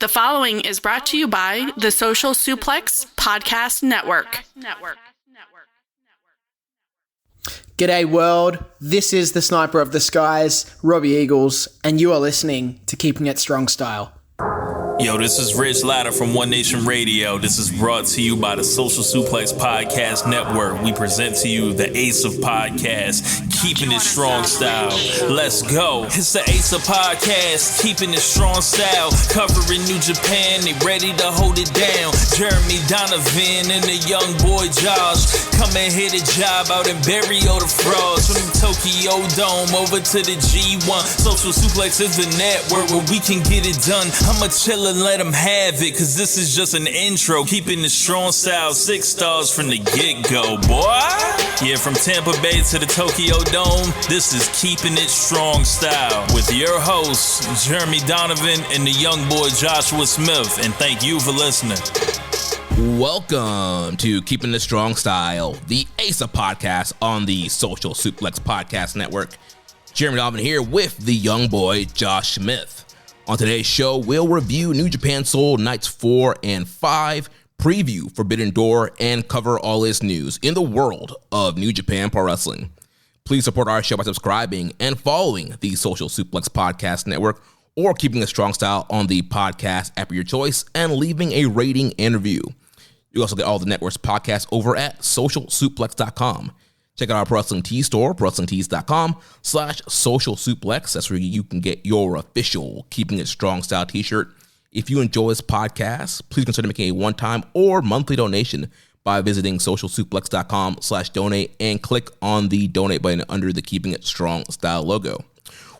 The following is brought to you by the Social Suplex Podcast Network. G'day world, this is the Sniper of the Skies, Robbie Eagles, and you are listening to Keeping It Strong Style. Yo, this is Rich Latta from One Nation Radio. This is brought to you by the Social Suplex Podcast Network. We present to you the Ace of Podcasts, Keeping It Strong Style. Let's go. It's the Ace of Podcasts, Keeping It Strong Style. Covering New Japan, they ready to hold it down. Jeremy Donovan and the young boy Josh. Come and hit a job out in Barrio the Frogs. From the Tokyo Dome over to the G1. Social Suplex is the network where we can get it done. I'ma chill and let them have it, cause this is just an intro. Keeping the strong style, 6 stars from the get-go, boy. Yeah, from Tampa Bay to the Tokyo Dome, this is Keeping It Strong Style with your hosts, Jeremy Donovan and the young boy Joshua Smith. And thank you for listening. Welcome to Keeping It Strong Style, the Ace of Podcast on the Social Suplex Podcast Network. Jeremy Donovan here with the young boy Josh Smith. On today's show, we'll review New Japan Soul Nights 4 and 5, preview Forbidden Door, and cover all its news in the world of New Japan Pro Wrestling. Please support our show by subscribing and following the Social Suplex Podcast Network or Keeping a Strong Style on the podcast app of your choice and leaving a rating and review. You also get all the network's podcasts over at socialsuplex.com. Check out our Pro Wrestling Tees store, prowrestlingtees.com/social suplex. That's where you can get your official Keeping It Strong Style t-shirt. If you enjoy this podcast, please consider making a one-time or monthly donation by visiting socialsuplex.com/donate and click on the donate button under the Keeping It Strong Style logo.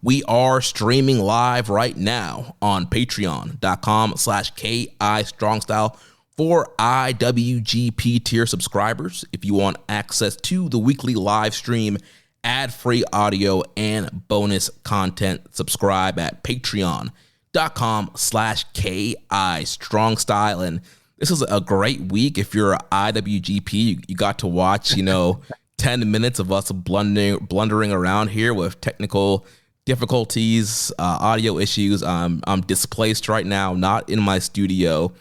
We are streaming live right now on patreon.com/KI Strong Style for IWGP tier subscribers. If you want access to the weekly live stream, ad-free audio, and bonus content, subscribe at patreon.com/KI Strong Style. And this is a great week. If you're IWGP, you got to watch, 10 minutes of us blundering around here with technical difficulties, audio issues. I'm displaced right now, not in my studio.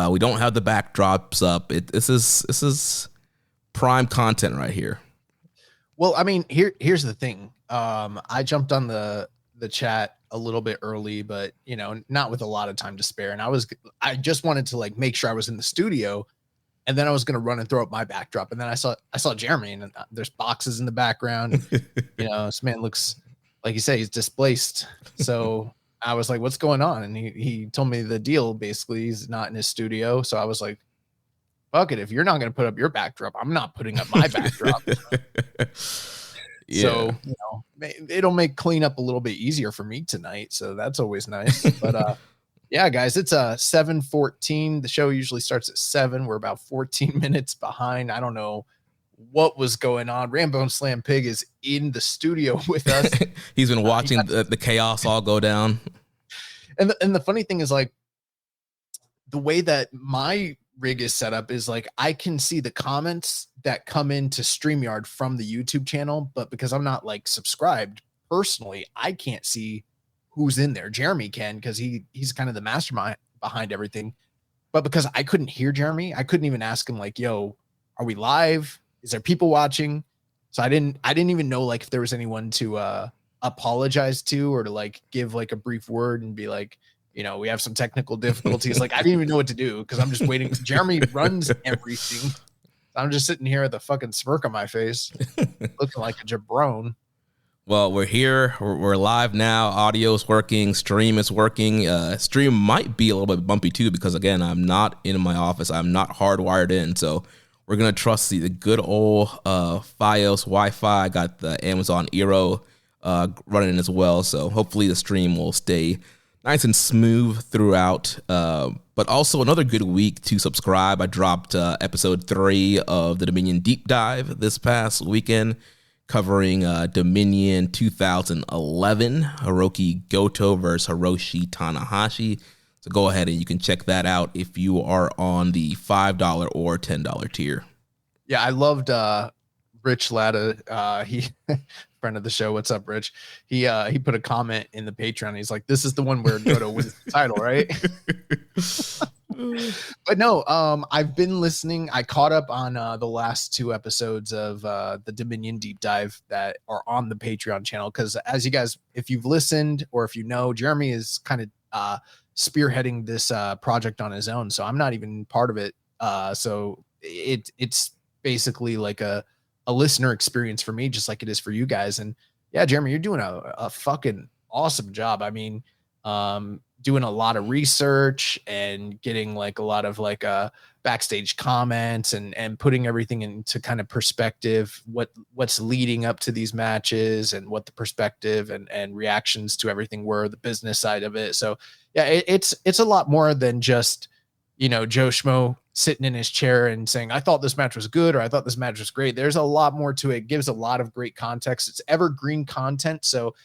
We don't have the backdrops up. This is prime content right here. Well, I mean, here's the thing. I jumped on the chat a little bit early, but not with a lot of time to spare. And I just wanted to make sure I was in the studio, and then I was gonna run and throw up my backdrop. And then I saw Jeremy, and there's boxes in the background. This man looks like you say he's displaced. So I was like, what's going on? And he told me the deal. Basically, he's not in his studio. So I was like, fuck it. If you're not going to put up your backdrop, I'm not putting up my backdrop. Yeah. So, it'll make cleanup a little bit easier for me tonight. So that's always nice. But yeah, guys, it's 7:14. The show usually starts at 7. We're about 14 minutes behind. I don't know what was going on. Rambo and Slam Pig is in the studio with us. He's been watching the chaos all go down. And the funny thing is, the way that my rig is set up is I can see the comments that come into StreamYard from the YouTube channel, but because I'm not subscribed personally, I can't see who's in there. Jeremy can, because he's kind of the mastermind behind everything. But because I couldn't hear Jeremy, I couldn't even ask him yo, are we live? Is there people watching? So I didn't even know if there was anyone to apologize to, or to give a brief word and be we have some technical difficulties. I didn't even know what to do, because I'm just waiting. Jeremy runs everything. I'm just sitting here with a fucking smirk on my face, looking like a jabron. Well, we're here. We're live now. Audio's working. Stream is working. Stream might be a little bit bumpy too, because again, I'm not in my office. I'm not hardwired in. So we're going to trust the good old Fios Wi-Fi. I got the Amazon Eero running as well. So hopefully the stream will stay nice and smooth throughout. But also another good week to subscribe. I dropped episode 3 of the Dominion Deep Dive this past weekend, covering Dominion 2011, Hiroki Goto versus Hiroshi Tanahashi. So go ahead and you can check that out if you are on the $5 or $10 tier. Yeah, I loved Rich Latta, he friend of the show. What's up, Rich? He put a comment in the Patreon. He's like, "This is the one where Goto wins the title, right?" But no, I've been listening. I caught up on the last 2 episodes of the Dominion deep dive that are on the Patreon channel. Because as you guys, if you've listened or if you know, Jeremy is kind of spearheading this project on his own, so I'm not even part of it. So it's basically like a listener experience for me, just like it is for you guys. And yeah, Jeremy, you're doing a fucking awesome job. I mean, doing a lot of research and getting like a lot of like backstage comments and putting everything into kind of perspective, what's leading up to these matches and what the perspective and reactions to everything were, the business side of it. So yeah, it's a lot more than just, Joe Schmo sitting in his chair and saying, I thought this match was good, or I thought this match was great. There's a lot more to it. It gives a lot of great context. It's evergreen content. So,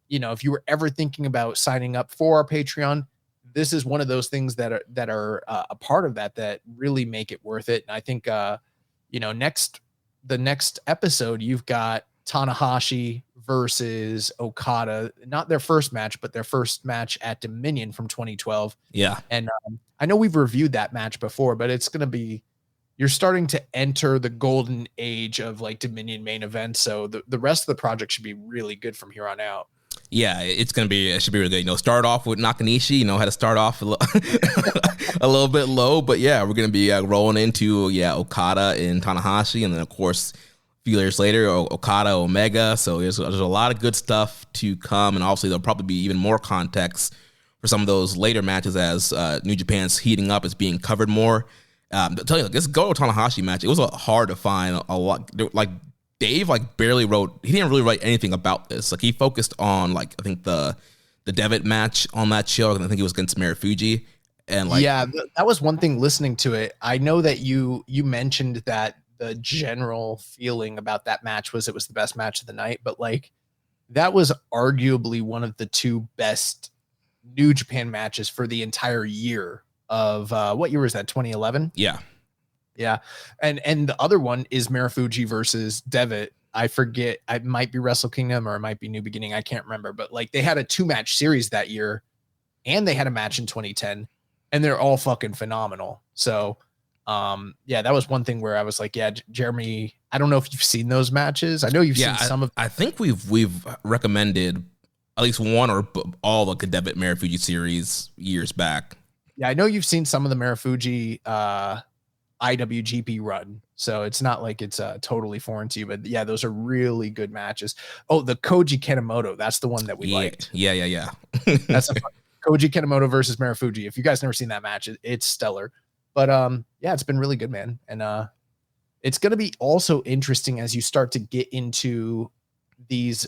if you were ever thinking about signing up for our Patreon, this is one of those things that are a part of that really make it worth it. And I think, the next episode, you've got Tanahashi versus Okada, not their first match, but their first match at Dominion from 2012. Yeah. And I know we've reviewed that match before, but it's going to be, you're starting to enter the golden age of like Dominion main events. So the rest of the project should be really good from here on out. Yeah, it should be really good. Start off with Nakanishi, had to start off a little bit low, but yeah, we're going to be rolling into, Okada and Tanahashi. And then of course, a few years later, Okada, Omega. So there's a lot of good stuff to come. And obviously there'll probably be even more context for some of those later matches as New Japan's heating up, is being covered more. To tell you, this Goto Tanahashi match, it was hard to find a lot. Like Dave, barely wrote. He didn't really write anything about this. Like he focused on I think the Devitt match on that show. I think it was against Marufuji, and that was one thing. Listening to it, I know that you mentioned that the general feeling about that match was it was the best match of the night, but that was arguably one of the 2 best New Japan matches for the entire year of what year was that? 2011. Yeah. And the other one is Marufuji versus Devitt. I forget. It might be Wrestle Kingdom or it might be New Beginning. I can't remember, but they had a 2-match series that year and they had a match in 2010 and they're all fucking phenomenal. So that was one thing where I was like, yeah, Jeremy, I don't know if you've seen those matches. I know you've seen some of. I think we've recommended at least one or all the Devitt Marufuji series years back. Yeah, I know you've seen some of the Marufuji IWGP run, so it's not like it's totally foreign to you, but yeah, those are really good matches. Oh, the Koji Kanemoto, that's the one that we liked. Yeah. That's Koji Kanemoto versus Marufuji. If you guys never seen that match, it's stellar. But it's been really good, man. And it's going to be also interesting as you start to get into these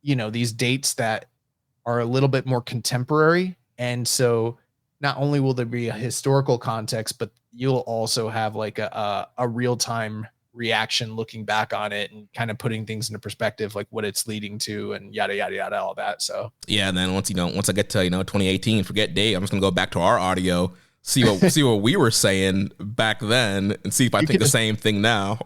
these dates that are a little bit more contemporary. And so not only will there be a historical context, but you'll also have a real-time reaction looking back on it and kind of putting things into perspective, like what it's leading to and yada, yada, yada, all that. So, yeah. And then once I get to, 2018, forget Dave, I'm just going to go back to our audio, see what we were saying back then and see if I think the same thing now.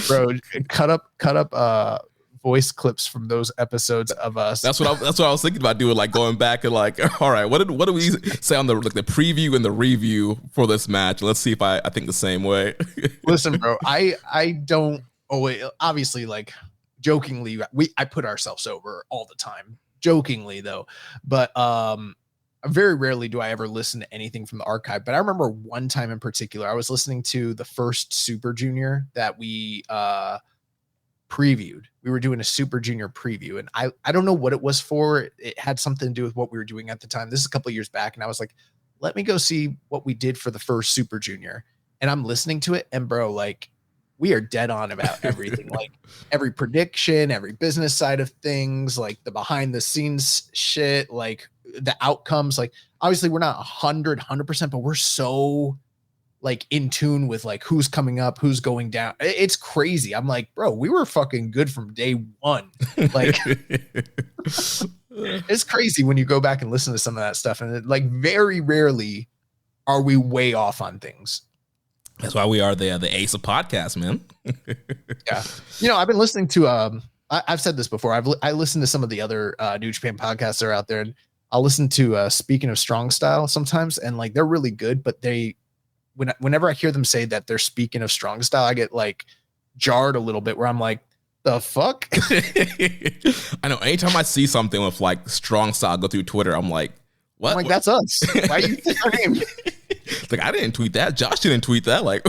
Bro, cut up, voice clips from those episodes of us. That's what I was thinking about doing, going back and all right, what do we say on the preview and the review for this match? Let's see if I think the same way. Listen, bro, I don't obviously jokingly I put ourselves over all the time, jokingly though, but very rarely do I ever listen to anything from the archive. But I remember one time in particular, I was listening to the first Super Junior that we previewed. We were doing a Super Junior preview, and I don't know what it was for. It had something to do with what we were doing at the time. This is a couple of years back, and I was like, let me go see what we did for the first Super Junior. And I'm listening to it, and bro, we are dead on about everything. Every prediction, every business side of things, the behind the scenes shit, the outcomes. Obviously we're not 100%, but we're so in tune with who's coming up, who's going down. It's crazy. I'm like, bro, we were fucking good from day one. It's crazy when you go back and listen to some of that stuff. And very rarely are we way off on things. That's why we are the ace of podcasts, man. Yeah. I've been listening to I've said this before. I listened to some of the other New Japan podcasts that are out there, and I'll listen to Speaking of Strong Style sometimes, and like they're really good, but whenever I hear them say that they're speaking of strong style, I get like jarred a little bit where I'm like, the fuck? I know. Anytime I see something with like strong style go through Twitter, I'm like, what? I'm like, that's us. Why you think our name? Like, I didn't tweet that. Josh didn't tweet that. Like,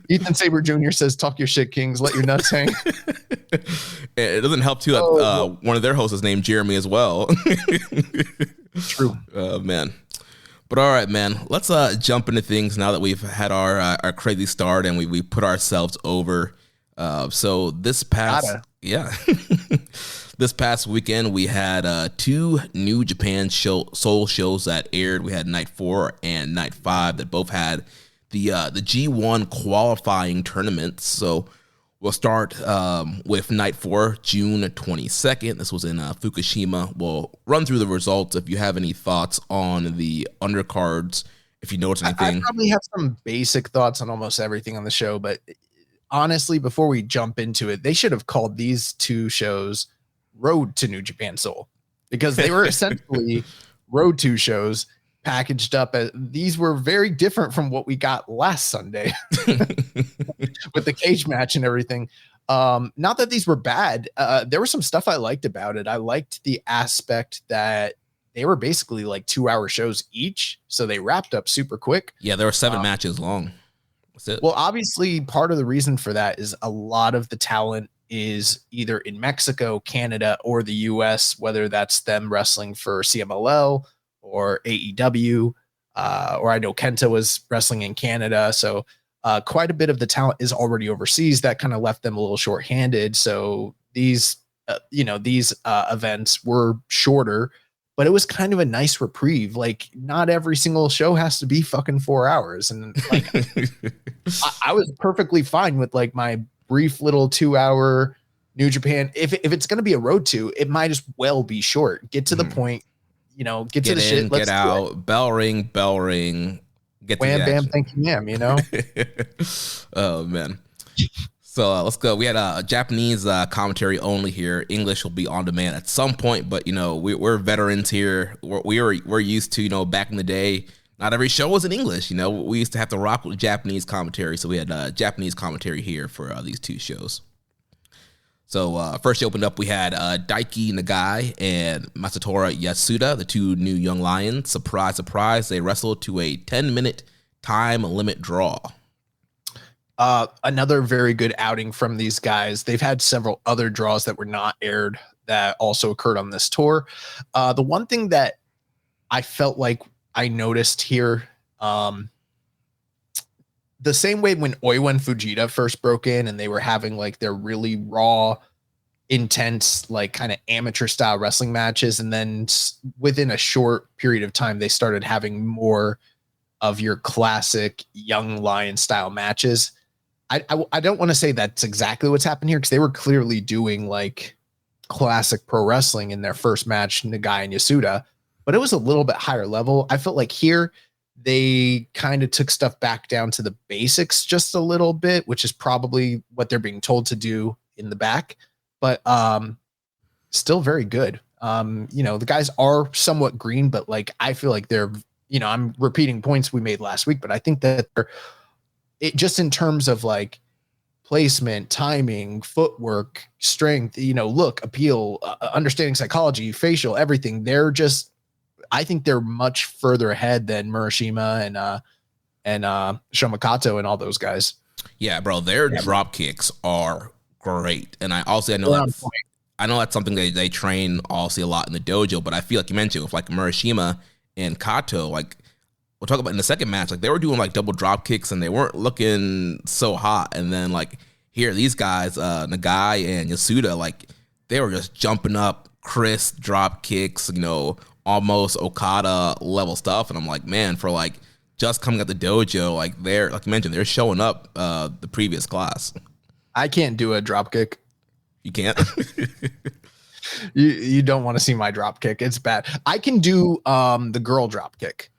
Ethan Saber Jr. says, talk your shit, Kings. Let your nuts hang. It doesn't help too that one of their hosts is named Jeremy as well. True. Man. But all right, man, let's jump into things now that we've had our crazy start and we put ourselves over. So this past this past weekend we had 2 New Japan Soul shows that aired. We had Night 4 and Night 5 that both had the G1 qualifying tournaments. So we'll start with Night 4, June 22nd. This was in Fukushima. We'll run through the results. If you have any thoughts on the undercards, if you notice anything. I probably have some basic thoughts on almost everything on the show, but honestly, before we jump into it, they should have called these 2 shows Road to New Japan Soul, because they were essentially Road 2 shows packaged up as these were very different from what we got last Sunday with the cage match and everything. Not that these were bad. There was some stuff I liked about it. I liked the aspect that they were basically like 2-hour shows each, so they wrapped up super quick. Yeah, there were 7 matches long. That's it. Well, obviously part of the reason for that is a lot of the talent is either in Mexico, Canada, or the US, whether that's them wrestling for CMLL or AEW, or I know Kenta was wrestling in Canada. So quite a bit of the talent is already overseas. That kind of left them a little shorthanded. So these events were shorter, but it was kind of a nice reprieve. Like, not every single show has to be fucking 4 hours. And like, I was perfectly fine with like my brief little 2-hour New Japan. If it's going to be a Road to, it might as well be short. Get to the point, get to the in, shit. Let's get out, bell ring, get wham, to the bam, action. thank you, ma'am, Oh, man. So let's go. We had a Japanese commentary only here. English will be on demand at some point, but we're veterans here. We're used to back in the day. Not every show was in English. We used to have to rock with Japanese commentary, so we had Japanese commentary here for these 2 shows. So first opened up, we had Daiki Nagai and Masatora Yasuda, the 2 new young lions. Surprise, surprise, they wrestled to a 10-minute time limit draw. Another very good outing from these guys. They've had several other draws that were not aired that also occurred on this tour. The one thing that I felt like I noticed here, the same way when Oiwa and Fujita first broke in and they were having like their really raw, intense, like kind of amateur style wrestling matches. And then within a short period of time, they started having more of your classic young lion style matches. I don't want to say that's exactly what's happened here, because they were clearly doing like classic pro wrestling in their first match, Nagai and Yasuda, but it was a little bit higher level. I felt like here they kind of took stuff back down to the basics just a little bit, which is probably what they're being told to do in the back, but still very good. The guys are somewhat green, but like, I feel like they're, I'm repeating points we made last week, but I think that it just in terms of like placement, timing, footwork, strength, look, appeal, understanding psychology, facial, everything. I think they're much further ahead than Murashima and Shomakato and all those guys. Yeah, bro, their drop kicks are great. And I know that's something they train also a lot in the dojo, but I feel like you mentioned with like Murashima and Kato, like we'll talk about in the second match, like they were doing like double drop kicks and they weren't looking so hot. And then like here, these guys, Nagai and Yasuda, like they were just jumping up, crisp drop kicks, almost Okada level stuff. And I'm like, man, for like just coming at the dojo, like they're, like you mentioned, they're showing up the previous class. I can't do a drop kick. You can't? You don't want to see my drop kick. It's bad. I can do the girl drop kick.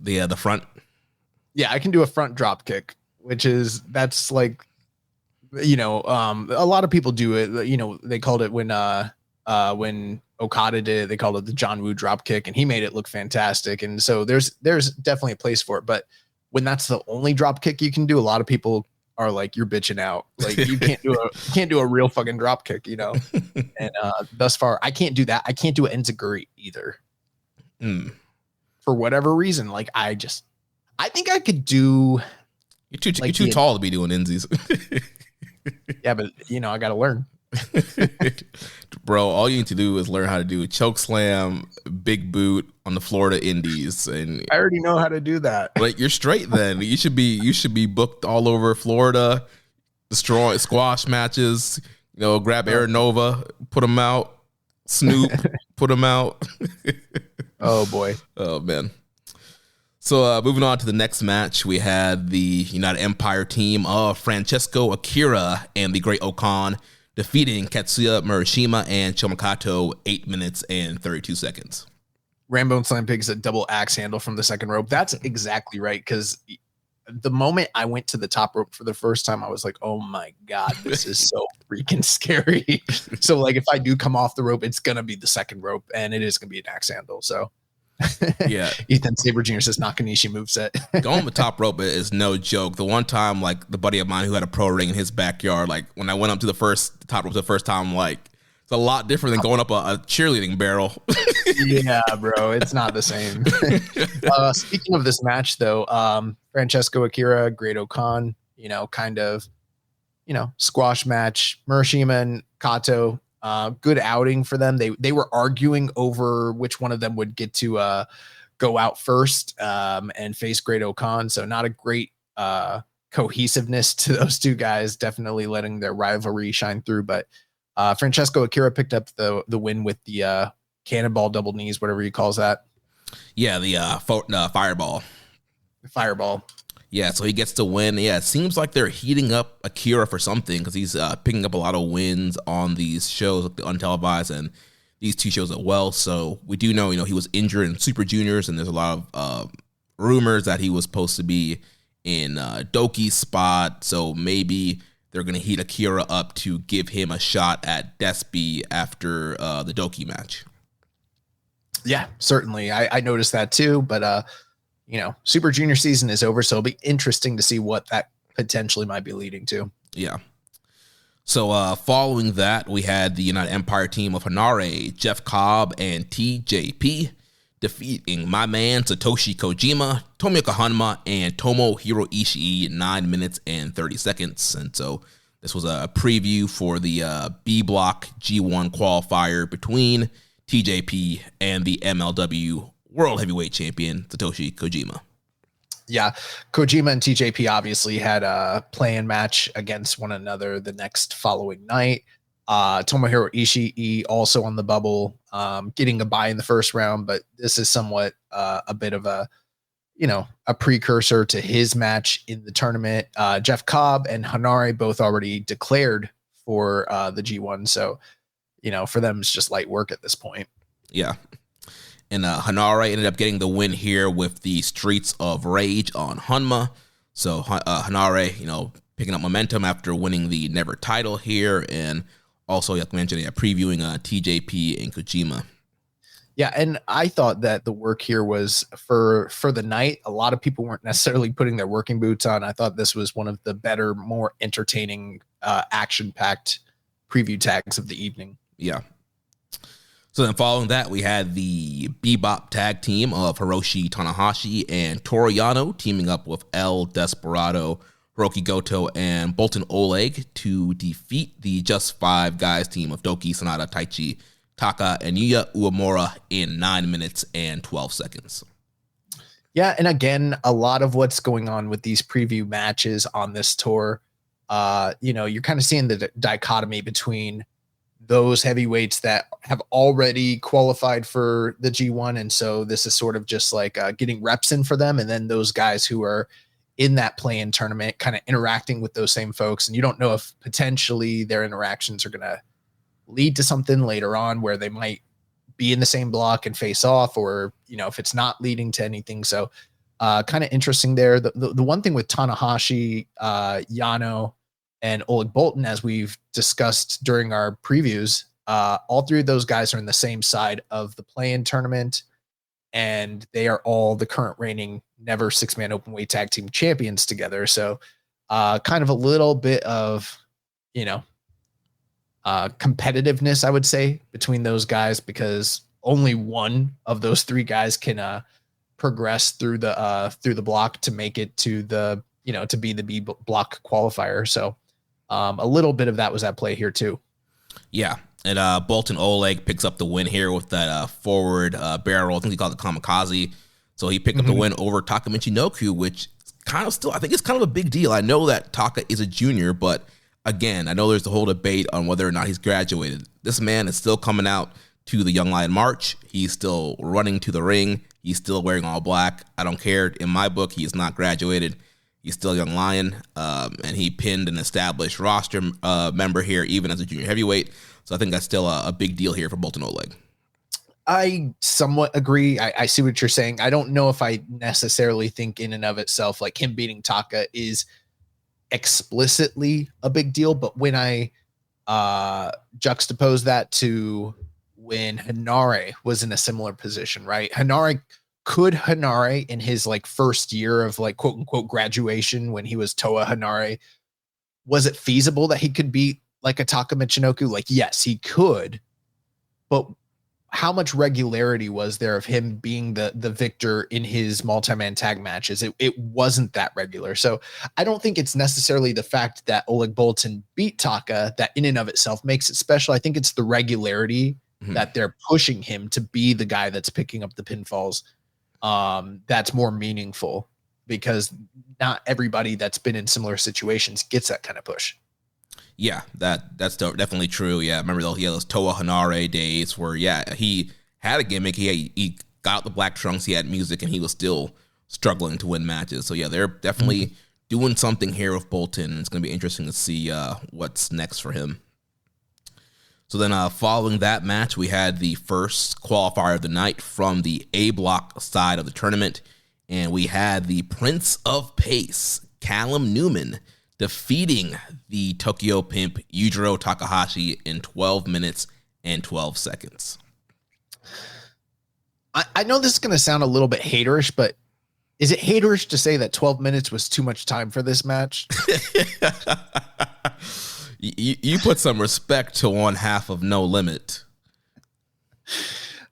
The front. Yeah, I can do a front drop kick, that's like, a lot of people do it. They called it when Okada did it, they called it the John Woo drop kick, and he made it look fantastic. And so there's definitely a place for it. But when that's the only drop kick you can do, a lot of people are like, you're bitching out. Like you can't do a real fucking drop kick, And thus far, I can't do that. I can't do an enziguri either. For whatever reason. Like I think I could do. You're too tall to be doing Enzies. Yeah, but I got to learn. Bro, all you need to do is learn how to do a choke slam, big boot on the Florida Indies, and I already know how to do that. Like you're straight. Then you should be booked all over Florida, destroy squash matches. Grab Aaron Nova, put him out. Snoop, put him out. Oh boy. Oh man. So moving on to the next match, we had the United Empire team of Francesco Akira and the Great Okan defeating Katsuya Murashima and Shomakato 8 minutes and 32 seconds. Rambo and Slam Pig's a double axe handle from the second rope. That's exactly right. Because the moment I went to the top rope for the first time, I was like, oh my God, this is so freaking scary. So like if I do come off the rope, it's going to be the second rope and it is going to be an axe handle. So yeah. Ethan Saber Jr. says Nakanishi moveset. Going with top rope is no joke. The one time, like the buddy of mine who had a pro ring in his backyard, like when I went up to the top rope the first time, I'm like, it's a lot different than going up a cheerleading barrel. Yeah, bro, it's not the same. Speaking of this match, though, Francesco Akira, Great Okan, kind of, squash match. Murashima and Kato. Good outing for them. They were arguing over which one of them would get to go out first and face Great Okan. So not a great cohesiveness to those two guys. Definitely letting their rivalry shine through. But Francesco Akira picked up the win with the cannonball double knees, whatever he calls that. Yeah, the fireball. Fireball. Yeah, so he gets to win. Yeah, it seems like they're heating up Akira for something because he's picking up a lot of wins on these shows, like the Untelevised and these two shows as well. So we do know, he was injured in Super Juniors, and there's a lot of rumors that he was supposed to be in Doki's spot. So maybe they're going to heat Akira up to give him a shot at Despy after the Doki match. Yeah, certainly. I noticed that too, but Super Junior season is over, so it'll be interesting to see what that potentially might be leading to. Yeah. So following that, we had the United Empire team of Hanare, Jeff Cobb, and TJP defeating my man Satoshi Kojima, Tomoka Hanma, and Tomohiro Ishii 9 minutes and 30 seconds. And so this was a preview for the B Block G1 qualifier between TJP and the MLW World Heavyweight Champion Satoshi Kojima. Yeah, Kojima and TJP obviously had a play-in match against one another the next following night. Tomohiro Ishii also on the bubble, getting a bye in the first round, but this is somewhat a bit of a precursor to his match in the tournament. Jeff Cobb and Hanare both already declared for the G1, so for them it's just light work at this point. Yeah. And Hanare ended up getting the win here with the Streets of Rage on Hanma. So Hanare, picking up momentum after winning the Never title here. And also, like mentioned, previewing TJP and Kojima. Yeah, and I thought that the work here was for the night. A lot of people weren't necessarily putting their working boots on. I thought this was one of the better, more entertaining, action-packed preview tags of the evening. Yeah. So then following that, we had the Bebop tag team of Hiroshi Tanahashi and Toru Yano teaming up with El Desperado, Hiroki Goto, and Bolton Oleg to defeat the Just Five Guys team of Doki, Sanada, Taichi, Taka, and Yuya Uemura in 9 minutes and 12 seconds. Yeah, and again, a lot of what's going on with these preview matches on this tour, you're kind of seeing the dichotomy between those heavyweights that have already qualified for the G1. And so this is sort of just like getting reps in for them. And then those guys who are in that play-in tournament kind of interacting with those same folks. And you don't know if potentially their interactions are going to lead to something later on where they might be in the same block and face off, or, if it's not leading to anything. So kind of interesting there. The one thing with Tanahashi, Yano, and Oleg Boltin, as we've discussed during our previews, all three of those guys are in the same side of the play-in tournament, and they are all the current reigning Never Six-Man Openweight Tag Team champions together. So kind of a little bit of, competitiveness, I would say, between those guys, because only one of those three guys can progress through the block to make it to the, to be the B block qualifier. So a little bit of that was at play here too. Yeah. And Boltin Oleg picks up the win here with that forward barrel roll. I think he called it kamikaze. So he picked up the win over Taka Michinoku, which kind of still, I think it's kind of a big deal. I know that Taka is a junior, but again, I know there's the whole debate on whether or not he's graduated. This man is still coming out to the Young Lion March. He's still running to the ring. He's still wearing all black. I don't care. In my book, he is not graduated. He's still a Young Lion, and he pinned an established roster member here, even as a junior heavyweight. So I think that's still a big deal here for Boltin Oleg. I somewhat agree. I see what you're saying. I don't know if I necessarily think in and of itself, like him beating Taka is explicitly a big deal, but when I juxtapose that to when Hanare was in a similar position, right? Hanare in his like first year of like quote unquote graduation, when he was Toa Hanare, was it feasible that he could beat like a Taka Michinoku? Like, yes, he could, but how much regularity was there of him being the victor in his multi-man tag matches? It wasn't that regular. So I don't think it's necessarily the fact that Oleg Boltin beat Taka that in and of itself makes it special. I think it's the regularity that they're pushing him to be the guy that's picking up the pinfalls. That's more meaningful, because not everybody that's been in similar situations gets that kind of push. Yeah, that's definitely true. Yeah, remember though, he had those Toa Hanare days where, yeah, he had a gimmick. He got out the black trunks, he had music, and he was still struggling to win matches. So yeah, they're definitely doing something here with Boltin. It's going to be interesting to see what's next for him. So then following that match, we had the first qualifier of the night from the A block side of the tournament, and we had the Prince of Pace, Callum Newman, defeating the Tokyo Pimp Yujiro Takahashi in 12 minutes and 12 seconds. I know this is going to sound a little bit haterish, but is it haterish to say that 12 minutes was too much time for this match? You put some respect to one half of No Limit.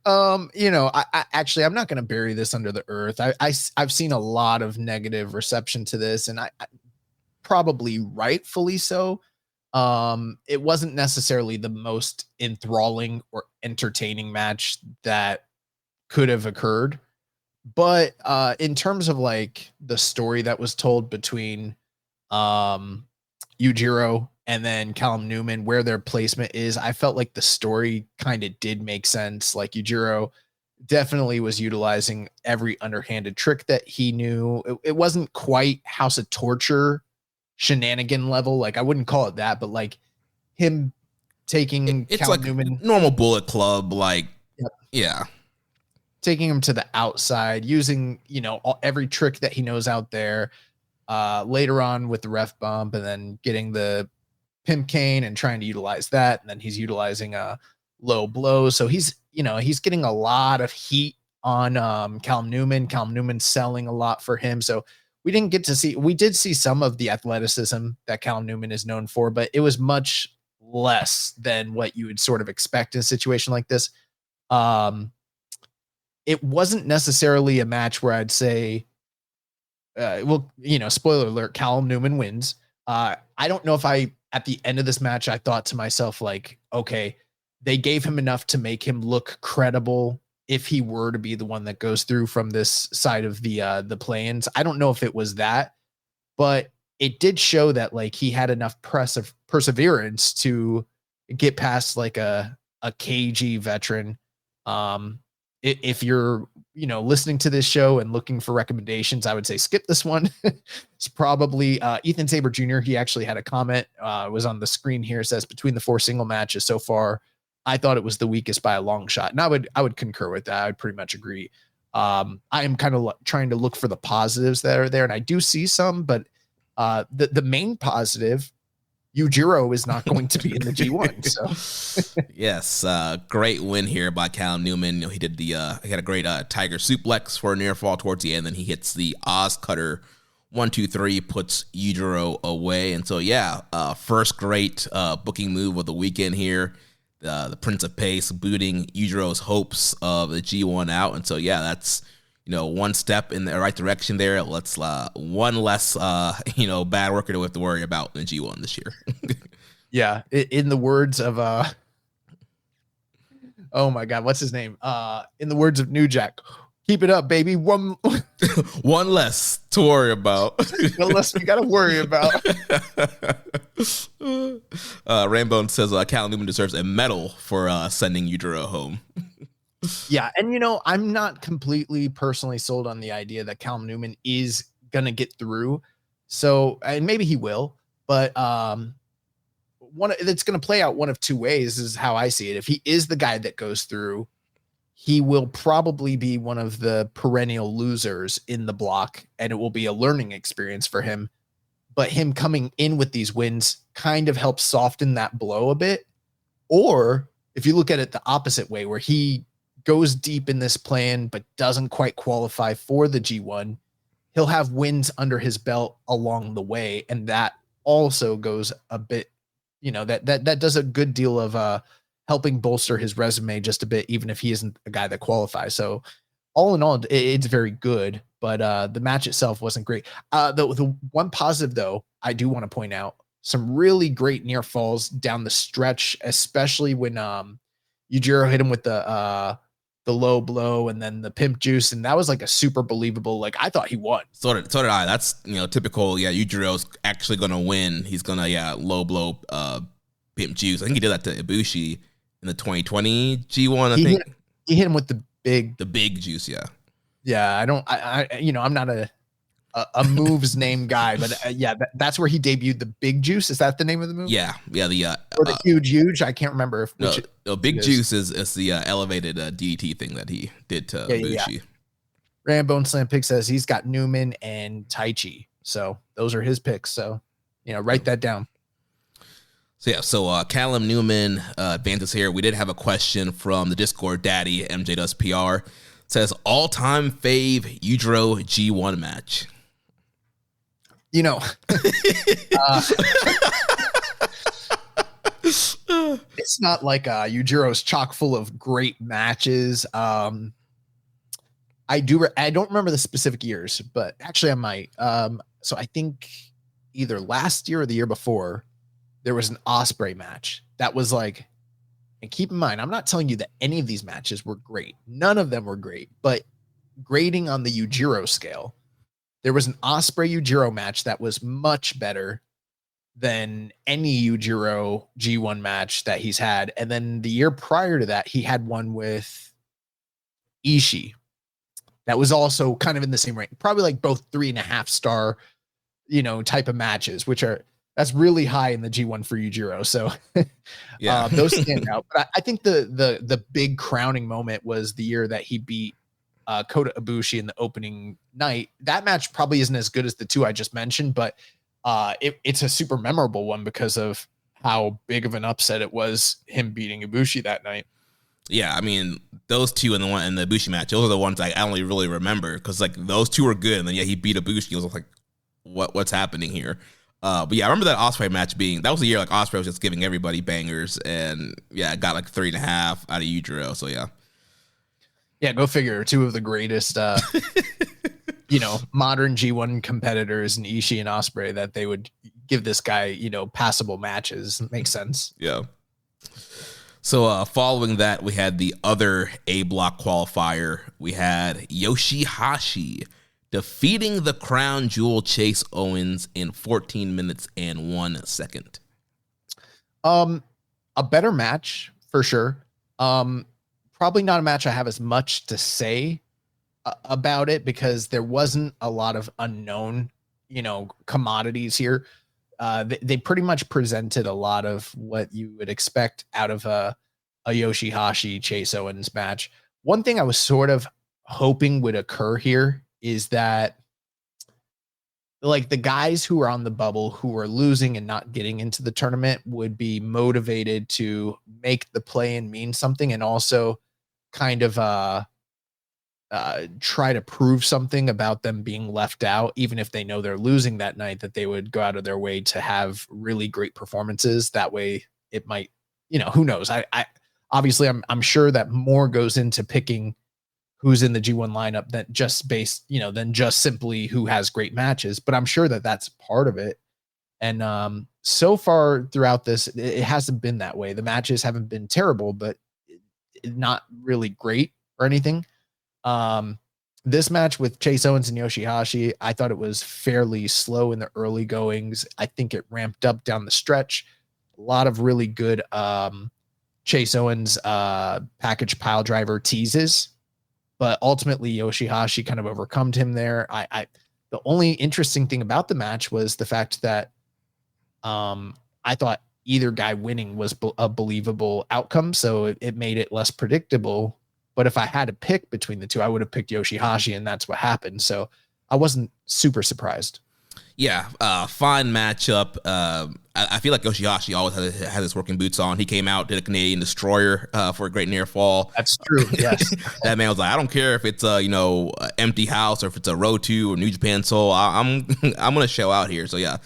I actually, I'm not going to bury this under the earth. I've seen a lot of negative reception to this, and I probably rightfully so. It wasn't necessarily the most enthralling or entertaining match that could have occurred, but in terms of like the story that was told between Yujiro and then Callum Newman, where their placement is, I felt like the story kind of did make sense. Like Yujiro definitely was utilizing every underhanded trick that he knew. It wasn't quite House of Torture shenanigan level. Like, I wouldn't call it that, but like him taking it's Callum like Newman, normal Bullet Club, like, yeah, taking him to the outside, using, every trick that he knows out there. Later on with the ref bump, and then getting the pimp cane and trying to utilize that. And then he's utilizing a low blow. So he's getting a lot of heat on Callum Newman selling a lot for him. So we did see some of the athleticism that Callum Newman is known for, but it was much less than what you would sort of expect in a situation like this. It wasn't necessarily a match where I'd say, spoiler alert, Callum Newman wins. I don't know if at the end of this match, I thought to myself, like, okay, they gave him enough to make him look credible if he were to be the one that goes through from this side of the play-ins. I don't know if it was that, but it did show that like he had enough perseverance to get past like a KG veteran. If you're, listening to this show and looking for recommendations, I would say skip this one. It's probably Ethan Saber Jr. He actually had a comment, was on the screen here. It says, between the 4 single matches so far, I thought it was the weakest by a long shot. And I would concur with that. I would pretty much agree. I am kind of trying to look for the positives that are there, and I do see some, but the main positive, Yujiro is not going to be in the G1. So Yes, great win here by Callum Newman. You know, he had a great Tiger suplex for a near fall towards the end. Then he hits the Oz Cutter 1-2-3, puts Yujiro away. And so first great booking move of the weekend here. The Prince of Pace booting Yujiro's hopes of the G1 out. And so that's one step in the right direction there. Let's one less bad worker to have to worry about in the G1 this year. Yeah, in the words of oh my God, what's his name? In the words of New Jack, keep it up, baby. One less to worry about. One less we gotta worry about. Rainbow says Callum Newman deserves a medal for sending Yujiro home. Yeah, and I'm not completely personally sold on the idea that Callum Newman is gonna get through. So, and maybe he will, but it's going to play out one of two ways is how I see it. If he is the guy that goes through, he will probably be one of the perennial losers in the block, and it will be a learning experience for him. But him coming in with these wins kind of helps soften that blow a bit. Or if you look at it the opposite way, where he goes deep in this plan but doesn't quite qualify for the G1, he'll have wins under his belt along the way, and that also goes a bit, that does a good deal of helping bolster his resume just a bit, even if he isn't a guy that qualifies. So all in all, it's very good, but the match itself wasn't great. The one positive, though, I do want to point out, some really great near falls down the stretch, especially when Yujiro hit him with the low blow and then the pimp juice, and that was like a super believable. Like, I thought he won. So did I. That's typical. Yeah, Yujiro's actually gonna win. He's gonna low blow pimp juice. I think he did that to Ibushi in the 2020 G1. I think he hit him with the big juice. Yeah. I'm not a moves name guy, but that's where he debuted the big juice. Is that the name of the move? Yeah. Or the huge. I can't remember. Big juice is the elevated DDT thing that he did to Ibushi. Yeah. Rambone Slam Pick says he's got Newman and Taichi, so those are his picks. So write that down. So Callum Newman advances here. We did have a question from the Discord daddy, MJ Does PR. It says all-time fave Yujiro G1 match. It's not like Yujiro's chock full of great matches. I don't remember the specific years, but actually I might. So I think either last year or the year before, there was an Ospreay match that was like, and keep in mind, I'm not telling you that any of these matches were great. None of them were great, but grading on the Yujiro scale, there was an Ospreay Yujiro match that was much better than any Yujiro G1 match that he's had. And then the year prior to that, he had one with Ishii that was also kind of in the same range, probably like both 3.5 star, type of matches, that's really high in the G1 for Yujiro. So those stand out. But I think the big crowning moment was the year that he beat Kota Ibushi in the opening night. That match probably isn't as good as the two I just mentioned, but it's a super memorable one because of how big of an upset it was, him beating Ibushi that night. Yeah, I mean, those two and the Ibushi match, those are the ones I only really remember because like those two were good, and then he beat Ibushi. I was like, what's happening here? But I remember that Ospreay match that was the year like Ospreay was just giving everybody bangers, and got like 3.5 out of Yujiro. So yeah, go figure. Two of the greatest, modern G1 competitors in Ishii and Ospreay, that they would give this guy, passable matches. Makes sense. Yeah. So following that, we had the other A block qualifier. We had Yoshihashi defeating the Crown Jewel Chase Owens in 14 minutes and 1 second. A better match for sure. Probably not a match I have as much to say about it because there wasn't a lot of unknown, commodities here. They pretty much presented a lot of what you would expect out of a Yoshihashi Chase Owens match. One thing I was sort of hoping would occur here is that like the guys who are on the bubble who are losing and not getting into the tournament would be motivated to make the play-in mean something, and also kind of try to prove something about them being left out, even if they know they're losing that night, that they would go out of their way to have really great performances. That way it might, who knows? I obviously I'm sure that more goes into picking who's in the G1 lineup than just than just simply who has great matches. But I'm sure that that's part of it. And so far throughout this, it hasn't been that way. The matches haven't been terrible, but not really great or anything. This match with Chase Owens and Yoshihashi, I thought it was fairly slow in the early goings. I think it ramped up down the stretch. A lot of really good Chase Owens package pile driver teases. But ultimately, Yoshihashi kind of overcome him there. The only interesting thing about the match was the fact that I thought either guy winning was a believable outcome, so it made it less predictable. But if I had to pick between the two, I would have picked Yoshihashi, and that's what happened. So I wasn't super surprised. Yeah, fine matchup. I feel like Yoshihashi always had his working boots on. He came out, did a Canadian Destroyer for a great near fall. That's true. Yes, that man was like, I don't care if it's a empty house or if it's a Road 2 or New Japan Soul. I'm gonna show out here. So yeah,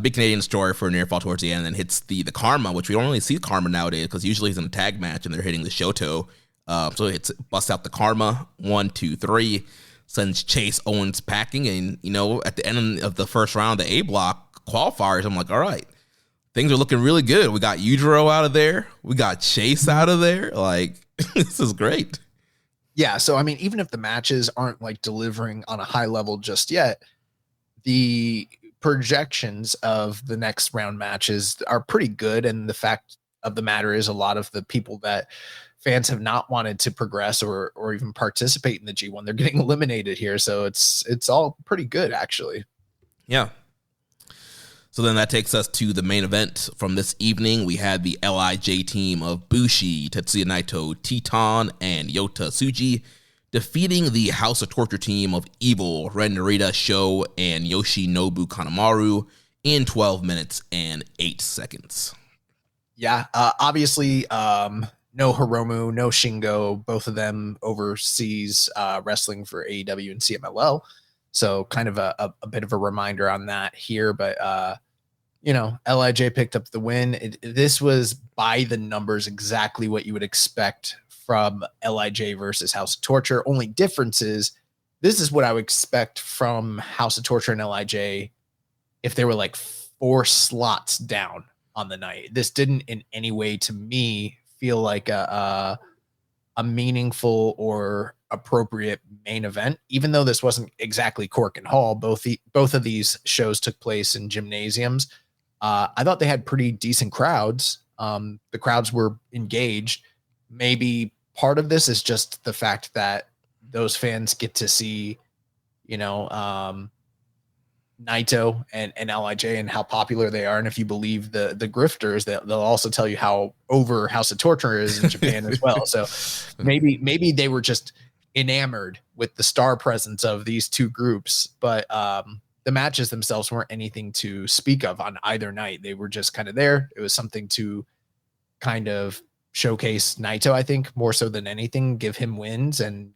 big Canadian Destroyer for a near fall towards the end, and then hits the Karma, which we don't really see Karma nowadays because usually he's in a tag match and they're hitting the Shoto. So it's busts out the Karma 1, 2, 3. Sends Chase Owens packing, and at the end of the first round, the A block qualifiers, I'm like, all right, things are looking really good. We got Yujiro out of there, we got Chase out of there. Like, this is great. Yeah. So I mean, even if the matches aren't like delivering on a high level just yet, the projections of the next round matches are pretty good. And the fact of the matter is, a lot of the people that fans have not wanted to progress or even participate in the G1, they're getting eliminated here. So it's all pretty good, actually. Yeah. So then that takes us to the main event from this evening. We had the LIJ team of Bushi, Tetsuya Naito, Titan, and Yota Tsuji defeating the House of Torture team of Evil, Ren Narita, Sho, and Yoshinobu Kanemaru in 12 minutes and 8 seconds. Yeah, obviously, no Hiromu, no Shingo, both of them overseas wrestling for AEW and CMLL. So kind of a bit of a reminder on that here. But, LIJ picked up the win. This was by the numbers exactly what you would expect from LIJ versus House of Torture. Only difference is this is what I would expect from House of Torture and LIJ if they were like 4 slots down on the night. This didn't in any way to me feel like a meaningful or appropriate main event, even though this wasn't exactly Cork and Hall. Both of these shows took place in gymnasiums. I thought they had pretty decent crowds. The crowds were engaged. Maybe part of this is just the fact that those fans get to see, Naito and LIJ and how popular they are. And if you believe the grifters, they'll also tell you how over House of Torture is in Japan as well. So maybe they were just enamored with the star presence of these two groups, but the matches themselves weren't anything to speak of on either night. They were just kind of there. It was something to kind of showcase Naito, I think, more so than anything, give him wins and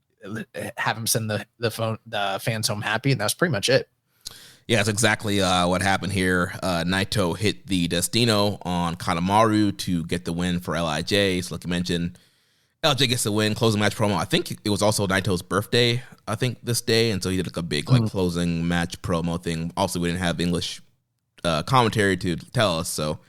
have him send the fans home happy. And that's pretty much it. Yeah, that's exactly what happened here. Naito hit the Destino on Kanemaru to get the win for LIJ. So like you mentioned, LIJ gets the win, closing match promo. I think it was also Naito's birthday, this day. And so he did like a big closing match promo thing. Also, we didn't have English commentary to tell us. So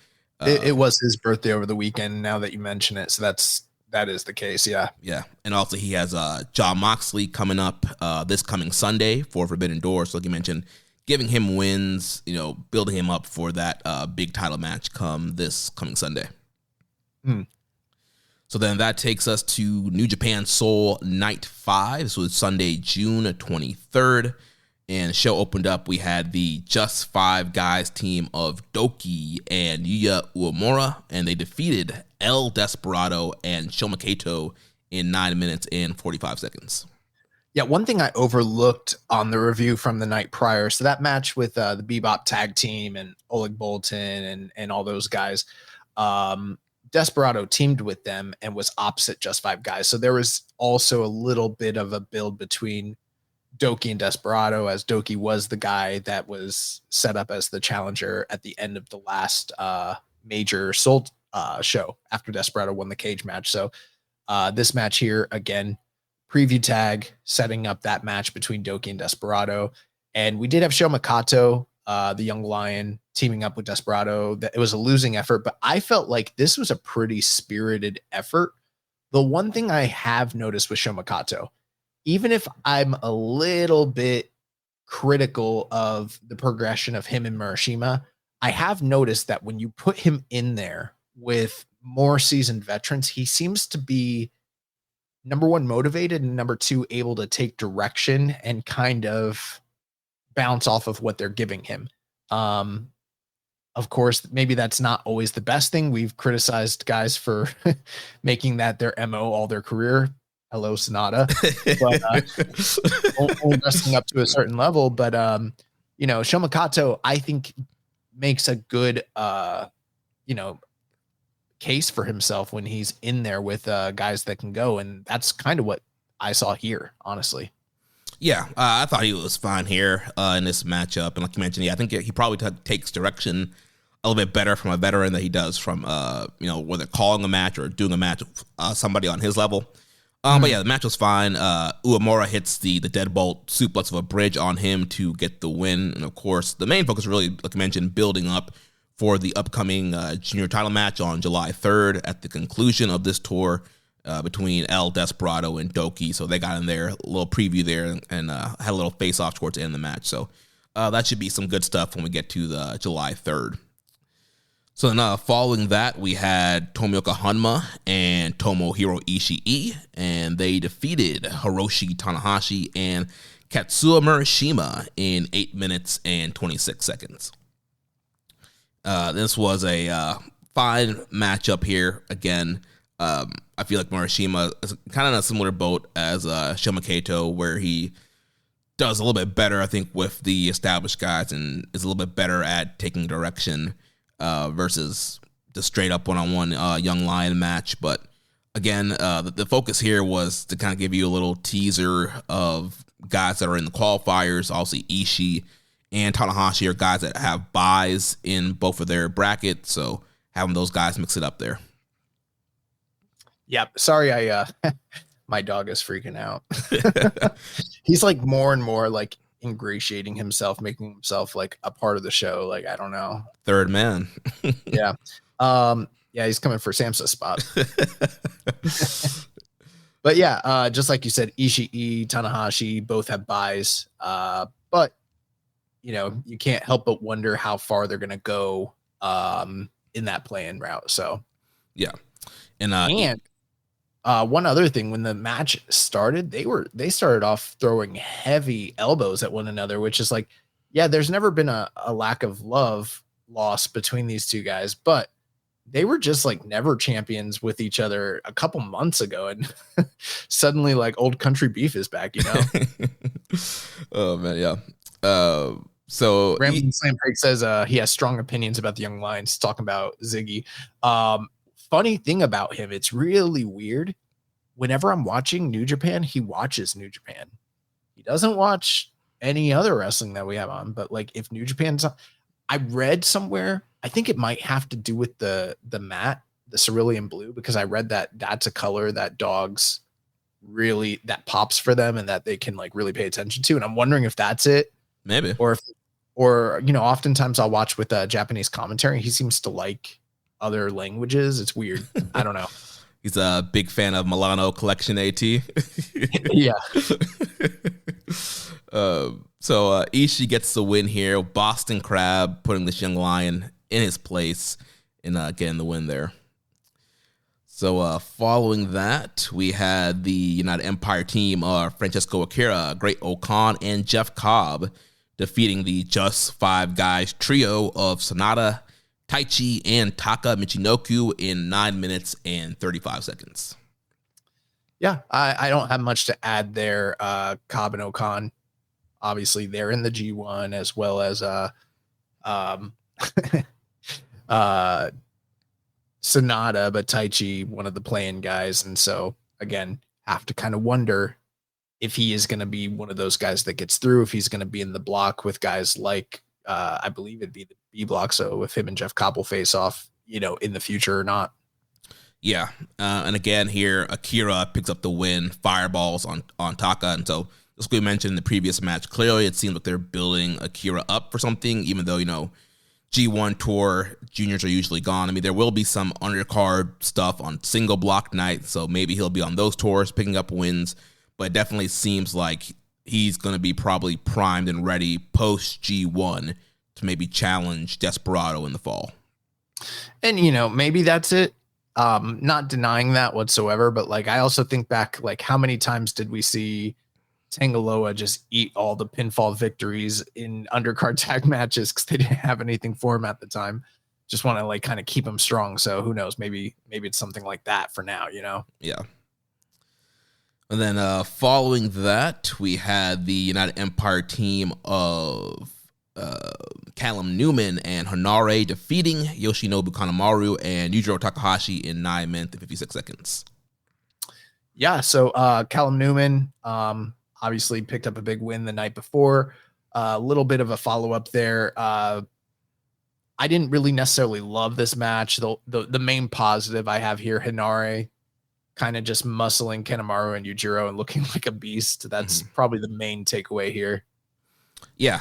it was his birthday over the weekend, now that you mention it. So that is the case, yeah. Yeah, and also he has Jon Moxley coming up this coming Sunday for Forbidden Door. So like you mentioned, giving him wins, building him up for that big title match this coming Sunday. So then that takes us to New Japan Soul Night 5. This was Sunday, June 23rd. And the show opened up. We had the Just 5 Guys team of Doki and Yuya Uemura, and they defeated El Desperado and Shoma Kato in 9 minutes and 45 seconds. Yeah, one thing I overlooked on the review from the night prior, so that match with the Bebop tag team and Oleg Bolton and all those guys, Desperado teamed with them and was opposite Just Five Guys. So there was also a little bit of a build between Doki and Desperado, as Doki was the guy that was set up as the challenger at the end of the last major Soul show after Desperado won the cage match. So this match here, again, preview tag setting up that match between Doki and Desperado. And we did have Sho Makato, the young lion, teaming up with Desperado. That it was a losing effort, but I felt like this was a pretty spirited effort. The one thing I have noticed with Sho Makato, even if I'm a little bit critical of the progression of him and Murashima, I have noticed that when you put him in there with more seasoned veterans, he seems to be, number one, motivated, and number two, able to take direction and kind of bounce off of what they're giving him. Of course, maybe that's not always the best thing. We've criticized guys for making that their MO all their career. Hello, Sonata. But only wrestling up to a certain level. But Sho Makato, I think, makes a good case for himself when he's in there with guys that can go, and that's kind of what I saw here, honestly. Yeah, I thought he was fine here in this matchup, and like you mentioned, I think he probably takes direction a little bit better from a veteran than he does from whether calling a match or doing a match with somebody on his level. But yeah, the match was fine. Uemura hits the deadbolt suplex of a bridge on him to get the win, and of course, the main focus really, like you mentioned, building up for the upcoming junior title match on July 3rd at the conclusion of this tour between El Desperado and Doki. So they got in there, a little preview there, and had a little face-off towards the end of the match. So that should be some good stuff when we get to the July 3rd. So then following that, we had Tomioka Hanma and Tomohiro Ishii, and they defeated Hiroshi Tanahashi and Katsuya Murashima in 8 minutes and 26 seconds. This was a fine matchup here. Again, I feel like Murashima is kind of in a similar boat as Sho Makato, where he does a little bit better, I think, with the established guys and is a little bit better at taking direction versus the straight up one-on-one Young Lion match. But again, the focus here was to kind of give you a little teaser of guys that are in the qualifiers. Obviously, Ishii and Tanahashi are guys that have buys in both of their brackets, so having those guys mix it up there. Yep. Sorry, my dog is freaking out. He's like more and more like ingratiating himself, making himself like a part of the show. Like, I don't know. Third man. Yeah. Yeah, he's coming for Samsa's spot. But yeah, just like you said, Ishii, Tanahashi both have buys. But you can't help but wonder how far they're gonna go in that play-in route. So yeah. And one other thing, when the match started, they started off throwing heavy elbows at one another, which is like, yeah, there's never been a lack of love lost between these two guys, but they were just like never champions with each other a couple months ago, and suddenly like old country beef is back, Oh man, yeah. So Rambling Slam Craig says he has strong opinions about the Young Lions, talking about Ziggy. Funny thing about him, it's really weird. Whenever I'm watching New Japan, he watches New Japan. He doesn't watch any other wrestling that we have on, but like if New Japan's on, I read somewhere, I think it might have to do with the mat, the cerulean blue, because I read that that's a color that dogs really, that pops for them and that they can like really pay attention to. And I'm wondering if that's it. Maybe. Or oftentimes I'll watch with Japanese commentary. He seems to like other languages. It's weird. I don't know. He's a big fan of Milano Collection AT. Yeah. So Ishii gets the win here. Boston Crab putting this Young Lion in his place and getting the win there. So following that, we had the United Empire team, Francesco Akira, Great Okan, and Jeff Cobb defeating the Just Five Guys trio of Sonata, Taichi, and Taka Michinoku in 9 minutes and 35 seconds. Yeah, I don't have much to add there. Cobb and Okan, obviously they're in the G1 as well as um uh Sonata, but Taichi, one of the playing guys. And so again, have to kind of wonder if he is going to be one of those guys that gets through, if he's going to be in the block with guys like I believe it'd be the B block. So if him and Jeff Koppel face off, in the future or not. Yeah. And again, here, Akira picks up the win, fireballs on Taka. And so, as we mentioned in the previous match, clearly it seems like they're building Akira up for something, even though, G1 Tour juniors are usually gone. I mean, there will be some undercard stuff on single block night, so maybe he'll be on those tours picking up wins. But it definitely seems like he's going to be probably primed and ready post G1 to maybe challenge Desperado in the fall. And, maybe that's it. Not denying that whatsoever, but like I also think back, like how many times did we see Tangaloa just eat all the pinfall victories in undercard tag matches because they didn't have anything for him at the time. Just want to like kind of keep him strong. So who knows? Maybe it's something like that for now, Yeah. And then following that, we had the United Empire team of Callum Newman and Hanare defeating Yoshinobu Kanemaru and Yujiro Takahashi in 9 minutes and 56 seconds. Yeah, so Callum Newman obviously picked up a big win the night before. A little bit of a follow-up there. I didn't really necessarily love this match. The main positive I have here, Hanare kind of just muscling Kanemaru and Yujiro and looking like a beast. That's probably the main takeaway here. Yeah,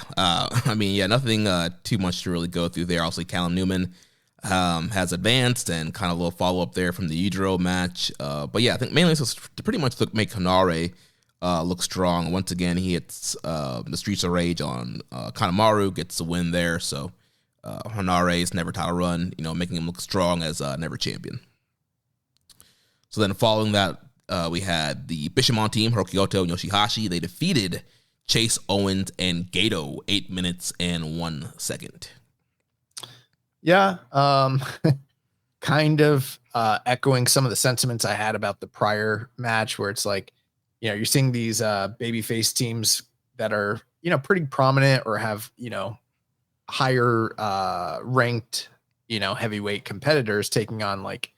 nothing too much to really go through there. Obviously, Callum Newman has advanced and kind of a little follow-up there from the Yujiro match. But yeah, I think mainly it's to pretty much make Hanare look strong. Once again, he hits the Streets of Rage on Kanemaru, gets the win there. So Hanare's never title run, making him look strong as never champion. So then following that, we had the Bishamon team, Hiroki Goto and Yoshihashi. They defeated Chase Owens and Gato 8 minutes and 1 second. Yeah, kind of echoing some of the sentiments I had about the prior match, where it's like, you're seeing these babyface teams that are, pretty prominent or have, higher ranked, heavyweight competitors taking on like,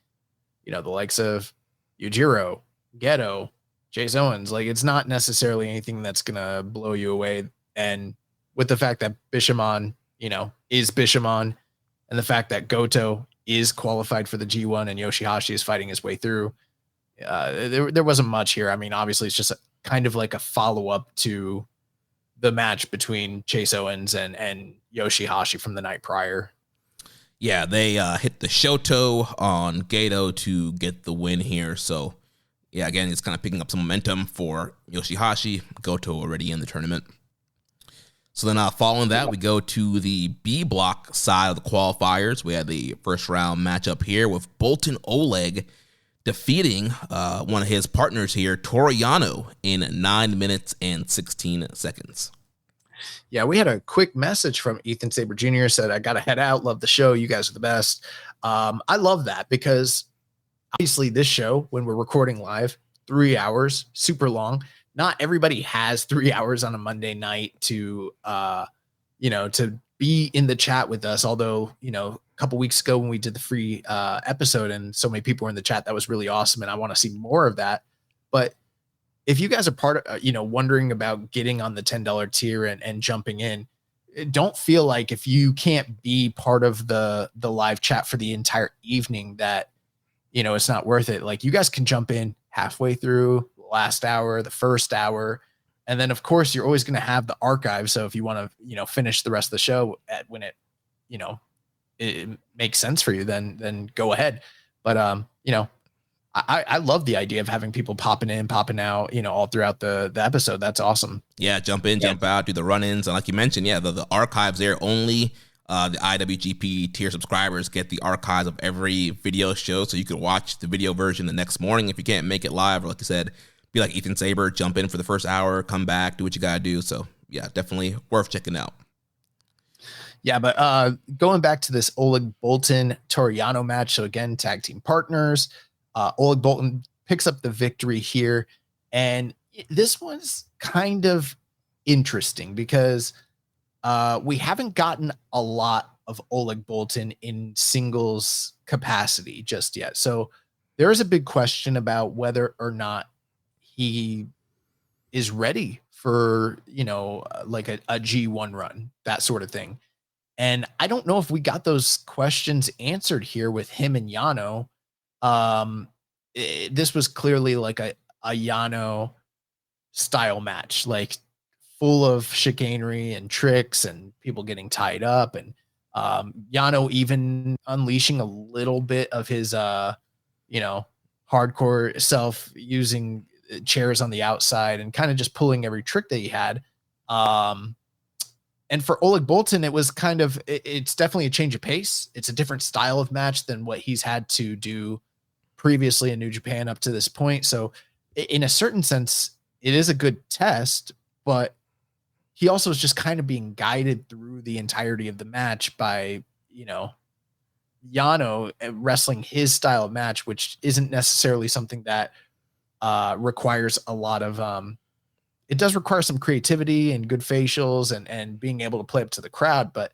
the likes of Yujiro, Geto, Chase Owens. Like, it's not necessarily anything that's going to blow you away. And with the fact that Bishamon, is Bishamon, and the fact that Goto is qualified for the G1 and Yoshihashi is fighting his way through, there wasn't much here. I mean, obviously it's just kind of like a follow-up to the match between Chase Owens and Yoshihashi from the night prior. Yeah, they hit the Shoto on Gato to get the win here. So, yeah, again, it's kind of picking up some momentum for Yoshihashi. Goto already in the tournament. So then following that, we go to the B block side of the qualifiers. We had the first round matchup here with Bolton Oleg defeating one of his partners here, Toriano, in 9 minutes and 16 seconds. Yeah, we had a quick message from Ethan Saber Jr. said, I got to head out. Love the show. You guys are the best. I love that because obviously this show, when we're recording live, 3 hours, super long. Not everybody has 3 hours on a Monday night to be in the chat with us. Although, a couple weeks ago when we did the free episode and so many people were in the chat, that was really awesome. And I want to see more of that. But if you guys are part of, wondering about getting on the $10 tier and jumping in, don't feel like if you can't be part of the live chat for the entire evening that, it's not worth it. Like, you guys can jump in halfway through, the last hour, the first hour. And then of course you're always going to have the archive. So if you want to, finish the rest of the show when it, it makes sense for you, then go ahead. But, I love the idea of having people popping in, popping out, all throughout the episode. That's awesome. Yeah, jump in, jump out, do the run-ins. And like you mentioned, the archives there, only the IWGP tier subscribers get the archives of every video show. So you can watch the video version the next morning if you can't make it live. Or like you said, be like Ethan Saber, jump in for the first hour, come back, do what you got to do. So yeah, definitely worth checking out. Yeah, but going back to this Oleg Bolton Toriano match. So again, tag team partners. Oleg Bolton picks up the victory here. And this was kind of interesting because we haven't gotten a lot of Oleg Boltin in singles capacity just yet. So there is a big question about whether or not he is ready for, like a G1 run, that sort of thing. And I don't know if we got those questions answered here with him and Yano. This was clearly like a Yano style match, like full of chicanery and tricks and people getting tied up, and Yano even unleashing a little bit of his hardcore self, using chairs on the outside and kind of just pulling every trick that he had. And for Oleg Boltin, it was it's definitely a change of pace. It's a different style of match than what he's had to do previously in New Japan up to this point. So in a certain sense, it is a good test, but he also is just kind of being guided through the entirety of the match by, Yano wrestling his style of match, which isn't necessarily something that requires a lot of, it does require some creativity and good facials and being able to play up to the crowd, but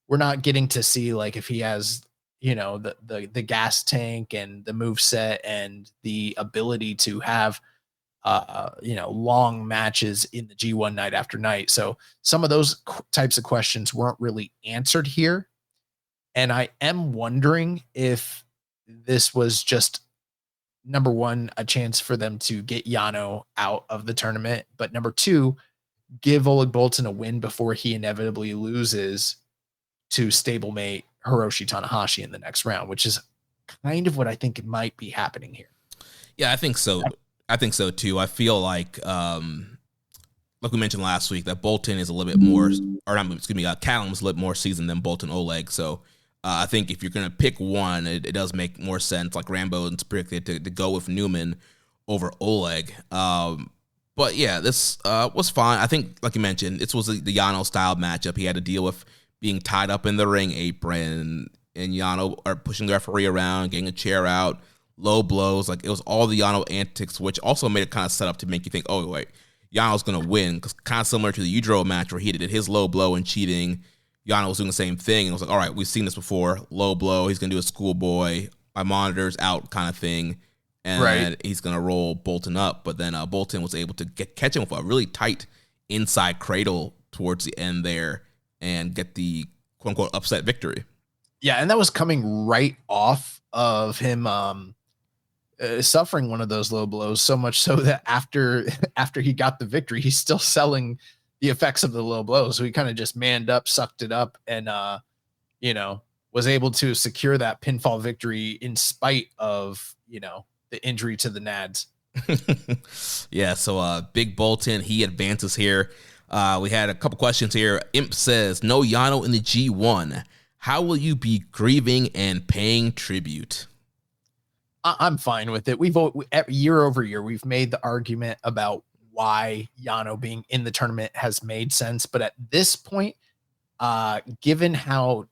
we're not getting to see like if he has, the gas tank and the move set and the ability to have, long matches in the G1 night after night. So some of those types of questions weren't really answered here. And I am wondering if this was just, number one, a chance for them to get Yano out of the tournament, but number two, give Oleg Boltin a win before he inevitably loses to stablemate Hiroshi Tanahashi in the next round, which is kind of what I think might be happening here. Yeah, I think so. I think so too. I feel like we mentioned last week, that Boltin is a little bit more, Callum is a little more seasoned than Boltin Oleg. So I think if you're going to pick one, it does make more sense, like Rambo's predicted, to go with Newman over Oleg. But yeah, this was fine. I think, like you mentioned, this was the Yano style matchup. He had to deal with being tied up in the ring apron, and Yano are pushing the referee around, getting a chair out, low blows. Like, it was all the Yano antics, which also made it kind of set up to make you think, oh, wait, Yano's going to win. Because kind of similar to the Udro match where he did his low blow and cheating, Yano was doing the same thing. And it was like, all right, we've seen this before. Low blow, he's going to do a schoolboy, my monitor's out kind of thing. And right, he's going to roll Boltin up. But then Boltin was able to catch him with a really tight inside cradle towards the end there and get the quote-unquote upset victory. Yeah, and that was coming right off of him suffering one of those low blows, so much so that after he got the victory, he's still selling the effects of the low blows. So he kind of just manned up, sucked it up, and was able to secure that pinfall victory in spite of the injury to the nads. Yeah, so Big Boltin, he advances here. We had a couple questions here. Imp says, no Yano in the G1. How will you be grieving and paying tribute? I'm fine with it. Year over year, we've made the argument about why Yano being in the tournament has made sense. But at this point, given how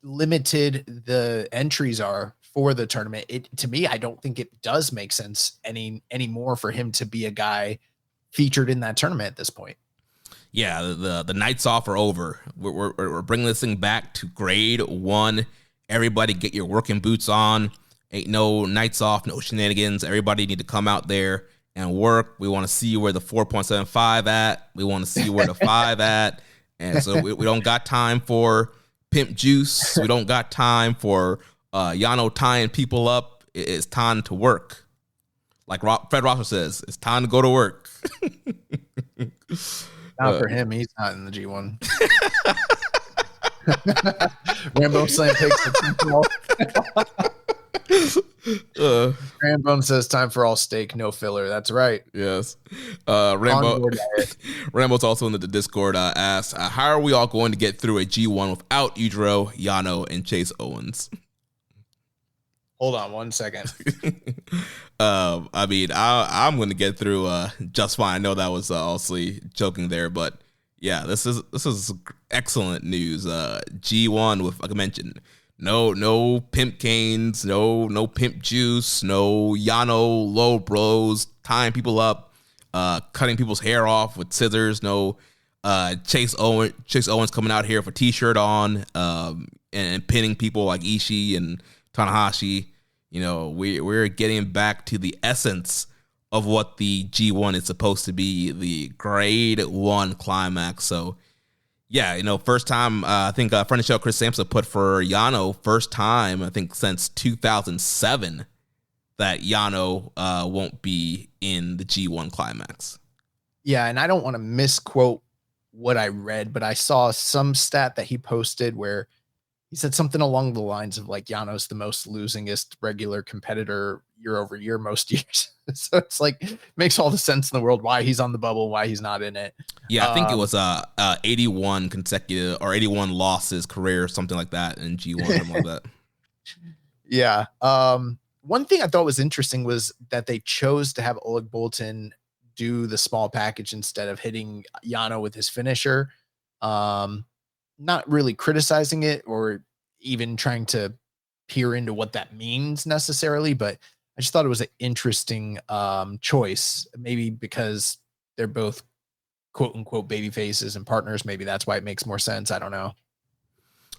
limited the entries are for the tournament, to me, I don't think it does make sense anymore for him to be a guy featured in that tournament at this point. Yeah, the nights off are over. We're bringing this thing back to grade 1. Everybody get your working boots on. Ain't no nights off, no shenanigans. Everybody need to come out there and work. We want to see where the 4.75 at. We want to see where the 5 at. And so we don't got time for pimp juice. We don't got time for Yano tying people up. It's time to work. Like Fred Rosser says, it's time to go to work. Not for him. He's not in the G1. Rambo Slam takes the Rambo says, time for all steak, no filler. That's right. Yes. Rambo's also in the Discord asks, how are we all going to get through a G1 without Udro, Yano, and Chase Owens? Hold on 1 second. I'm going to get through just fine. I know that was obviously joking there, but yeah, this is excellent news. G1 with, like I mentioned, No pimp canes, no pimp juice, no Yano low blows, tying people up, cutting people's hair off with scissors, no Chase Owens coming out here with a t-shirt on, and pinning people like Ishii and Tanahashi. You know, we're getting back to the essence of what the G1 is supposed to be, the grade 1 climax. So yeah, you know, first time, I think friend of the show Chris Sampson put for Yano, first time, I think, since 2007 that Yano won't be in the G1 climax. Yeah, and I don't want to misquote what I read, but I saw some stat that he posted where he said something along the lines of like Yano's the most losingest regular competitor year over year most years. So it's like makes all the sense in the world why he's on the bubble, why he's not in it. Yeah, I think it was 81 consecutive or 81 losses career or something like that in G1, something like that. Yeah. One thing I thought was interesting was that they chose to have Oleg Boltin do the small package instead of hitting Yano with his finisher. Not really criticizing it or even trying to peer into what that means necessarily, but I just thought it was an interesting choice, maybe because they're both quote unquote baby faces and partners. Maybe that's why it makes more sense. I don't know.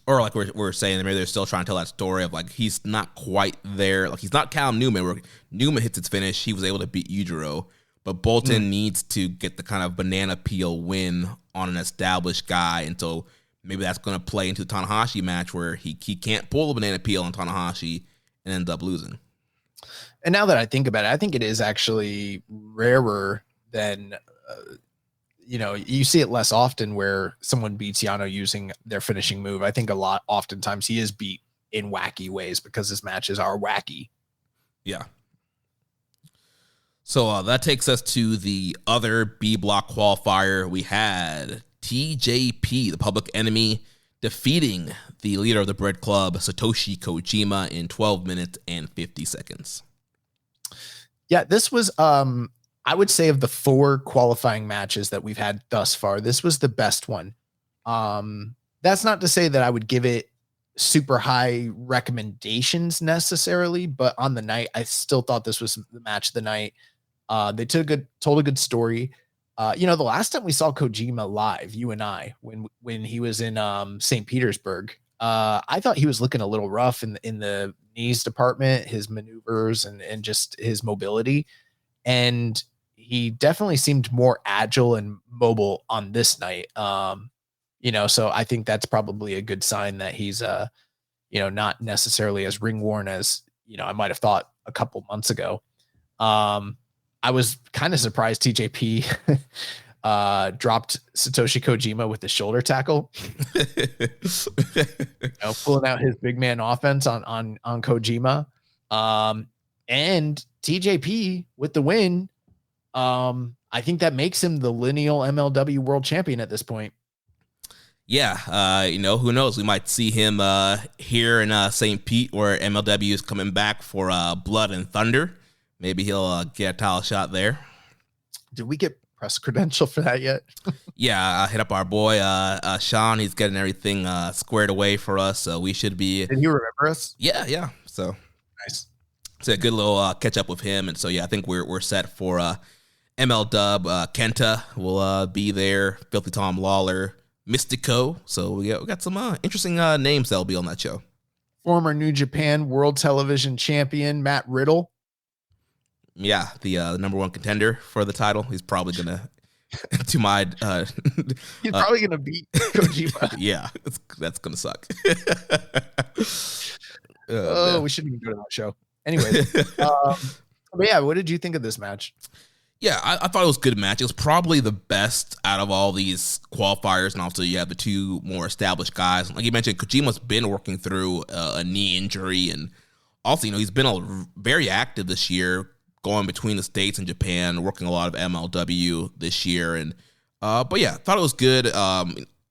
Or like we're saying, maybe they're still trying to tell that story of like he's not quite there. Like he's not Callum Newman, where Newman hits its finish. He was able to beat Yujiro, but Boltin needs to get the kind of banana peel win on an established guy. And so maybe that's going to play into the Tanahashi match where he can't pull the banana peel on Tanahashi and ends up losing. And now that I think about it, I think it is actually rarer than, you see it less often where someone beats Yano using their finishing move. I think oftentimes he is beat in wacky ways because his matches are wacky. Yeah. So that takes us to the other B block qualifier. We had TJP, the Public Enemy, defeating the leader of the Bread Club, Satoshi Kojima, in 12 minutes and 50 seconds. Yeah, this was, I would say, of the 4 qualifying matches that we've had thus far, this was the best one. That's not to say that I would give it super high recommendations necessarily, but on the night, I still thought this was the match of the night. They told a good story. The last time we saw Kojima live, you and I, when he was in St. Petersburg, I thought he was looking a little rough in the knees department, his maneuvers and just his mobility. And he definitely seemed more agile and mobile on this night. So I think that's probably a good sign that he's, not necessarily as ring worn as, I might've thought a couple months ago. I was kind of surprised TJP dropped Satoshi Kojima with the shoulder tackle, pulling out his big man offense on Kojima. And TJP with the win. I think that makes him the lineal MLW world champion at this point. Yeah. Who knows? We might see him here in St. Pete, where MLW is coming back for Blood and Thunder. Maybe he'll get a title shot there. Did we get press credential for that yet? Yeah, hit up our boy Sean. He's getting everything squared away for us, so we should be. Did he remember us? Yeah. So nice. It's a good little catch up with him, and so yeah, I think we're set for ML Dub. Kenta will be there. Filthy Tom Lawler, Mystico. So we got some interesting names that'll be on that show. Former New Japan World Television Champion Matt Riddle. Yeah, the number 1 contender for the title. He's probably gonna, to my, he's probably gonna beat Kojima. Yeah, that's gonna suck. We shouldn't even go to that show. Anyway, but yeah, what did you think of this match? Yeah, I thought it was a good match. It was probably the best out of all these qualifiers, and also you have the 2 more established guys. Like you mentioned, Kojima's been working through a knee injury, and also he's been very active this year, going between the States and Japan, working a lot of MLW this year. And but yeah, thought it was good.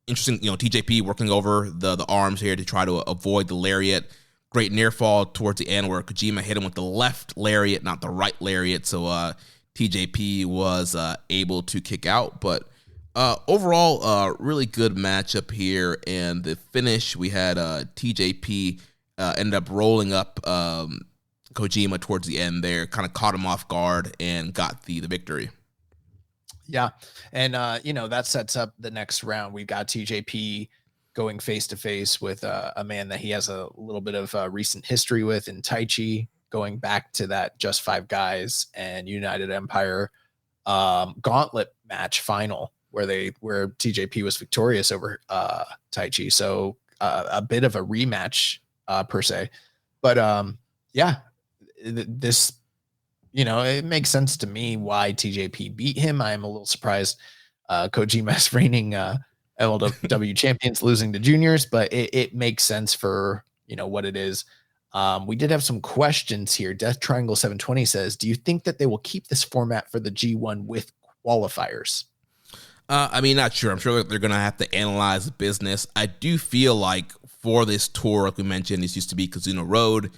Interesting, TJP working over the arms here to try to avoid the lariat. Great near fall towards the end where Kojima hit him with the left lariat, not the right lariat. So TJP was able to kick out. But overall, really good matchup here. And the finish, we had TJP ended up rolling up Kojima towards the end there, kind of caught him off guard and got the victory. Yeah. And, that sets up the next round. We've got TJP going face to face with a man that he has a little bit of recent history with in Taichi, going back to that Just Five Guys and United Empire gauntlet match final where TJP was victorious over Taichi. So a bit of a rematch per se. But this, it makes sense to me why TJP beat him. I am a little surprised Kojima's reigning LLW champions losing to juniors, but it makes sense for, what it is. We did have some questions here. Death Triangle 720 says, do you think that they will keep this format for the G1 with qualifiers? Not sure. I'm sure they're going to have to analyze the business. I do feel like for this tour, like we mentioned, this used to be Kazuna Road,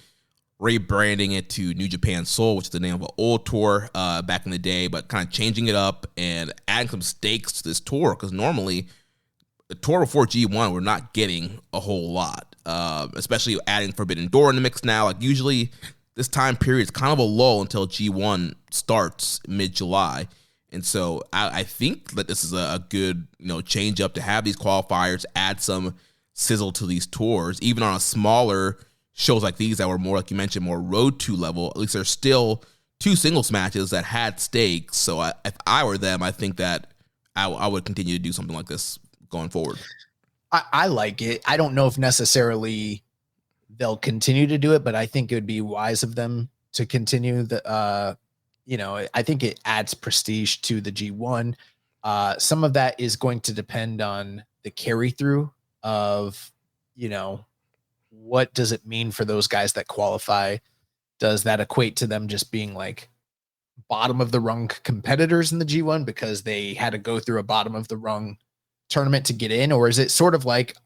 rebranding it to New Japan Soul, which is the name of an old tour back in the day, but kind of changing it up and adding some stakes to this tour, because normally the tour before G1, we're not getting a whole lot, especially adding Forbidden Door in the mix now. Like usually this time period is kind of a lull until G1 starts mid-July. And so I think that this is a good, change up to have these qualifiers, add some sizzle to these tours, even on a smaller shows like these that were more, like you mentioned, more road to level. At least there's still 2 singles matches that had stakes. So if I were them, I think that I would continue to do something like this going forward. I like it. I don't know if necessarily they'll continue to do it, but I think it would be wise of them to continue the, I think it adds prestige to the G1. Some of that is going to depend on the carry through of, what does it mean for those guys that qualify? Does that equate to them just being like bottom of the rung competitors in the G1 because they had to go through a bottom of the rung tournament to get in? Or is it sort of like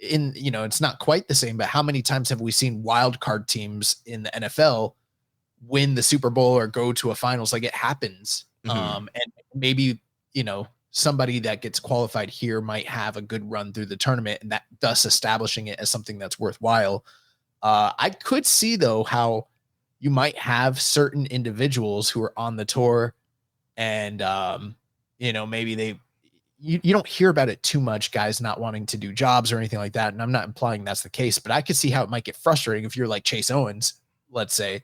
it's not quite the same, but how many times have we seen wild card teams in the NFL win the Super Bowl or go to a finals? Like it happens. And maybe, somebody that gets qualified here might have a good run through the tournament, and that thus establishing it as something that's worthwhile. I could see though how you might have certain individuals who are on the tour and, maybe you don't hear about it too much, guys not wanting to do jobs or anything like that. And I'm not implying that's the case, but I could see how it might get frustrating if you're like Chase Owens, let's say,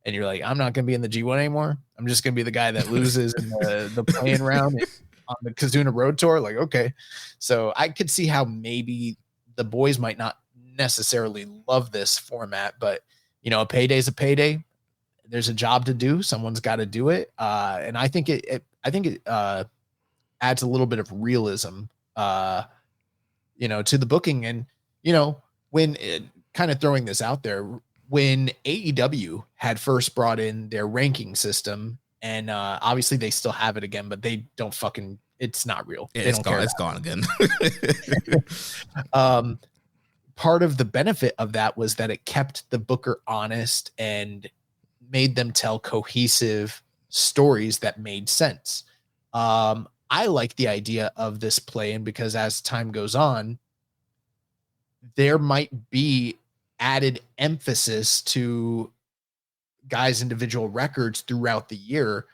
and you're like, I'm not going to be in the G1 anymore. I'm just going to be the guy that loses in the playing round on the Kazuna Road Tour. Like, okay. So I could see how maybe the boys might not necessarily love this format, but a payday's a payday. There's a job to do. Someone's got to do it. And I think it adds a little bit of realism, to the booking. And, when kind of throwing this out there, when AEW had first brought in their ranking system, and obviously they still have it again, but they don't it's not real. Yeah, they don't care. It's gone again. Part of the benefit of that was that it kept the booker honest and made them tell cohesive stories that made sense. I like the idea of this play-in because as time goes on, there might be added emphasis to guys' individual records throughout the year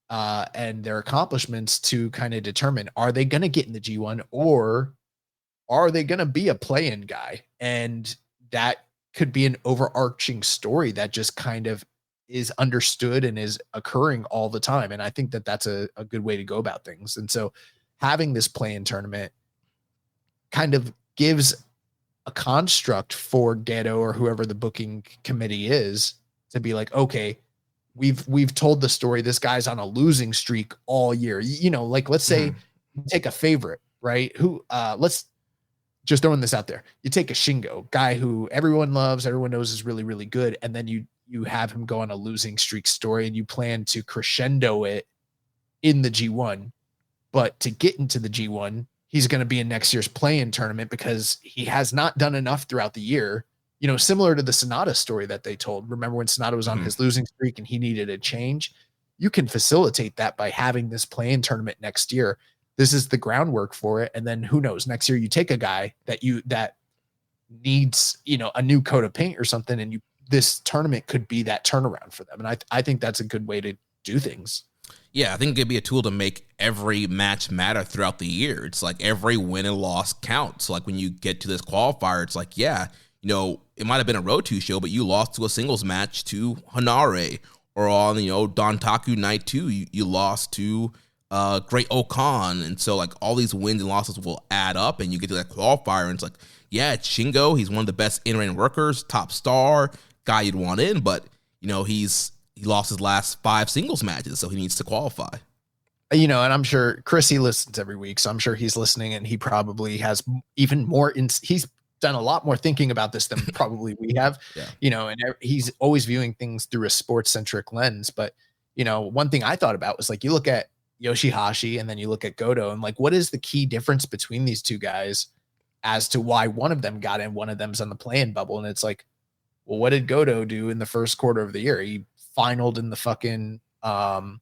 and their accomplishments to kind of determine, are they going to get in the G1 or are they going to be a play-in guy? And that could be an overarching story that just kind of is understood and is occurring all the time. And I think that that's a good way to go about things. And so having this play-in tournament kind of gives a construct for Ghetto or whoever the booking committee is to be like, okay, we've told the story. This guy's on a losing streak all year. Like let's say take a favorite, right? Who let's just throwing this out there. You take a Shingo, guy who everyone loves, everyone knows is really, really good. And then you have him go on a losing streak story and you plan to crescendo it in the G1. But to get into the G1, he's going to be in next year's play-in tournament because he has not done enough throughout the year. Similar to the Sonata story that they told. Remember when Sonata was on his losing streak and he needed a change? You can facilitate that by having this play-in tournament next year. This is the groundwork for it. And then who knows, next year you take a guy that needs, a new coat of paint or something, and this tournament could be that turnaround for them. And I think that's a good way to do things. Yeah, I think it'd be a tool to make every match matter throughout the year. It's like every win and loss counts. Like when you get to this qualifier, it's like, yeah, it might have been a Road 2 show, but you lost to a singles match to Hanare, or on, Dontaku Night 2, you lost to Great Okan. And so like all these wins and losses will add up, and you get to that qualifier and it's like, yeah, it's Shingo. He's one of the best in-ring workers, top star, guy you'd want in, but he lost his last 5 singles matches, so he needs to qualify. And I'm sure Chris, he listens every week, so I'm sure he's listening, and he probably has even more. He's done a lot more thinking about this than probably we have. Yeah. And he's always viewing things through a sports-centric lens. But one thing I thought about was like, you look at Yoshihashi and then you look at Goto, and like, what is the key difference between these two guys as to why one of them got in, one of them's on the play-in bubble? And it's like, well, what did Goto do in the first quarter of the year? He finaled in the fucking King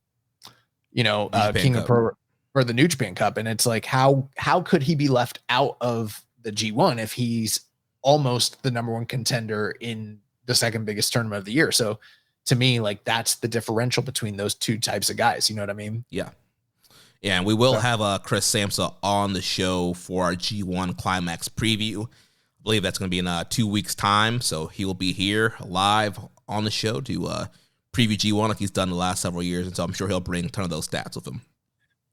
of Pro, or the New Japan Cup, and it's like, how could he be left out of the G1 if he's almost the number 1 contender in the second biggest tournament of the year? So to me, like, that's the differential between those two types of guys. You know what I mean? Yeah, and we will have Chris Samsa on the show for our G1 Climax preview. I believe that's going to be in 2 weeks' time, so he will be here live on the show to preview G1 like he's done the last several years, and so I'm sure he'll bring a ton of those stats with him.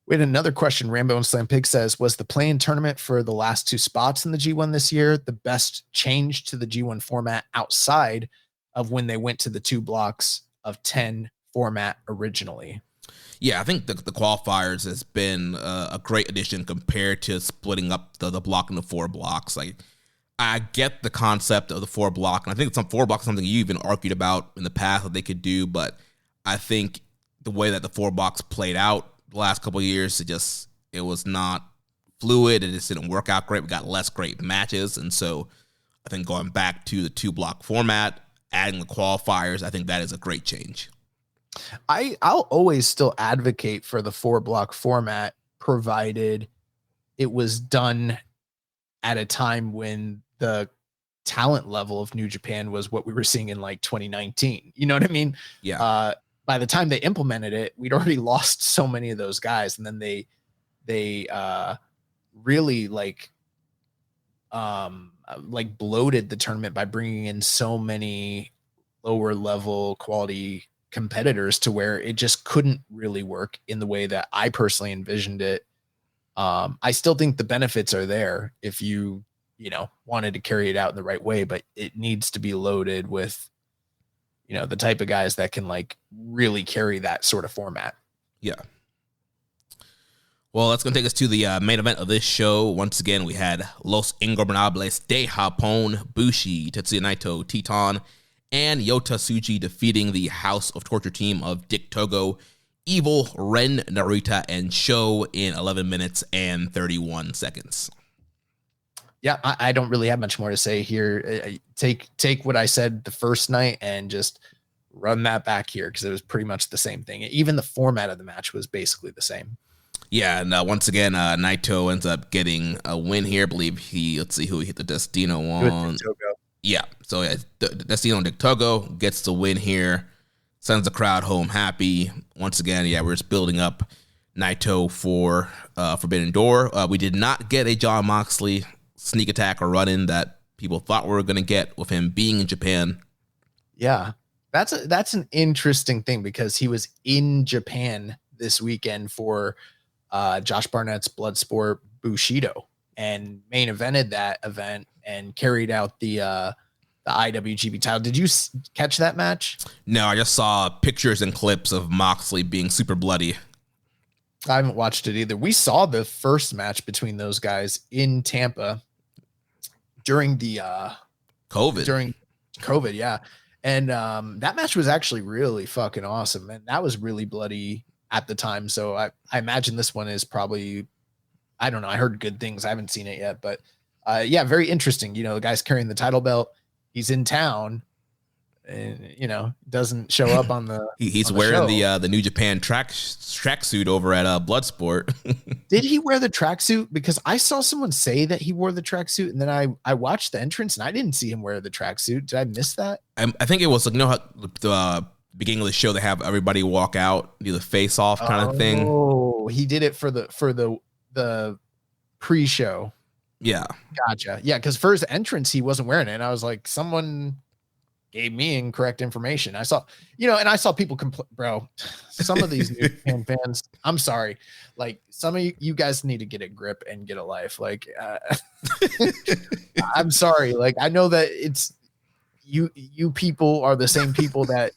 We had another question. Rambo and Slam Pig says, was the play-in tournament for the last 2 spots in the G1 this year the best change to the G1 format outside of when they went to the 2 blocks of 10 format originally? Yeah, I think the qualifiers has been a great addition compared to splitting up the block into 4 blocks. Like, I get the concept of the 4 block, and I think some 4 block is something you even argued about in the past that they could do, but I think the way that the 4 blocks played out the last couple of years, it was not fluid. It just didn't work out great. We got less great matches, and so I think going back to the 2 block format, adding the qualifiers, I think that is a great change. I'll always still advocate for the 4 block format, provided it was done at a time when the talent level of New Japan was what we were seeing in like 2019. You know what I mean? Yeah. By the time they implemented it, we'd already lost so many of those guys. And then they really like bloated the tournament by bringing in so many lower level quality competitors to where it just couldn't really work in the way that I personally envisioned it. I still think the benefits are there if you wanted to carry it out in the right way, but it needs to be loaded with, the type of guys that can like really carry that sort of format. Yeah. Well, that's going to take us to the main event of this show. Once again, we had Los Ingobernables de Japón, Bushi, Tetsuya Naito, Titan, and Yota Tsuji defeating the House of Torture team of Dick Togo, Evil, Ren Narita, and Sho in 11 minutes and 31 seconds. Yeah, I don't really have much more to say here. Take what I said the first night and just run that back here, because it was pretty much the same thing. Even the format of the match was basically the same. Yeah, and once again, Naito ends up getting a win here. I believe let's see who he hit the Destino on. Yeah, so Destino and Dick Togo gets the win here. Sends the crowd home happy. Once again, yeah, we're just building up Naito for Forbidden Door. We did not get a Jon Moxley sneak attack or run-in that people thought we were going to get with him being in Japan. Yeah, that's an interesting thing, because he was in Japan this weekend for Josh Barnett's Bloodsport Bushido and main evented that event and carried out the IWGP title. Did you catch that match? No, I just saw pictures and clips of Moxley being super bloody. I haven't watched it either. We saw the first match between those guys in Tampa during the COVID. Yeah. And that match was actually really fucking awesome. And that was really bloody at the time. So I imagine this one is probably, I don't know. I heard good things. I haven't seen it yet, but yeah, very interesting. The guy's carrying the title belt. He's in town. and doesn't show up on the. He's on the wearing show. the New Japan tracksuit over at Bloodsport. Did he wear the tracksuit? Because I saw someone say that he wore the tracksuit, and then I watched the entrance and I didn't see him wear the tracksuit. Did I miss that? I think it was like, how the beginning of the show they have everybody walk out, do the face off kind of thing. Oh, he did it for the pre-show. Yeah, Gotcha. Yeah, because for his entrance he wasn't wearing it, and I was like, someone gave me incorrect information. I saw, and I saw people complain, bro. Some of these New Japan fans, I'm sorry, like some of you guys need to get a grip and get a life. Like, I'm sorry. Like, I know that it's you people are the same people that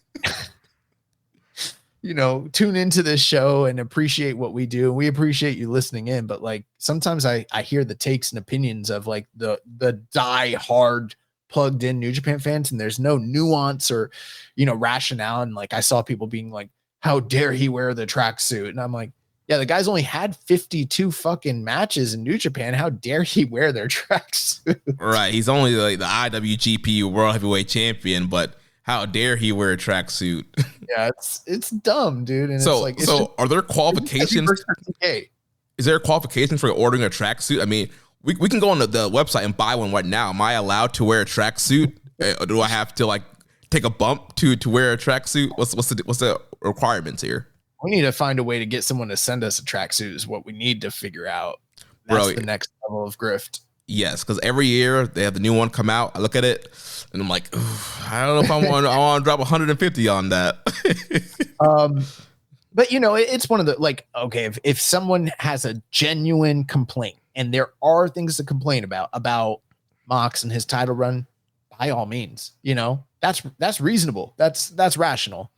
tune into this show and appreciate what we do. We appreciate you listening in, but like sometimes I hear the takes and opinions of like the die hard plugged in New Japan fans, and there's no nuance or rationale. And like I saw people being like, how dare he wear the tracksuit? And I'm like, yeah, the guy's only had 52 fucking matches in New Japan. How dare he wear their tracksuit? right. He's only like the IWGP World Heavyweight Champion, but how dare he wear a tracksuit? Yeah, it's dumb, dude. And so, it's like, are there qualifications? Is there a qualification for ordering a tracksuit? I mean, we can go on the website and buy one right now. Am I allowed to wear a tracksuit? Or do I have to like take a bump to wear a tracksuit? What's the requirements here? We need to find a way to get someone to send us a tracksuit is what we need to figure out. That's the next level of grift. Yes, because every year they have the new one come out. I look at it and I'm like, I don't know if I want to drop 150 on that. But it's one of the like, okay, if someone has a genuine complaint, and there are things to complain about Mox and his title run, by all means, that's reasonable. That's rational.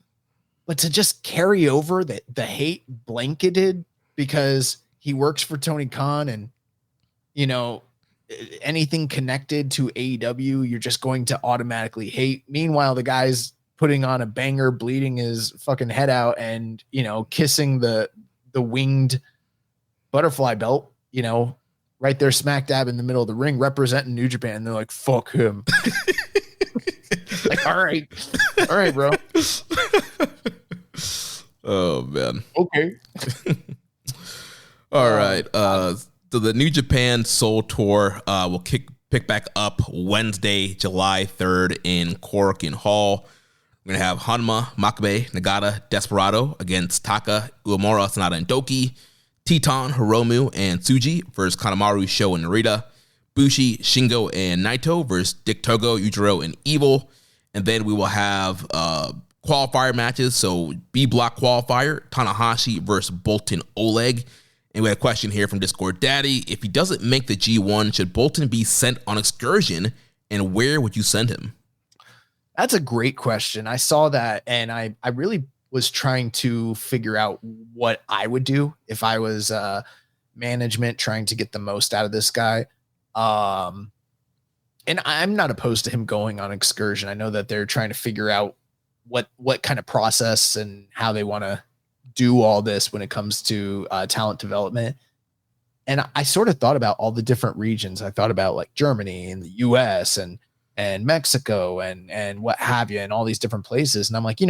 But to just carry over the hate blanketed because he works for Tony Khan and, anything connected to AEW, you're just going to automatically hate. Meanwhile, the guy's putting on a banger, bleeding his fucking head out and, kissing the winged butterfly belt, right there smack dab in the middle of the ring representing New Japan. And they're like, fuck him. Like, all right, bro. Oh man. Okay. All right. So the New Japan Soul Tour will pick back up Wednesday, July 3rd in Korakuen Hall. We're gonna have Hanma, Makabe, Nagata, Desperado against Taka, Uemura, Sanada, and Doki. Teton, Hiromu, and Tsuji versus Kanemaru, Sho, and Narita. Bushi, Shingo, and Naito versus Dick Togo, Yujiro, and Evil. And then we will have qualifier matches. So B block qualifier, Tanahashi versus Bolton Oleg. And we had a question here from Discord Daddy. If he doesn't make the G1, should Bolton be sent on excursion? And where would you send him? That's a great question. I saw that and I really was trying to figure out what I would do if I was management trying to get the most out of this guy. And I'm not opposed to him going on excursion. I know that they're trying to figure out what kind of process and how they want to do all this when it comes to talent development. And I sort of thought about all the different regions. I thought about like Germany and the US and Mexico and what have you, and all these different places. And I'm like,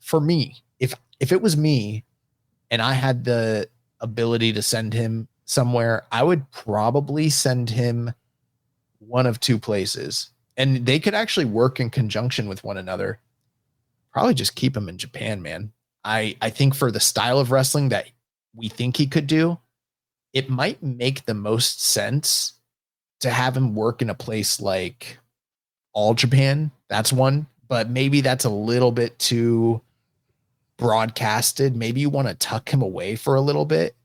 for me, if it was me and I had the ability to send him somewhere, I would probably send him one of two places, and they could actually work in conjunction with one another. Probably just keep him in Japan, man. I think for the style of wrestling that we think he could do, it might make the most sense to have him work in a place like All Japan. That's one, but maybe that's a little bit too broadcasted. Maybe you want to tuck him away for a little bit.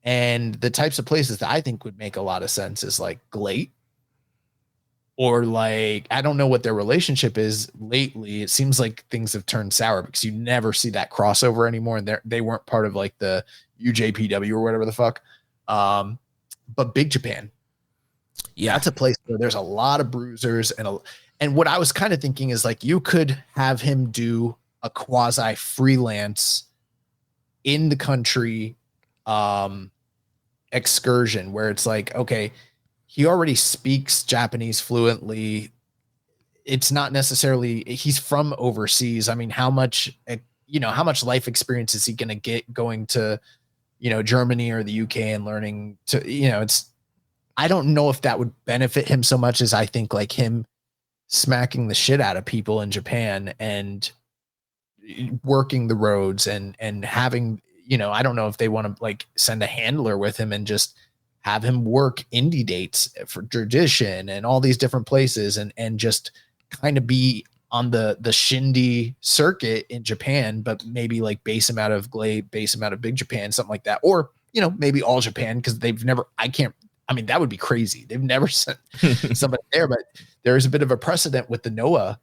And the types of places that I think would make a lot of sense is like Glate, or like, I don't know what their relationship is lately. It seems like things have turned sour because you never see that crossover anymore. And they weren't part of like the UJPW or whatever the fuck. But Big Japan. Yeah, that's a place where there's a lot of bruisers and what I was kind of thinking is like, you could have him do a quasi freelance in the country excursion where it's like, okay, he already speaks Japanese fluently. it's not necessarily he's from overseas. I mean, how much life experience is he going to get going to, Germany or the UK and learning to, I don't know if that would benefit him so much as I think like him smacking the shit out of people in Japan and working the roads and having, I don't know if they want to like send a handler with him and just have him work indie dates for tradition and all these different places and just kind of be on the shindy circuit in Japan, but maybe like base him out of Glade, base him out of Big Japan, something like that. Or, maybe all Japan, because that would be crazy. They've never sent somebody there, but there's a bit of a precedent with the Noah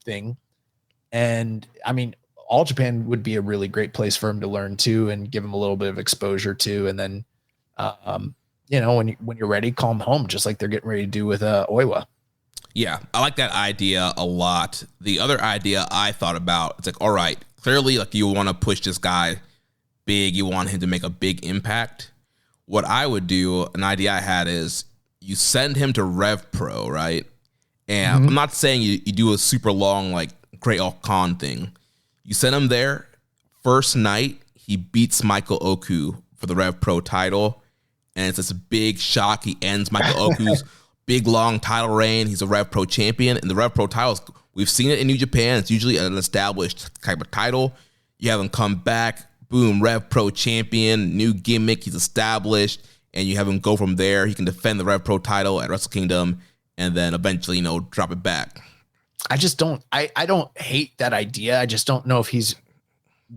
thing. And I mean, all Japan would be a really great place for him to learn too and give him a little bit of exposure to. And then, when you're ready, call him home, just like they're getting ready to do with Oiwa. Yeah, I like that idea a lot. The other idea I thought about, it's like, all right, clearly like you want to push this guy big. You want him to make a big impact. What I would do, an idea I had is you send him to Rev Pro, right? And I'm not saying you do a super long, like Great Khan thing. You send him there. First night, he beats Michael Oku for the Rev Pro title. And it's this big shock. He ends Michael Oku's big, long title reign. He's a Rev Pro champion. And the Rev Pro titles, we've seen it in New Japan. It's usually an established type of title. You have him come back. Boom, Rev Pro champion, new gimmick. He's established. And you have him go from there. He can defend the Rev Pro title at Wrestle Kingdom. And then eventually, drop it back. I just don't, I don't hate that idea. I just don't know if he's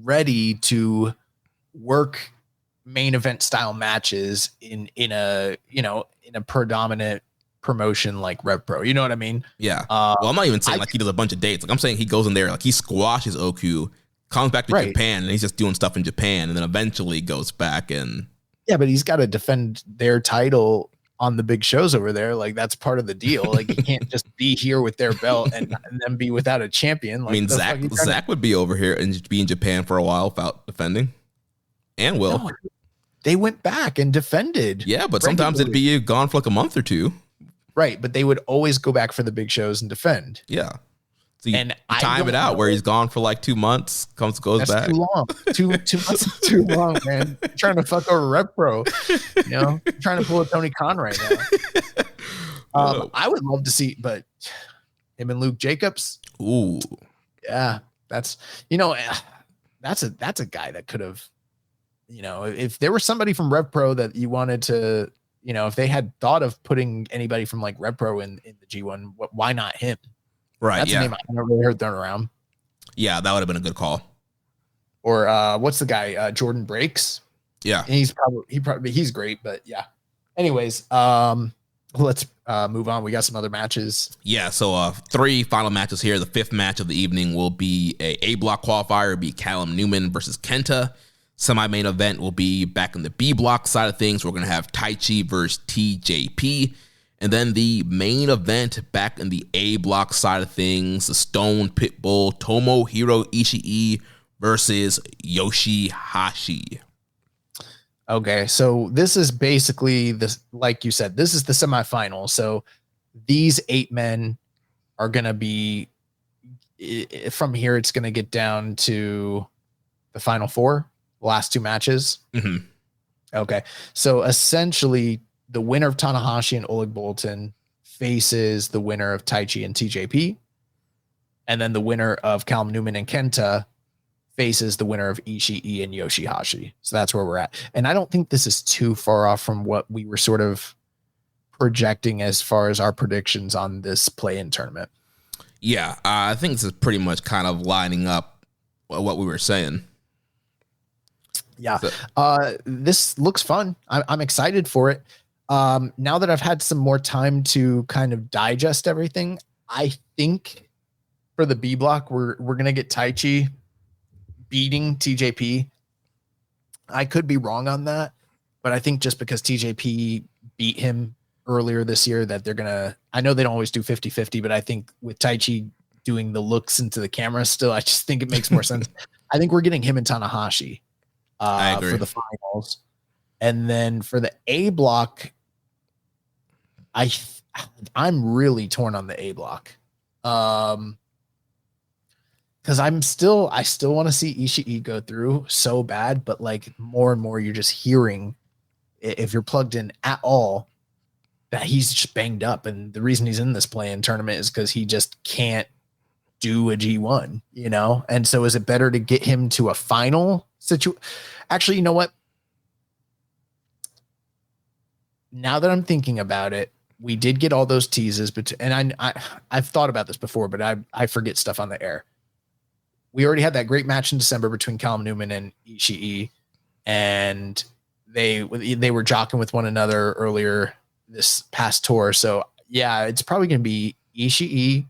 ready to work main event style matches in a predominant promotion like Rev Pro. You know what I mean? Yeah. Well, I'm not even saying like he does a bunch of dates. Like I'm saying he goes in there, like he squashes Oku, comes back to Japan, and he's just doing stuff in Japan, and then eventually goes back and. Yeah, but he's got to defend their title on the big shows over there. Like that's part of the deal. Like he can't just be here with their belt and then be without a champion. Like, I mean, Zach would be over here and be in Japan for a while without defending. And Will. No, they went back and defended. Yeah, but sometimes it'd be gone for like a month or two. Right, but they would always go back for the big shows and defend. Yeah. So you time it out where he's gone for like 2 months, goes back. Too long. Two months is too long, man. You're trying to fuck over Rev Pro. You're trying to pull a Tony Khan right now. I would love to see, but him and Luke Jacobs. Ooh. Yeah, that's a guy that could have, if there was somebody from Rev Pro that you wanted to, if they had thought of putting anybody from like Rev Pro in the G1, why not him? Right. That's a name I never really heard thrown around. Yeah, that would have been a good call. Or what's the guy? Jordan Breaks. Yeah, he's great, but yeah. Anyways, let's move on. We got some other matches. Yeah, so 3 final matches here. The 5th match of the evening will be a block qualifier. It'll be Callum Newman versus Kenta. Semi-main event will be back in the B block side of things. We're going to have Taichi versus TJP. And then the main event back in the A block side of things, the Stone Pitbull Tomohiro Ishii versus Yoshihashi. Okay, so this is basically like you said, this is the semifinal. So these 8 men are going to be, from here, it's going to get down to the final 4, the last 2 matches. Mm-hmm. Okay, so essentially, the winner of Tanahashi and Oleg Boltin faces the winner of Taichi and TJP. And then the winner of Callum Newman and Kenta faces the winner of Ishii and Yoshihashi. So that's where we're at. And I don't think this is too far off from what we were sort of projecting as far as our predictions on this play-in tournament. Yeah, I think this is pretty much kind of lining up what we were saying. Yeah, this looks fun. I'm excited for it. Now that I've had some more time to kind of digest everything, I think for the B block, we're going to get Taichi beating TJP. I could be wrong on that, but I think just because TJP beat him earlier this year that they're going to, I know they don't always do 50-50, but I think with Taichi doing the looks into the camera still, I just think it makes more sense. I think we're getting him and Tanahashi for the finals. And then for the A block, I'm really torn on the A block. Because I still want to see Ishii go through so bad, but like more and more you're just hearing, if you're plugged in at all, that he's just banged up. And the reason he's in this play-in tournament is because he just can't do a G1, you know? And so is it better to get him to a final situation? Actually, you know what? Now that I'm thinking about it, we did get all those teases, but I've thought about this before, but I forget stuff on the air. We already had that great match in December between Callum Newman and Ishii, and they were jockeying with one another earlier this past tour. So yeah, it's probably going to be Ishii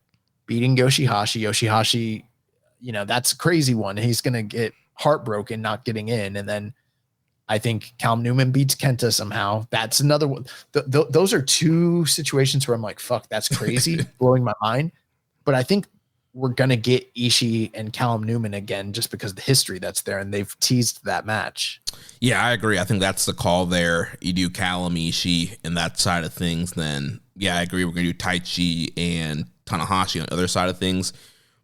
beating Yoshihashi. Yoshihashi, you know, that's a crazy one. He's going to get heartbroken not getting in. And then I think Callum Newman beats Kenta somehow. That's another one. Those are two situations where I'm like, fuck, that's crazy, blowing my mind. But I think we're going to get Ishii and Callum Newman again just because of the history that's there, and they've teased that match. Yeah, I agree. I think that's the call there. You do Callum, Ishii, and that side of things, then yeah, I agree. We're going to do Taichi and Tanahashi on the other side of things.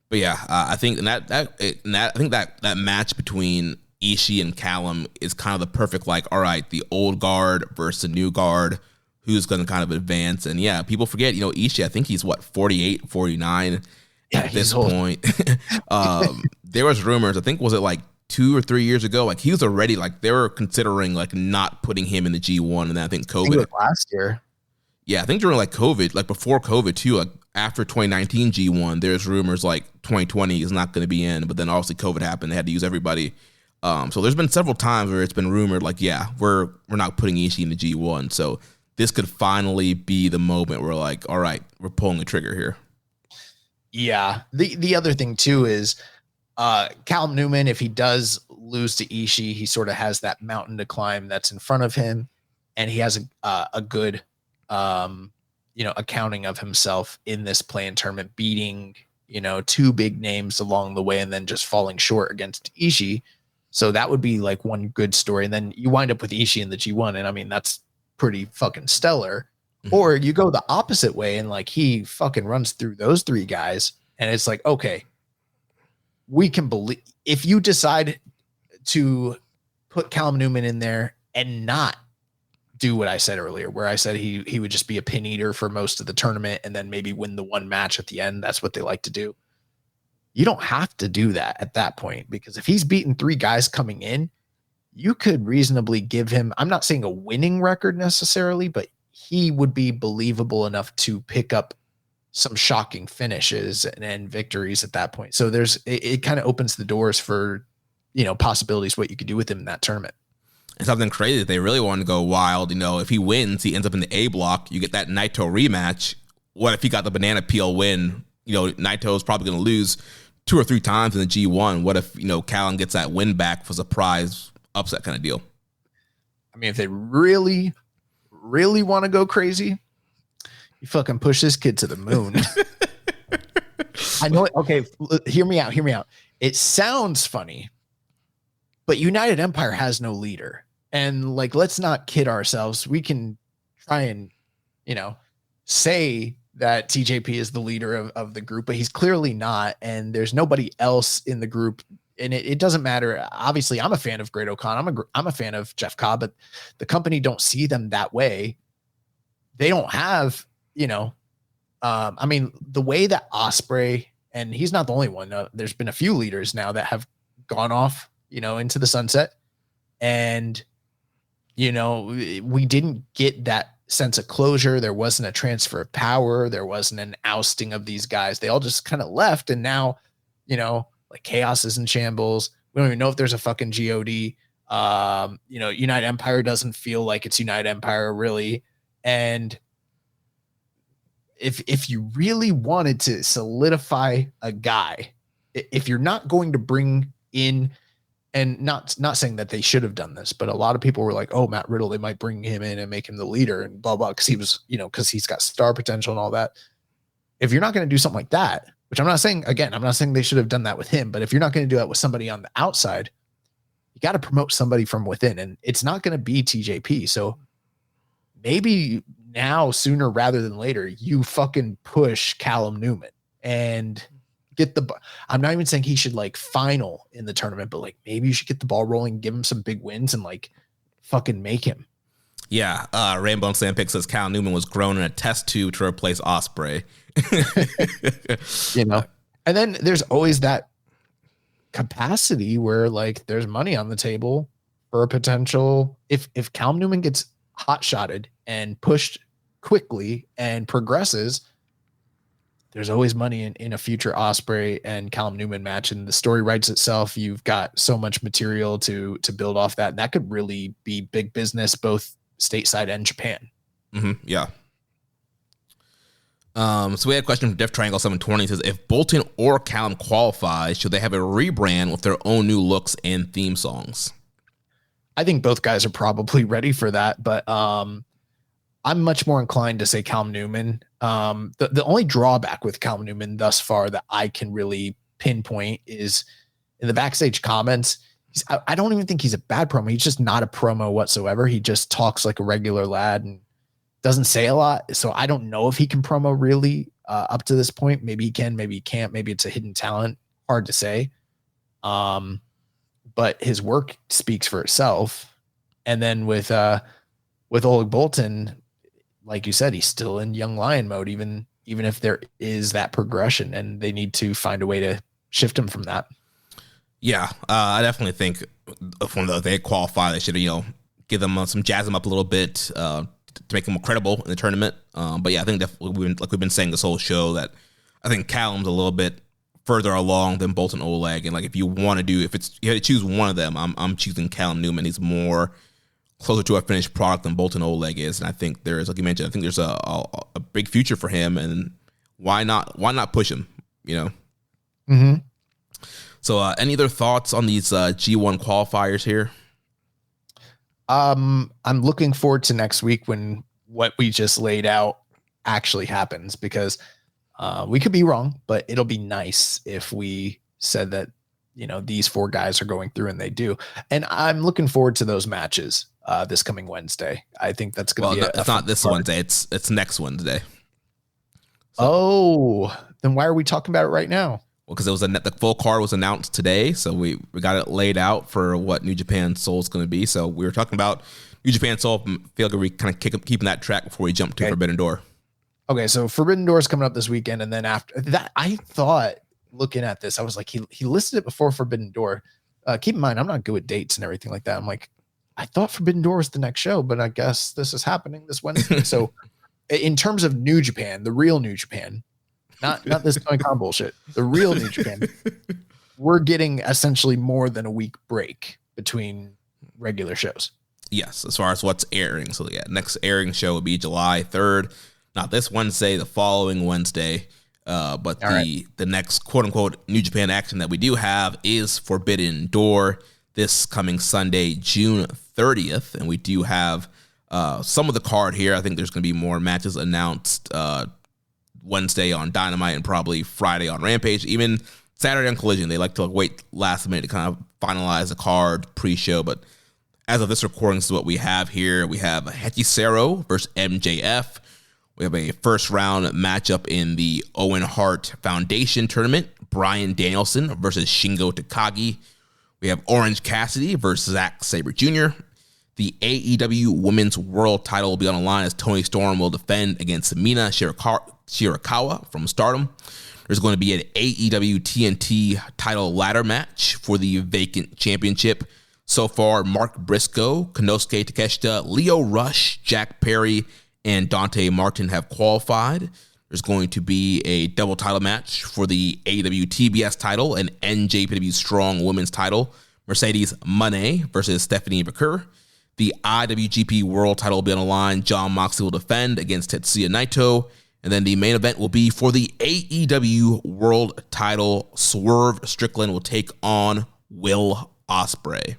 But yeah, I think that match between Ishii and Callum is kind of the perfect, like, all right, the old guard versus the new guard, who's going to kind of advance. And yeah, people forget, you know, Ishii, I think he's 48, 49 at this point. There was rumors, I think, was it like 2 or 3 years ago? Like he was already like, they were considering like not putting him in the G1. And then I think COVID last year. Yeah, I think during like COVID, like before COVID too, like after 2019 G1, there's rumors like 2020 is not going to be in, but then obviously COVID happened. They had to use everybody. So there's been several times where it's been rumored like, yeah, we're not putting Ishii in the G1. So this could finally be the moment where like, all right, we're pulling the trigger here. Yeah. The other thing too is Callum Newman, if he does lose to Ishii, he sort of has that mountain to climb that's in front of him, and he has a good accounting of himself in this play-in tournament, beating, two big names along the way and then just falling short against Ishii. So that would be like one good story. And then you wind up with Ishii in the G1. And I mean, that's pretty fucking stellar. Mm-hmm. Or you go the opposite way and like he fucking runs through those three guys. And it's like, okay, we can believe if you decide to put Callum Newman in there and not do what I said earlier, where I said he would just be a pin eater for most of the tournament and then maybe win the one match at the end. That's what they like to do. You don't have to do that at that point, because if he's beaten three guys coming in, you could reasonably give him, I'm not saying a winning record necessarily, but he would be believable enough to pick up some shocking finishes and victories at that point. So it kind of opens the doors for, possibilities, what you could do with him in that tournament. And something crazy that they really want to go wild, if he wins, he ends up in the A block, you get that Naito rematch. What if he got the banana peel win? Naito is probably going to lose 2 or 3 times in the G1. What if, Callum gets that win back for surprise upset kind of deal? I mean, if they really, really want to go crazy, you fucking push this kid to the moon. I know it. Okay. Hear me out. It sounds funny, but United Empire has no leader. And like, let's not kid ourselves. We can try and, say that TJP is the leader of the group, but he's clearly not. And there's nobody else in the group. And it doesn't matter. Obviously, I'm a fan of Great O'Con. I'm a fan of Jeff Cobb, but the company don't see them that way. They don't have, the way that Ospreay, and he's not the only one. There's been a few leaders now that have gone off, into the sunset. And, we didn't get that sense of closure. There wasn't a transfer of power. There wasn't an ousting of these guys. They all just kind of left. And now, like chaos is in shambles. We don't even know if there's a fucking GOD. United Empire doesn't feel like it's United Empire really. And if you really wanted to solidify a guy, if you're not going to bring in, and not saying that they should have done this, but a lot of people were like, oh, Matt Riddle, they might bring him in and make him the leader and blah, blah, because he was, because he's got star potential and all that. If you're not going to do something like that, which I'm not saying they should have done that with him, but if you're not going to do that with somebody on the outside, you got to promote somebody from within, and it's not going to be TJP. So maybe now, sooner rather than later, you fucking push Callum Newman and get the. I'm not even saying he should like final in the tournament, but like maybe you should get the ball rolling, give him some big wins, and like fucking make him. Yeah, Rainbow and Sandpick says Cal Newman was grown in a test tube to replace Osprey. You know, and then there's always that capacity where like there's money on the table for a potential. If Cal Newman gets hot shotted and pushed quickly and progresses, there's always money in a future Osprey and Callum Newman match, and the story writes itself. You've got so much material to build off that. And that could really be big business, both stateside and Japan. Yeah. So we had a question from Def Triangle 720. Says, if Bolton or Callum qualify, should they have a rebrand with their own new looks and theme songs? I think both guys are probably ready for that, but I'm much more inclined to say Callum Newman. The only drawback with Callum Newman thus far that I can really pinpoint is in the backstage comments. I don't even think he's a bad promo. He's just not a promo whatsoever. He just talks like a regular lad and doesn't say a lot. So I don't know if he can promo really up to this point. Maybe he can, maybe he can't. Maybe it's a hidden talent. Hard to say. But his work speaks for itself. And then with Oleg Bolton, like you said, he's still in young lion mode, even if there is that progression, and they need to find a way to shift him from that. Yeah, I definitely think when they qualify, they should, give them some jazz them up a little bit to make them more credible in the tournament. But yeah, I think definitely, like we've been saying this whole show, that I think Callum's a little bit further along than Bolton Oleg, and like if you want to do, if you had to choose one of them, I'm choosing Callum Newman. He's more closer to a finished product than Bolton Oleg is, and I think there's, like you mentioned, I think there's a big future for him, and why not push him? Mm-hmm. So, any other thoughts on these G1 qualifiers here? I'm looking forward to next week when what we just laid out actually happens, because we could be wrong, but it'll be nice if we said that, these four guys are going through, and they do. And I'm looking forward to those matches this coming Wednesday. I think that's going to be it's not this Wednesday. It's next Wednesday. So, then why are we talking about it right now? Well, because it was the full card was announced today, so we got it laid out for what New Japan Soul is going to be. So we were talking about New Japan Soul. Feel like we kind of keeping that track before we jump to Forbidden Door. Okay, so Forbidden Door is coming up this weekend, and then after that, I thought, looking at this, I was like, he listed it before Forbidden Door. Keep in mind, I'm not good with dates and everything like that. I'm like, I thought Forbidden Door was the next show, but I guess this is happening this Wednesday. So in terms of New Japan, the real New Japan, not this Tony Khan bullshit, the real New Japan, we're getting essentially more than a week break between regular shows. Yes, as far as what's airing. So yeah, next airing show would be July 3rd. Not this Wednesday, the following Wednesday. But the next quote unquote New Japan action that we do have is Forbidden Door this coming Sunday, June 30th. And we do have some of the card here. I think there's going to be more matches announced Wednesday on Dynamite and probably Friday on Rampage, even Saturday on Collision. They like to wait last minute to kind of finalize the card pre-show. But as of this recording, this is what we have here. We have Hechicero versus MJF. We have a first round matchup in the Owen Hart Foundation tournament. Bryan Danielson versus Shingo Takagi. We have Orange Cassidy versus Zack Sabre Jr. The AEW Women's World title will be on the line as Toni Storm will defend against Mina Shirakawa from Stardom. There's going to be an AEW TNT title ladder match for the vacant championship. So far, Mark Briscoe, Konosuke Takeshita, Leo Rush, Jack Perry, and Dante Martin have qualified. There's going to be a double title match for the AEW TBS title and NJPW Strong Women's title. Mercedes Moné versus Stephanie McCurr. The IWGP World title will be on the line. Jon Moxley will defend against Tetsuya Naito. And then the main event will be for the AEW World title. Swerve Strickland will take on Will Ospreay.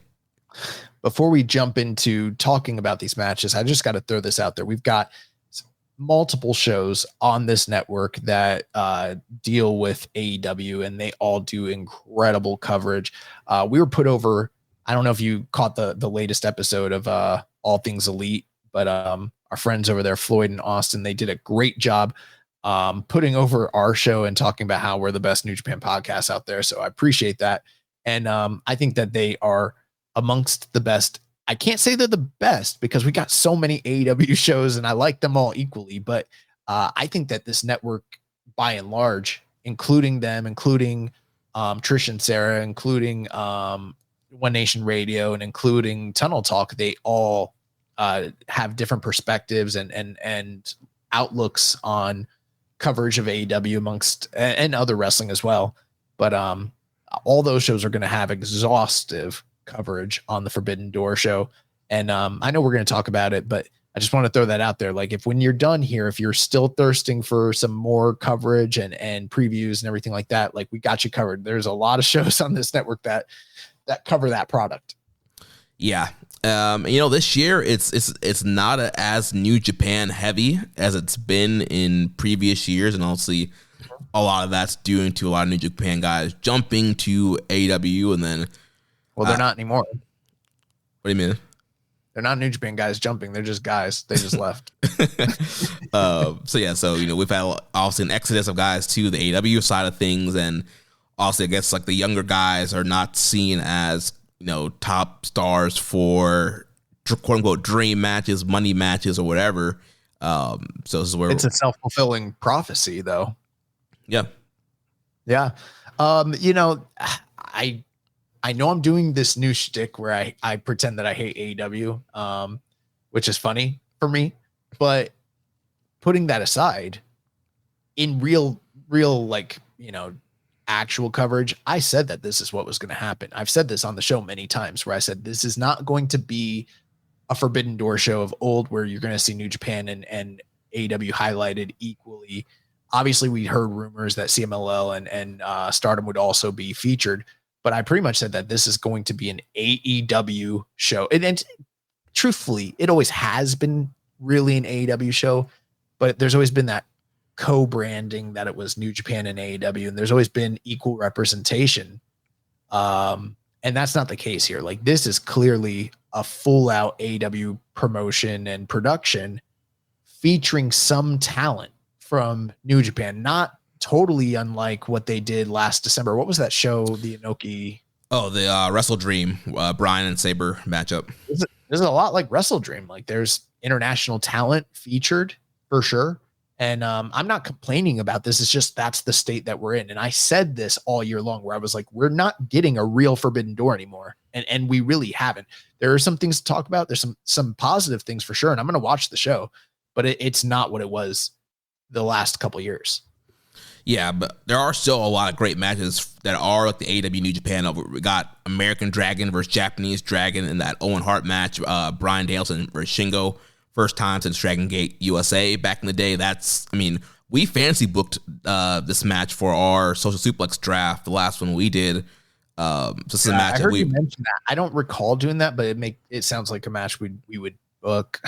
Before we jump into talking about these matches, I just got to throw this out there. We've got multiple shows on this network that deal with AEW, and they all do incredible coverage. We were put over, I don't know if you caught the latest episode of All Things Elite, but our friends over there, Floyd and Austin, they did a great job putting over our show and talking about how we're the best New Japan podcast out there. So I appreciate that. And I think that they are amongst the best. I can't say they're the best because we got so many AEW shows and I like them all equally. But I think that this network, by and large, including them, including Trish and Sarah, including One Nation Radio, and including Tunnel Talk, they all have different perspectives and outlooks on coverage of AEW amongst and other wrestling as well. But all those shows are going to have exhaustive coverage on the Forbidden Door show. And I know we're going to talk about it, but I just want to throw that out there. Like, if when you're done here, if you're still thirsting for some more coverage and previews and everything like that, like, we got you covered. There's a lot of shows on this network that cover that product. Yeah. This year it's not as New Japan heavy as it's been in previous years. And obviously a lot of that's due to a lot of New Japan guys jumping to AEW. And then, well, they're not anymore. What do you mean? They're not New Japan guys jumping. They're just guys. They just left. So we've had obviously an exodus of guys to the AEW side of things. And also, I guess, like, the younger guys are not seen as, top stars for quote unquote dream matches, money matches, or whatever. So this is where it's a self-fulfilling prophecy, though. Yeah. Yeah. I know I'm doing this new shtick where I pretend that I hate AEW, which is funny for me, but putting that aside, in real, like, actual coverage, I said that this is what was going to happen. I've said this on the show many times where I said, this is not going to be a Forbidden Door show of old where you're going to see New Japan and AEW highlighted equally. Obviously, we heard rumors that CMLL and Stardom would also be featured, but I pretty much said that this is going to be an AEW show. And truthfully, it always has been really an AEW show, but there's always been that co-branding that it was New Japan and AEW, and there's always been equal representation. And that's not the case here. Like, this is clearly a full out AEW promotion and production featuring some talent from New Japan, not totally unlike what they did last December. What was that show? The Inoki. Oh, the Wrestle Dream, Brian and Saber matchup. This is a lot like Wrestle Dream. Like, there's international talent featured for sure. And I'm not complaining about this. It's just that's the state that we're in. And I said this all year long where I was like, we're not getting a real Forbidden Door anymore. And we really haven't. There are some things to talk about. There's some positive things for sure. And I'm going to watch the show, but it's not what it was the last couple of years. Yeah, but there are still a lot of great matches that are like the AEW New Japan over. We got American Dragon versus Japanese Dragon in that Owen Hart match. Bryan Danielson versus Shingo. First time since Dragon Gate USA back in the day. We fancy booked this match for our Social Suplex draft, the last one we did. This is a match I heard you mention that. I don't recall doing that, but it sounds like a match we would book.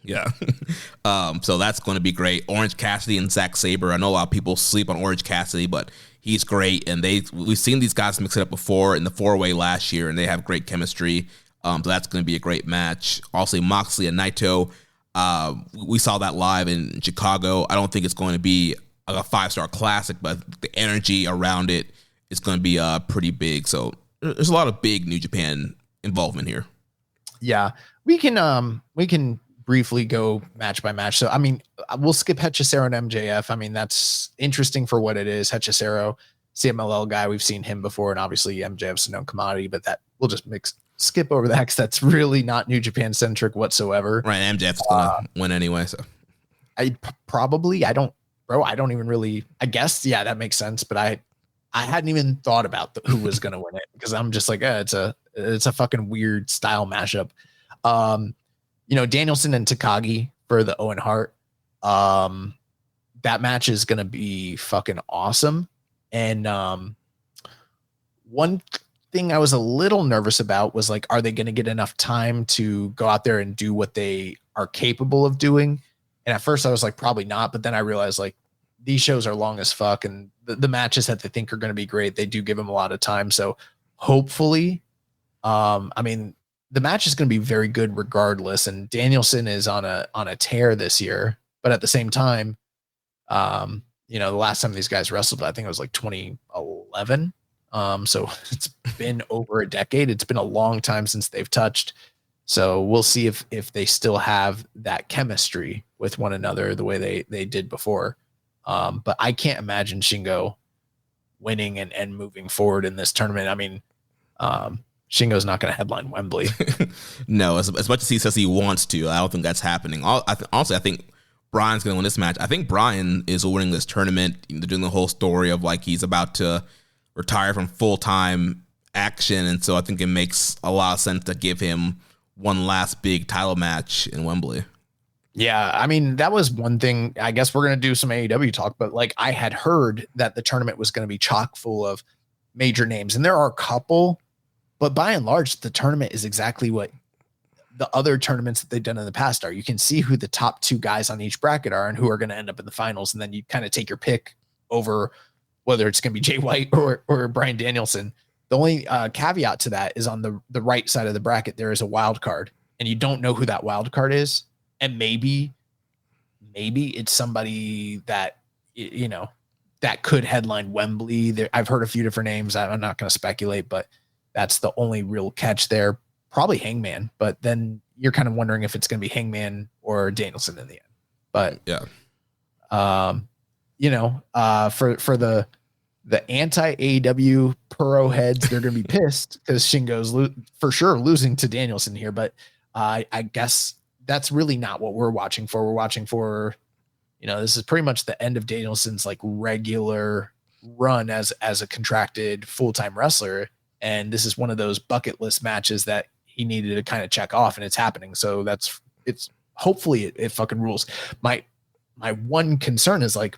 Yeah. So that's going to be great. Orange Cassidy and Zack Sabre. I know a lot of people sleep on Orange Cassidy, but he's great. And we've seen these guys mix it up before in the 4-way last year, and they have great chemistry. So that's going to be a great match. Also, Moxley and Naito. We saw that live in Chicago. I don't think it's going to be a 5-star classic, but the energy around it is going to be pretty big. So there's a lot of big New Japan involvement here. Yeah, we can briefly go match by match. So, we'll skip Hechicero and MJF. That's interesting for what it is. Hechicero, CMLL guy, we've seen him before, and obviously MJF's a known commodity, but that we'll just skip over that because that's really not New Japan centric whatsoever. Right, MJF's gonna win anyway. So I don't even really. I guess that makes sense, but I hadn't even thought about who was gonna win it because I'm just like, it's a fucking weird style mashup. Danielson and Takagi for the Owen Hart. That match is gonna be fucking awesome. And one thing I was a little nervous about was like, are they going to get enough time to go out there and do what they are capable of doing? And at first I was like, probably not. But then I realized like these shows are long as fuck, and the matches that they think are going to be great, they do give them a lot of time. So hopefully, the match is going to be very good regardless. And Danielson is on a tear this year, but at the same time, The last time these guys wrestled, I think it was like 2011. So it's been over a decade. It's been a long time since they've touched. So we'll see if they still have that chemistry with one another the way they did before. But I can't imagine Shingo winning and moving forward in this tournament. I mean, Shingo's not going to headline Wembley. No, as much as he says he wants to, I don't think that's happening. Honestly, I think Brian's going to win this match. I think Brian is winning this tournament. They're doing the whole story of like he's about to retire from full-time action, and so I think it makes a lot of sense to give him one last big title match in Wembley. Yeah, I mean, that was one thing. I guess we're going to do some AEW talk, but like I had heard that the tournament was going to be chock full of major names, and there are a couple, but by and large, the tournament is exactly what the other tournaments that they've done in the past are. You can see who the top 2 guys on each bracket are and who are going to end up in the finals. And then you kind of take your pick over whether it's going to be Jay White or Bryan Danielson. The only caveat to that is on the right side of the bracket, there is a wild card and you don't know who that wild card is. And maybe it's somebody that, that could headline Wembley. I've heard a few different names. I'm not going to speculate, but that's the only real catch there. Probably Hangman, but then you're kind of wondering if it's going to be Hangman or Danielson in the end. But yeah, for the anti-AEW pro heads, they're going to be pissed because Shingo's for sure losing to Danielson here. But I guess that's really not what we're watching for. We're watching for, this is pretty much the end of Danielson's like regular run as a contracted full-time wrestler. And this is one of those bucket list matches that he needed to kind of check off, and it's happening. So it's hopefully it fucking rules. My one concern is like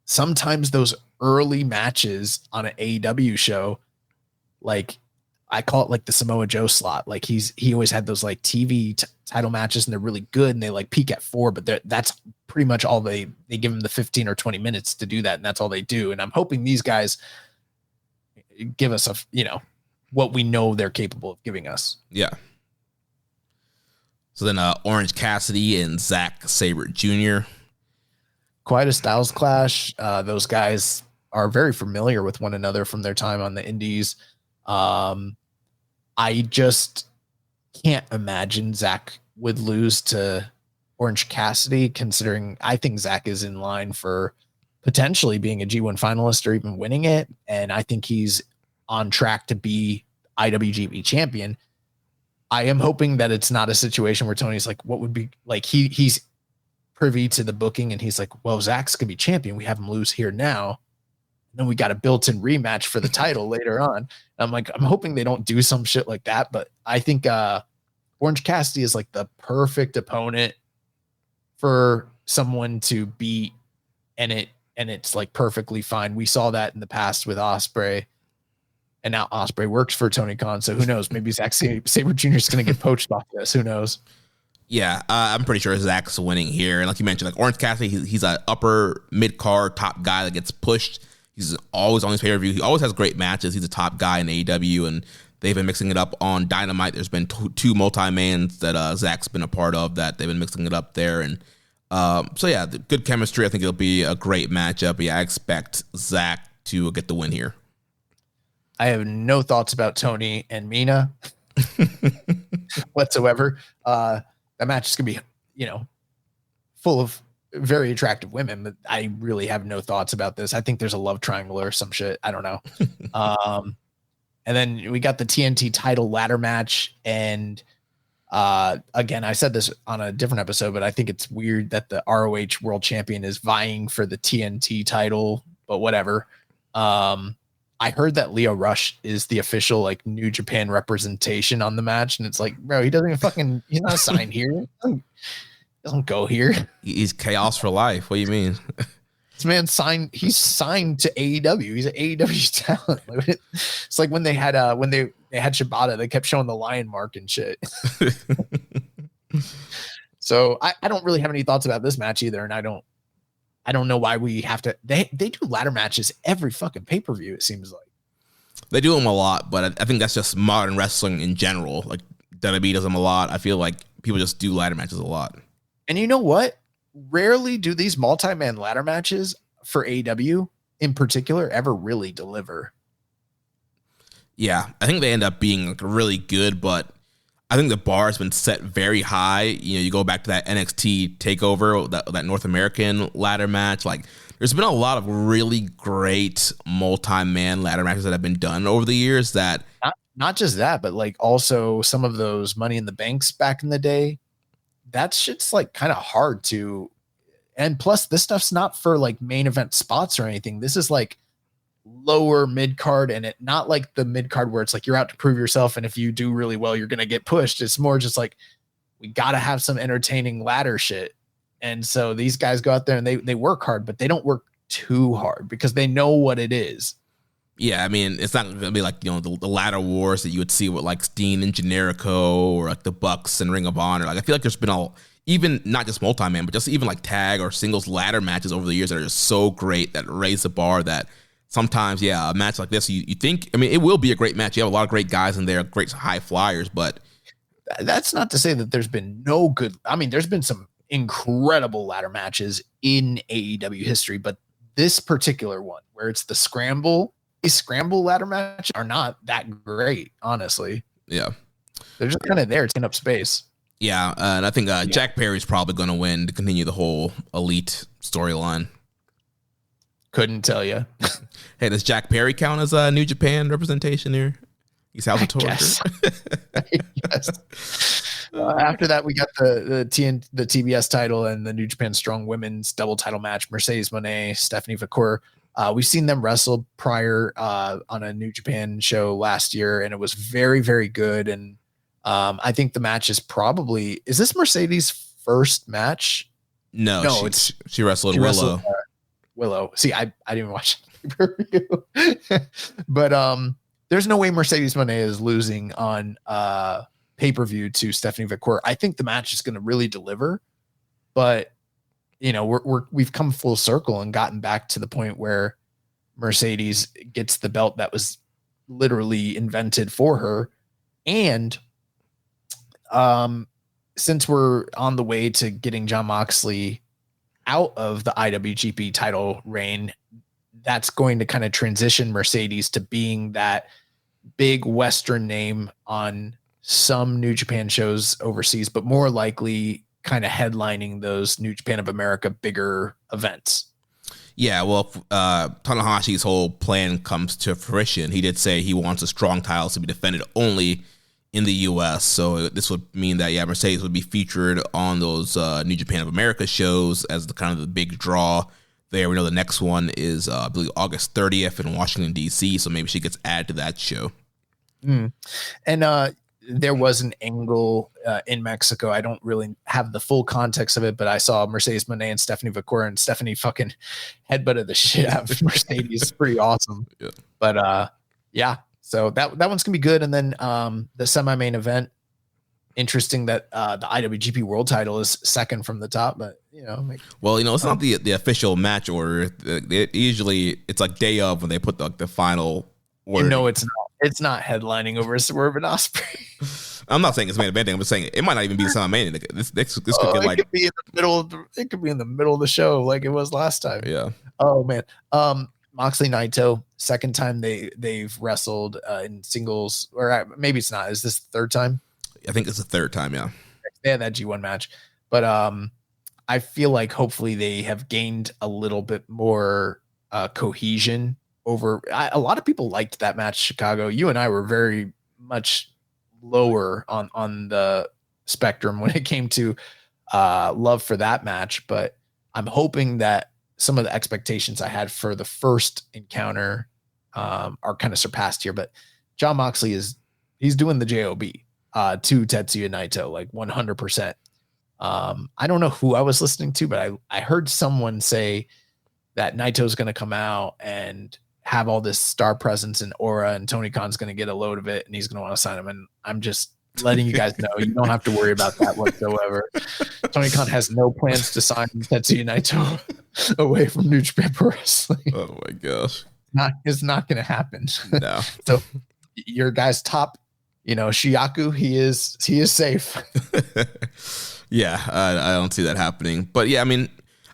sometimes those early matches on an AEW show, like I call it like the Samoa Joe slot. Like he always had those like TV title matches and they're really good and they like peak at 4, but that's pretty much all they give him the 15 or 20 minutes to do that. And that's all they do. And I'm hoping these guys give us what we know they're capable of giving us. Yeah. So then Orange Cassidy and Zack Sabre Jr. Quite a styles clash. Those guys are very familiar with one another from their time on the indies. I just can't imagine Zack would lose to Orange Cassidy, considering I think Zack is in line for potentially being a G1 finalist or even winning it. And I think he's on track to be IWGP champion. I am hoping that it's not a situation where Tony's like, what would be like, he's privy to the booking and he's like, well, Zack's gonna be champion. We have him lose here now. And then we got a built-in rematch for the title later on. And I'm like, I'm hoping they don't do some shit like that. But I think Orange Cassidy is like the perfect opponent for someone to beat. And it's like perfectly fine. We saw that in the past with Ospreay. And now Ospreay works for Tony Khan. So who knows? Maybe Zack Sabre Jr. is going to get poached off this. Who knows? Yeah, I'm pretty sure Zack's winning here. And like you mentioned, like Orange Cassidy, he's an upper mid-card top guy that gets pushed. He's always on his pay-per-view. He always has great matches. He's a top guy in AEW, and they've been mixing it up on Dynamite. There's been two multi-mans that Zack's been a part of that they've been mixing it up there. And so, yeah, the good chemistry. I think it'll be a great matchup. Yeah, I expect Zack to get the win here. I have no thoughts about Tony and Mina whatsoever. That match is going to be, full of very attractive women, but I really have no thoughts about this. I think there's a love triangle or some shit. I don't know. And then we got the TNT title ladder match. And again, I said this on a different episode, but I think it's weird that the ROH world champion is vying for the TNT title, but whatever. I heard that Leo Rush is the official like New Japan representation on the match. And it's like, bro, he doesn't even he's not signed here. He doesn't go here. He's chaos for life. What do you mean? This man he's signed to AEW. He's an AEW talent. It's like when they had Shibata, they kept showing the lion mark and shit. So I don't really have any thoughts about this match either. And I don't know why we have to. They do ladder matches every fucking pay-per-view, it seems like. They do them a lot, but I think that's just modern wrestling in general. Like WWE does them a lot. I feel like people just do ladder matches a lot. And you know what? rarely do these multi-man ladder matches for AEW in particular ever really deliver. Yeah, I think they end up being like really good, but I think the bar has been set very high. You know, you go back to that NXT takeover, that North American ladder match. Like, there's been a lot of really great multi-man ladder matches that have been done over the years. That not just that, but like also some of those Money in the Banks back in the day. That shit's like kind of hard to. And plus, this stuff's not for like main event spots or anything. This is like lower mid card, and it not like the mid card where it's like you're out to prove yourself, and if you do really well, you're gonna get pushed. It's more just like we gotta have some entertaining ladder shit. And so these guys go out there and they work hard, but they don't work too hard because they know what it is. Yeah, I mean, it's not gonna be like, you know, the ladder wars that you would see with like Steen and Generico or like the Bucks and Ring of Honor. Like, I feel like there's been even not just multi-man, but just even like tag or singles ladder matches over the years that are just so great that raise the bar that sometimes, yeah, a match like this, you think, I mean, it will be a great match. You have a lot of great guys in there, great high flyers, but that's not to say that there's been no good. I mean, there's been some incredible ladder matches in AEW history, but this particular one where it's the scramble ladder match are not that great, honestly. Yeah. They're just kind of there to take up space. Yeah, and I think Jack Perry's probably going to win to continue the whole elite storyline. Couldn't tell you. Hey, does Jack Perry count as a New Japan representation here? He's House of Torture. Yes. After that, we got the TBS title and the New Japan Strong Women's double title match. Mercedes Moné, Stephanie Vacour. We've seen them wrestle prior on a New Japan show last year, and it was very, very good. And I think the match is this Mercedes' first match? No, she wrestled Willow. Willow. See, I didn't even watch the but there's no way Mercedes Moné is losing on pay-per-view to Stephanie Vacour. I think the match is going to really deliver, but you know, we've come full circle and gotten back to the point where Mercedes gets the belt that was literally invented for her. And since we're on the way to getting Jon Moxley out of the IWGP title reign, that's going to kind of transition Mercedes to being that big Western name on some New Japan shows overseas, but more likely kind of headlining those New Japan of America bigger events. Yeah, well, Tanahashi's whole plan comes to fruition. He did say he wants a strong title to be defended only in the U.S., so this would mean that, yeah, Mercedes would be featured on those New Japan of America shows as the kind of the big draw there. We know the next one is, I believe, August 30th in Washington, D.C., so maybe she gets added to that show. And there was an angle in Mexico. I don't really have the full context of it, but I saw Mercedes Moné and Stephanie Vacour, and Stephanie fucking headbutted the shit out of Mercedes. It's pretty awesome. Yeah. But yeah, so that one's gonna be good. And then the semi-main event, interesting that the IWGP World Title is second from the top, but you know, well, you know, it's not the official match order. Usually, it's like day of when they put the final order. No, it's not. It's not headlining over Swerve and Ospreay. I'm not saying it's main eventing. I'm just saying it might not even be the semi-main. This could get like, it could be in the middle. It could be in the middle of the show, like it was last time. Yeah. Oh man. Moxley Naito, second time they've wrestled in singles, or maybe it's not. Is this the third time? I think it's the third time. Yeah. They had that G1 match, but I feel like hopefully they have gained a little bit more cohesion. A lot of people liked that match, Chicago. You and I were very much lower on the spectrum when it came to love for that match, but I'm hoping that some of the expectations I had for the first encounter are kind of surpassed here. But Jon Moxley he's doing the JOB to Tetsuya Naito, like 100%. I don't know who I was listening to, but I heard someone say that Naito's going to come out and have all this star presence and aura, and Tony Khan's going to get a load of it and he's going to want to sign him. And I'm just letting you guys know, you don't have to worry about that whatsoever. Tony Khan has no plans to sign Tetsuya Naito away from New Japan Pro Wrestling. Oh my gosh. It's not going to happen. No. So your guys' top Shiaku, he is safe. Yeah, I don't see that happening. But yeah, I mean,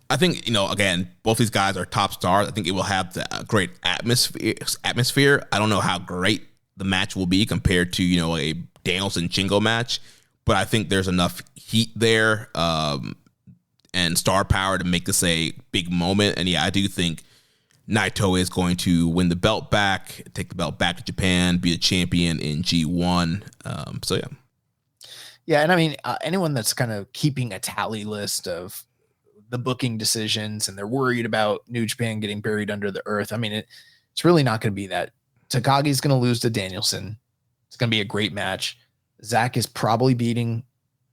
I think, again, both these guys are top stars. I think it will have the great atmosphere. I don't know how great the match will be compared to, a Danielson Shingo match, but I think there's enough heat there and star power to make this a big moment. And yeah, I do think Naito is going to win the belt back, take the belt back to Japan, be a champion in G1. So yeah. Yeah, and I mean, anyone that's kind of keeping a tally list of the booking decisions and they're worried about New Japan getting buried under the earth, I mean, it's really not going to be that. Takagi's going to lose to Danielson. It's going to be a great match. Zach is probably beating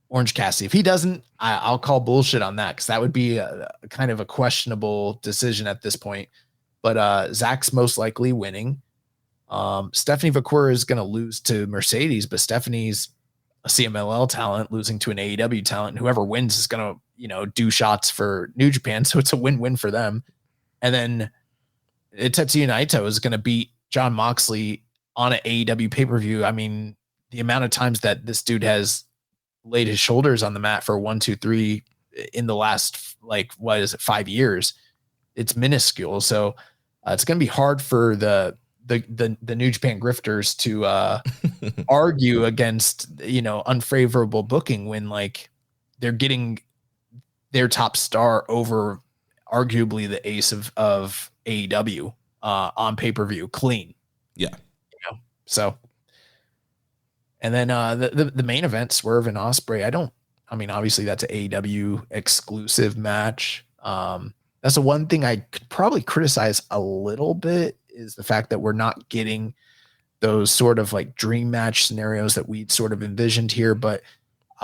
Orange Cassidy. If he doesn't, I'll call bullshit on that because that would be a kind of a questionable decision at this point. But Zach's most likely winning. Stephanie Vakura is going to lose to Mercedes, but Stephanie's a CMLL talent losing to an AEW talent. And whoever wins is going to, do shots for New Japan. So it's a win-win for them. And then Tetsuya Naito is going to beat John Moxley on an AEW pay-per-view. I mean, the amount of times that this dude has laid his shoulders on the mat for 1, 2, 3 in the last, 5 years, it's minuscule. So it's going to be hard for the New Japan grifters to argue against, unfavorable booking when they're getting their top star over arguably the ace of AEW on pay-per-view clean. Yeah. So, and then the main event, Swerve and Ospreay. Obviously that's an AEW exclusive match. That's the one thing I could probably criticize a little bit is the fact that we're not getting those sort of dream match scenarios that we'd sort of envisioned here. But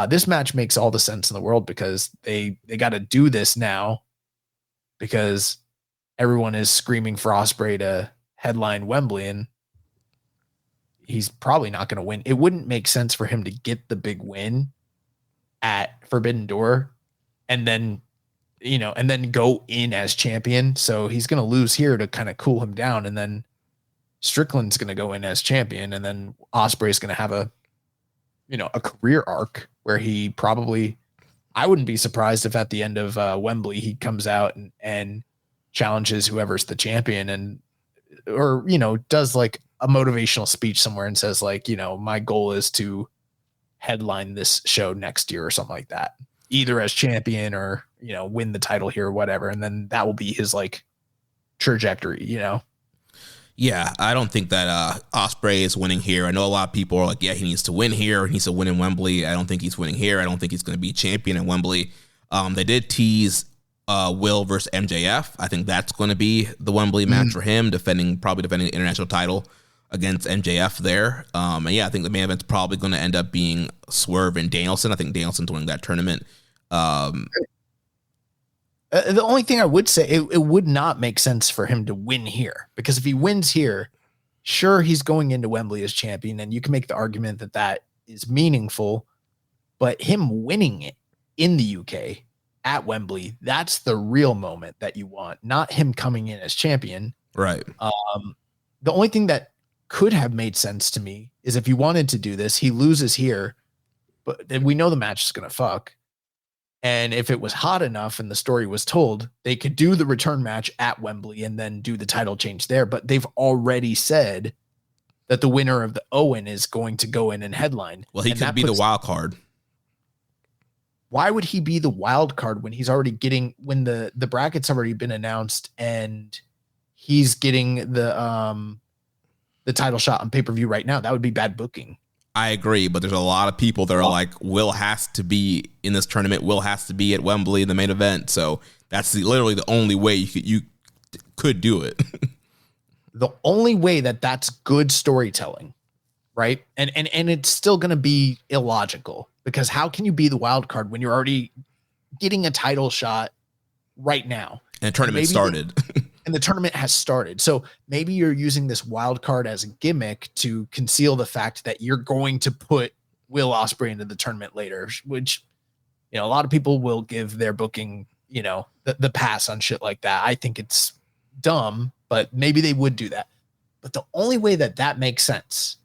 this match makes all the sense in the world because they got to do this now because everyone is screaming for Ospreay to headline Wembley and he's probably not going to win. It wouldn't make sense for him to get the big win at Forbidden Door and then go in as champion. So he's going to lose here to kind of cool him down. And then Strickland's going to go in as champion. And then Ospreay's going to have a career arc where he probably, I wouldn't be surprised if at the end of Wembley, he comes out and challenges whoever's the champion or does a motivational speech somewhere and says my goal is to headline this show next year or something like that, either as champion or, win the title here or whatever. And then that will be his trajectory, Yeah, I don't think that Ospreay is winning here. I know a lot of people are like, yeah, he needs to win here. He needs to win in Wembley. I don't think he's winning here. I don't think he's going to be champion in Wembley. They did tease Will versus MJF. I think that's going to be the Wembley match for him, probably defending the international title against MJF there. And yeah, I think the main event's probably going to end up being Swerve and Danielson. I think Danielson's winning that tournament. The only thing I would say, it would not make sense for him to win here because if he wins here, sure, he's going into Wembley as champion and you can make the argument that is meaningful, but him winning it in the UK at Wembley, that's the real moment that you want, not him coming in as champion. Right. The only thing that could have made sense to me is if you wanted to do this, he loses here, but then we know the match is going to fuck. And if it was hot enough and the story was told, they could do the return match at Wembley and then do the title change there. But they've already said that the winner of the Owen is going to go in and headline. Well, he could be the wild card. Why would he be the wild card when he's already getting, when the bracket's already been announced and he's getting the title shot on pay-per-view right now? That would be bad booking. I agree, but there's a lot of people that are like, Will has to be in this tournament. Will has to be at Wembley in the main event. So that's literally the only way you could do it. The only way that's good storytelling, right? And it's still going to be illogical because how can you be the wild card when you're already getting a title shot right now? And the tournament started. And the tournament has started. So maybe you're using this wild card as a gimmick to conceal the fact that you're going to put Will Ospreay into the tournament later, which, a lot of people will give their booking, the pass on shit like that. I think it's dumb, but maybe they would do that. But the only way that makes sense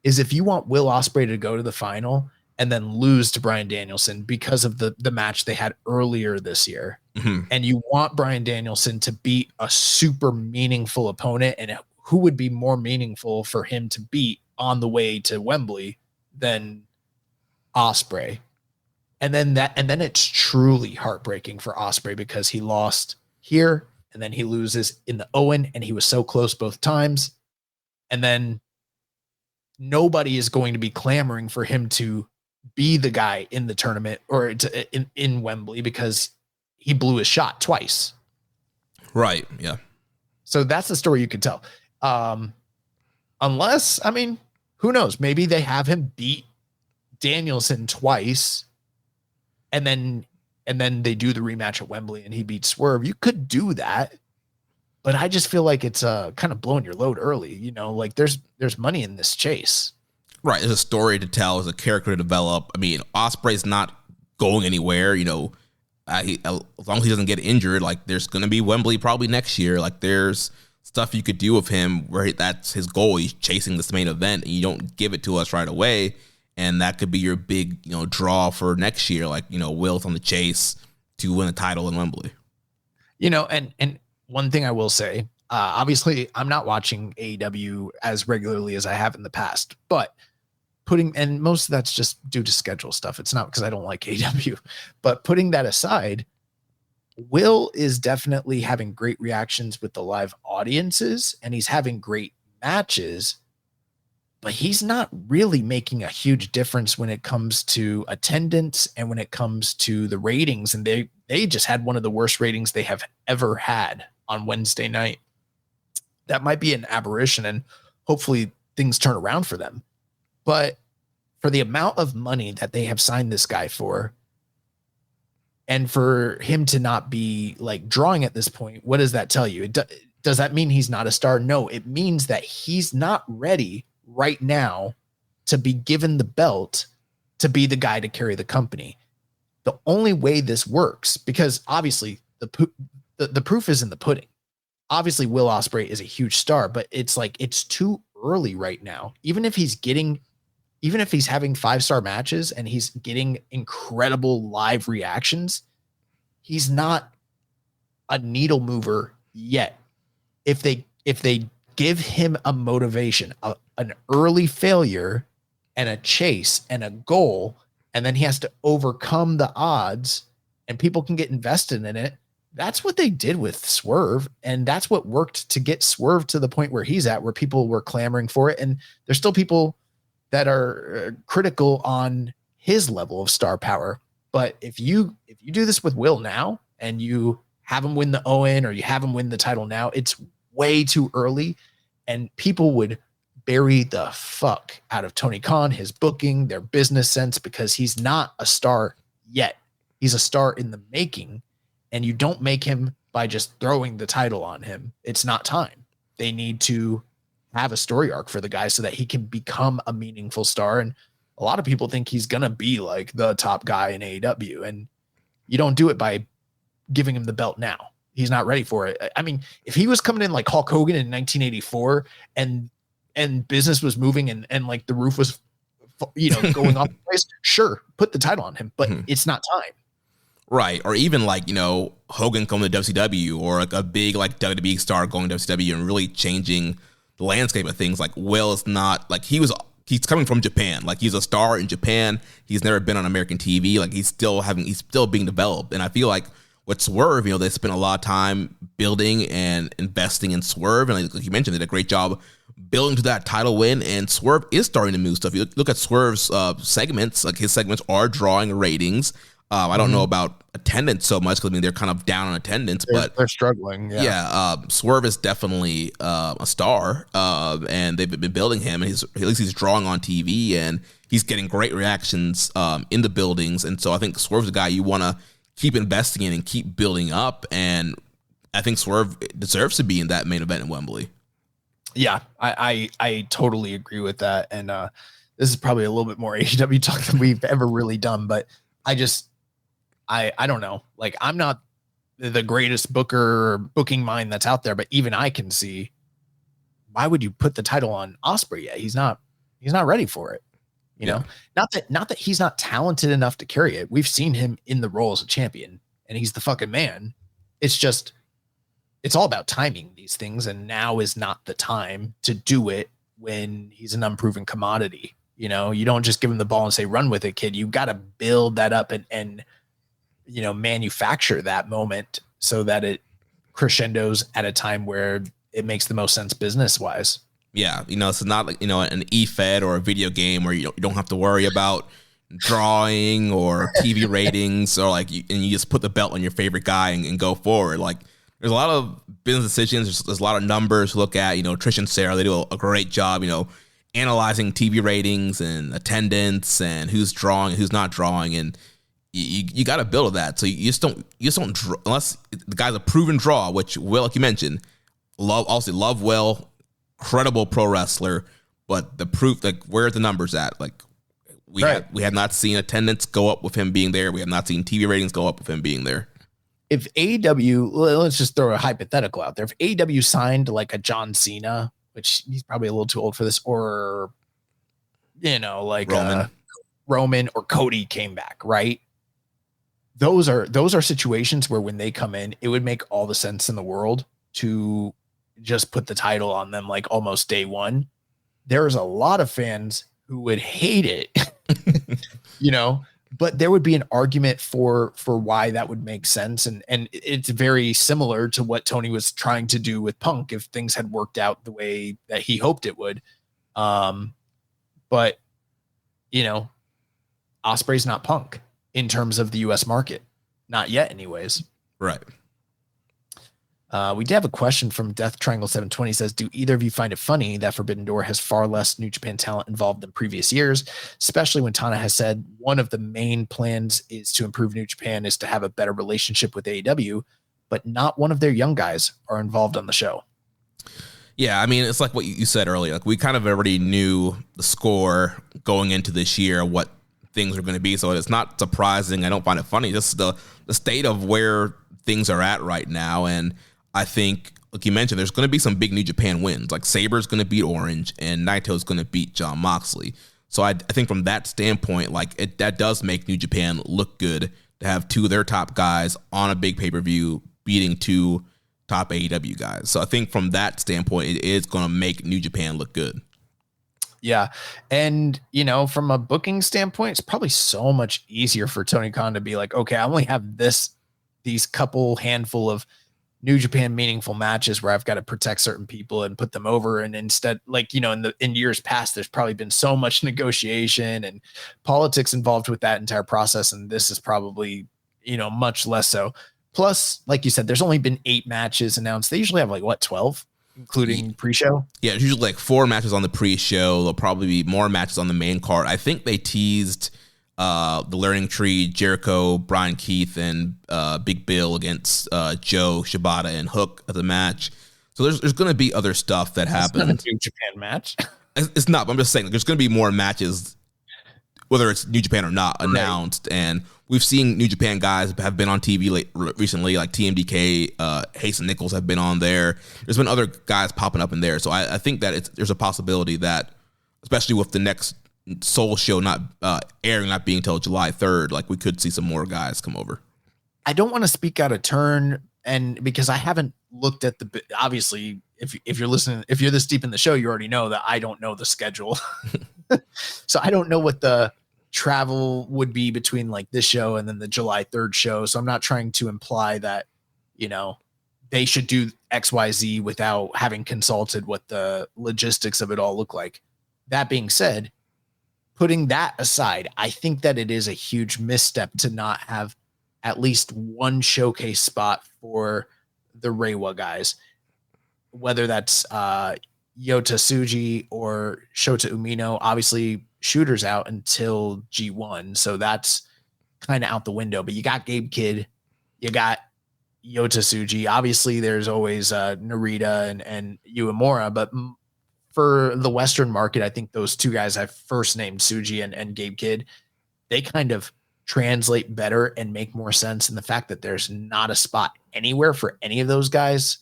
is if you want Will Ospreay to go to the final and then lose to Bryan Danielson because of the match they had earlier this year. Mhm. And you want Bryan Danielson to beat a super meaningful opponent, and who would be more meaningful for him to beat on the way to Wembley than Ospreay? And then it's truly heartbreaking for Ospreay because he lost here and then he loses in the Owen, and he was so close both times. And then nobody is going to be clamoring for him to be the guy in the tournament or in Wembley because he blew his shot twice. Right. Yeah. So that's the story you could tell. Unless, I mean, who knows? Maybe they have him beat Danielson twice and then they do the rematch at Wembley and he beats Swerve. You could do that, but I just feel like it's kind of blowing your load early. You know, like there's money in this chase. Right. There's a story to tell, there's a character to develop. I mean, Ospreay's not going anywhere, you know. As long as he doesn't get injured, like there's going to be Wembley probably next year. Like there's stuff you could do with him where that's his goal. He's chasing this main event and you don't give it to us right away. And that could be your big, you know, draw for next year. Like, you know, Will's on the chase to win a title in Wembley. You know, and one thing I will say, obviously I'm not watching AEW as regularly as I have in the past, but and most of that's just due to schedule stuff. It's not because I don't like AEW, but putting that aside, Will is definitely having great reactions with the live audiences and he's having great matches, but he's not really making a huge difference when it comes to attendance and when it comes to the ratings. And they just had one of the worst ratings they have ever had on Wednesday night. That might be an aberration and hopefully things turn around for them. But for the amount of money that they have signed this guy for, and for him to not be like drawing at this point, what does that tell you? Does that mean he's not a star? No, it means that he's not ready right now to be given the belt to be the guy to carry the company. The only way this works, because obviously the proof is in the pudding. Obviously, Will Ospreay is a huge star, but it's like it's too early right now. Even if he's having 5-star matches and he's getting incredible live reactions, he's not a needle mover yet. If they give him a motivation, an early failure and a chase and a goal, and then he has to overcome the odds and people can get invested in it. That's what they did with Swerve. And that's what worked to get Swerve to the point where he's at, where people were clamoring for it. And there's still people that are critical on his level of star power. But if you do this with Will now and you have him win the Owen or you have him win the title now, it's way too early. And people would bury the fuck out of Tony Khan, his booking, their business sense, because he's not a star yet. He's a star in the making. And you don't make him by just throwing the title on him. It's not time. They need to have a story arc for the guy so that he can become a meaningful star. And a lot of people think he's going to be like the top guy in AEW. And you don't do it by giving him the belt now. He's not ready for it. I mean, if he was coming in like Hulk Hogan in 1984 and business was moving and like the roof was, you know, going off the place, sure, put the title on him, but it's not time. Right. Or even like, you know, Hogan coming to WCW or like a big like WWE star going to WCW and really changing the landscape of things. Like Will is not like he's coming from Japan. Like he's a star in Japan. He's never been on American TV. Like he's still being developed. And I feel like with Swerve, you know, they spent a lot of time building and investing in Swerve. And like you mentioned, they did a great job building to that title win. And Swerve is starting to move stuff. You look at Swerve's segments, like his segments are drawing ratings. I don't know about attendance so much because I mean they're kind of down on attendance, but they're struggling. Yeah. Swerve is definitely a star, and they've been building him, and at least he's drawing on TV, and he's getting great reactions in the buildings, and so I think Swerve's a guy you want to keep investing in and keep building up, and I think Swerve deserves to be in that main event in Wembley. Yeah, I totally agree with that, and this is probably a little bit more AEW talk than we've ever really done, but I don't know. Like I'm not the greatest booking mind that's out there, but even I can see why would you put the title on Ospreay yet? He's not He's not ready for it. You know, not that he's not talented enough to carry it. We've seen him in the role as a champion, and he's the fucking man. It's just, it's all about timing these things, and now is not the time to do it when he's an unproven commodity. You know, you don't just give him the ball and say, run with it, kid. You got to build that up and, you know, manufacture that moment so that it crescendos at a time where it makes the most sense business wise. Yeah, you know, it's not like, you know, an e-fed or a video game where you don't have to worry about drawing or TV ratings or like, and you just put the belt on your favorite guy and go forward. Like, there's a lot of business decisions. There's a lot of numbers to look at. You know, Trish and Sarah, they do a great job, you know, analyzing TV ratings and attendance and who's drawing, who's not drawing, and you got to build that. So you just don't draw, unless the guy's a proven draw, which Will, like you mentioned, love Will. Credible pro wrestler, but the proof, like, where are the numbers at? Like, we have not seen attendance go up with him being there. We have not seen TV ratings go up with him being there. If AEW, let's just throw a hypothetical out there. If AEW signed like a John Cena, which he's probably a little too old for this, or, you know, like Roman or Cody came back, right? Those are situations where when they come in, it would make all the sense in the world to just put the title on them like almost day one. There's a lot of fans who would hate it, you know, but there would be an argument for why that would make sense. And it's very similar to what Tony was trying to do with Punk if things had worked out the way that he hoped it would. But, you know, Ospreay's not Punk in terms of the US market. Not yet anyways. Right. We did have a question from Death Triangle 720. Says, do either of you find it funny that Forbidden Door has far less New Japan talent involved than previous years, especially when Tana has said one of the main plans is to improve New Japan is to have a better relationship with AEW, but not one of their young guys are involved on the show? Yeah, I mean, it's like what you said earlier. Like, we kind of already knew the score going into this year, what things are going to be, so it's not surprising. I don't find it funny. Just the state of where things are at right now, and I think, like you mentioned, there's going to be some big New Japan wins. Like, Saber's going to beat Orange, and Naito's going to beat Jon Moxley. So I think from that standpoint, like, that does make New Japan look good to have two of their top guys on a big pay-per-view beating two top AEW guys. So I think from that standpoint, it is going to make New Japan look good. Yeah. And, you know, from a booking standpoint, it's probably so much easier for Tony Khan to be like, okay, I only have these couple handful of New Japan meaningful matches where I've got to protect certain people and put them over. And instead, like, you know, in years past, there's probably been so much negotiation and politics involved with that entire process. And this is probably, you know, much less so. Plus, like you said, there's only been 8 matches announced. They usually have like, what, 12, including pre-show? Yeah, it's usually like 4 matches on the pre-show. There'll probably be more matches on the main card. I think they teased the Learning Tree, Jericho, Brian Keith, and Big Bill against Joe, Shibata, and Hook at the match. So there's going to be other stuff that happens. Not a New Japan match. It's not, but I'm just saying, like, there's going to be more matches, whether it's New Japan or not, announced. Right. And we've seen New Japan guys have been on TV recently, like TMDK, Hayes and Nichols have been on there. There's been other guys popping up in there. So I think that there's a possibility that, especially with the next Soul show not airing, not being until July 3rd, like, we could see some more guys come over. I don't want to speak out of turn, and because I haven't looked at obviously, if you're listening, if you're this deep in the show, you already know that I don't know the schedule. So I don't know what the travel would be between like this show and then the July 3rd show. So I'm not trying to imply that, you know, they should do XYZ without having consulted what the logistics of it all look like. That being said, putting that aside, I think that it is a huge misstep to not have at least one showcase spot for the Reiwa guys, whether that's Yota Tsuji or Shota Umino. Obviously, Shooter's out until G1, so that's kind of out the window. But you got Gabe Kidd, you got Yota Tsuji. Obviously, there's always Narita and Uemura, but for the Western market, I think those two guys I first named, Tsuji and Gabe Kidd, they kind of translate better and make more sense in the fact that there's not a spot anywhere for any of those guys.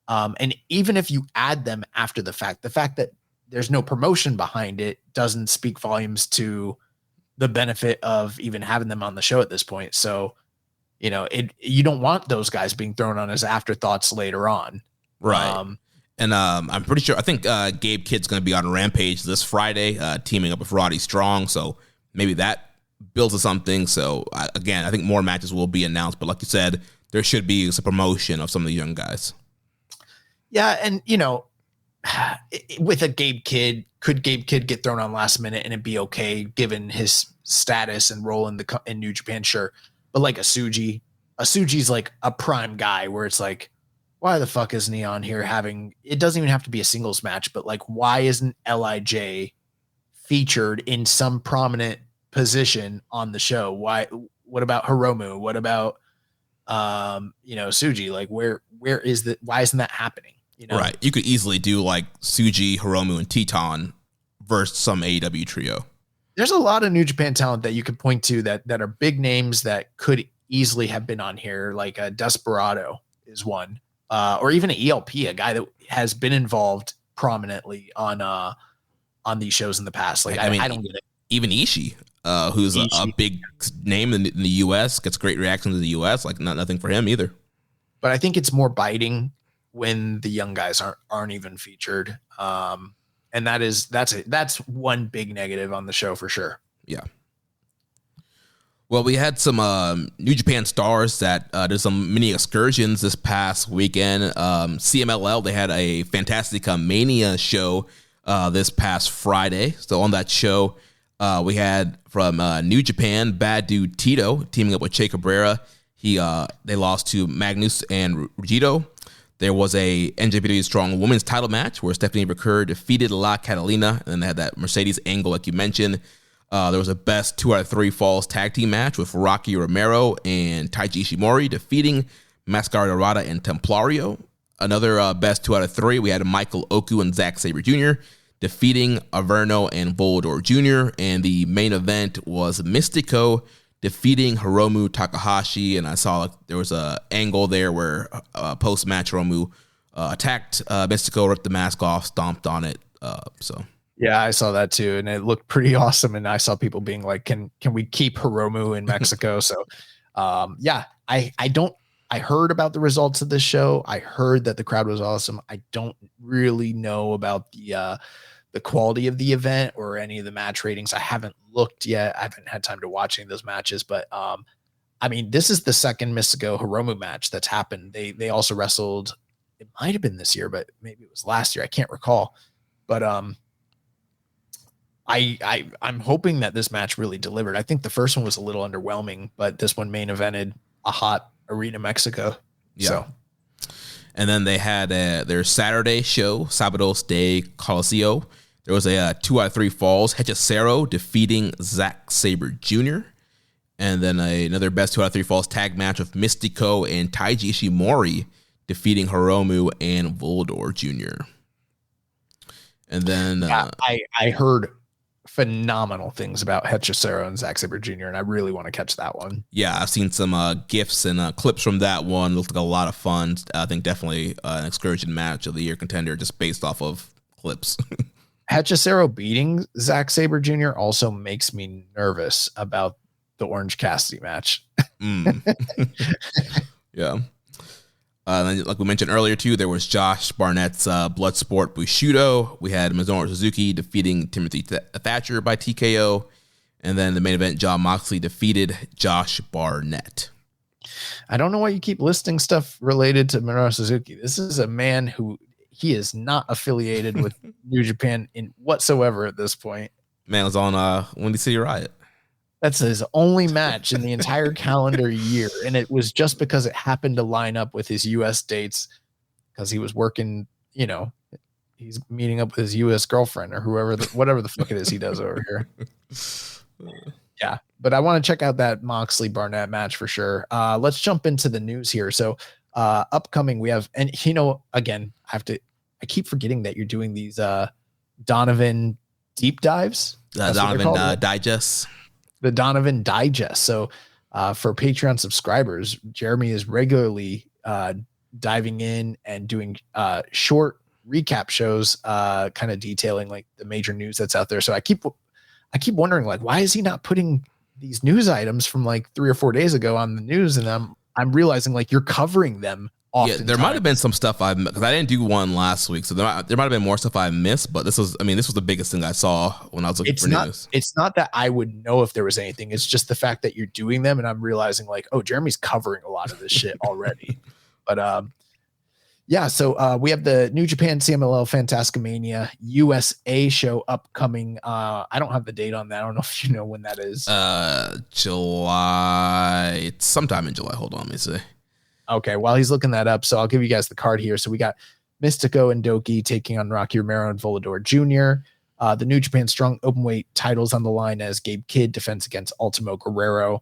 And even if you add them after the fact that there's no promotion behind it doesn't speak volumes to the benefit of even having them on the show at this point. So, you don't want those guys being thrown on as afterthoughts later on. Right. And I'm pretty sure, I think Gabe Kidd's going to be on Rampage this Friday, teaming up with Roddy Strong. So maybe that builds to something. So again, I think more matches will be announced. But like you said, there should be some promotion of some of the young guys. Yeah. And, with a Gabe Kidd, could Gabe Kidd get thrown on last minute and it'd be okay given his status and role in New Japan? Sure. But like Asuji's like a prime guy where it's like, why the fuck isn't he on here it doesn't even have to be a singles match, but like, why isn't LIJ featured in some prominent position on the show? What about Hiromu? What about, Suji? Like why isn't that happening? Right. You could easily do like Suji, Hiromu, and Teton versus some AEW trio. There's a lot of New Japan talent that you could point to that are big names that could easily have been on here. Like Desperado is one, or even an ELP, a guy that has been involved prominently on these shows in the past. Like I don't get it. Even Ishii, who's a big name in the U.S., gets great reactions in the U.S. Like nothing for him either. But I think it's more biting when the young guys aren't even featured. And that's one big negative on the show for sure. Yeah. Well, we had some New Japan stars that did some mini excursions this past weekend. CMLL, they had a fantastic Mania show this past Friday. So on that show, we had from New Japan, Bad Dude Tito teaming up with Che Cabrera. They lost to Magnus and Rugito. There was a NJPW Strong Women's title match where Stephanie Recur defeated La Catalina, and then they had that Mercedes angle like you mentioned. There was a best 2 out of 3 falls tag team match with Rocky Romero and Taiji Ishimori defeating Mascara Dorada and Templario. Another best 2 out of 3, we had Michael Oku and Zack Sabre Jr. defeating Averno and Volador Jr. And the main event was Mystico defeating Hiromu Takahashi. And I saw there was a angle there where post-match Hiromu attacked Mystico, ripped the mask off, stomped on it. Yeah, I saw that too, and it looked pretty awesome. And I saw people being like, "Can we keep Hiromu in Mexico?" So, I heard about the results of this show. I heard that the crowd was awesome. I don't really know about the quality of the event or any of the match ratings. I haven't looked yet. I haven't had time to watch any of those matches, but this is the second Mystico Hiromu match that's happened. They also wrestled. It might have been this year, but maybe it was last year. I can't recall, but I'm hoping that this match really delivered. I think the first one was a little underwhelming, but this one main evented a hot Arena Mexico. Yeah. So. And then they had their Saturday show, Sábados de Coliseo. There was a 2 out of 3 falls. Hechicero defeating Zack Sabre Jr. And then another best 2 out of 3 falls tag match with Mystico and Taiji Ishimori defeating Hiromu and Volador Jr. And then I heard phenomenal things about Hechicero and Zack Sabre Jr., and I really want to catch that one. Yeah, I've seen some GIFs and clips from that one. Looked like a lot of fun. I think definitely an excursion match of the year contender just based off of clips. Hechicero beating Zack Sabre Jr. also makes me nervous about the Orange Cassidy match. Yeah. Then, like we mentioned earlier, too, there was Josh Barnett's Bloodsport Bushido. We had Minoru Suzuki defeating Timothy Thatcher by TKO. And then the main event, Jon Moxley defeated Josh Barnett. I don't know why you keep listing stuff related to Minoru Suzuki. This is a man who he is not affiliated with New Japan in whatsoever at this point. Man was on Windy City Riot. That's his only match in the entire calendar year. And it was just because it happened to line up with his U.S. dates because he was working, he's meeting up with his U.S. girlfriend or whatever the fuck it is he does over here. Yeah. But I want to check out that Moxley Barnett match for sure. Let's jump into the news here. So upcoming we have, and again, I keep forgetting that you're doing these Donovan deep dives. Donovan digests. The Donovan Digest. So for Patreon subscribers, Jeremy is regularly diving in and doing short recap shows, kind of detailing like the major news that's out there. So I keep wondering, like, why is he not putting these news items from like 3 or 4 days ago on the news? And I'm realizing like you're covering them often. Yeah, there might have been some stuff because I didn't do one last week, so there might have been more stuff I missed. But this was the biggest thing I saw when I was looking for news. It's not that I would know if there was anything. It's just the fact that you're doing them, and I'm realizing like, oh, Jeremy's covering a lot of this shit already. But yeah. So we have the New Japan CMLL Fantascomania USA show upcoming. I don't have the date on that. I don't know if you know when that is. July. It's sometime in July. Hold on, let me see. Okay, while he's looking that up, so I'll give you guys the card here. So we got Mystico and Doki taking on Rocky Romero and Volador Jr. The New Japan Strong Openweight titles on the line as Gabe Kidd defends against Ultimo Guerrero.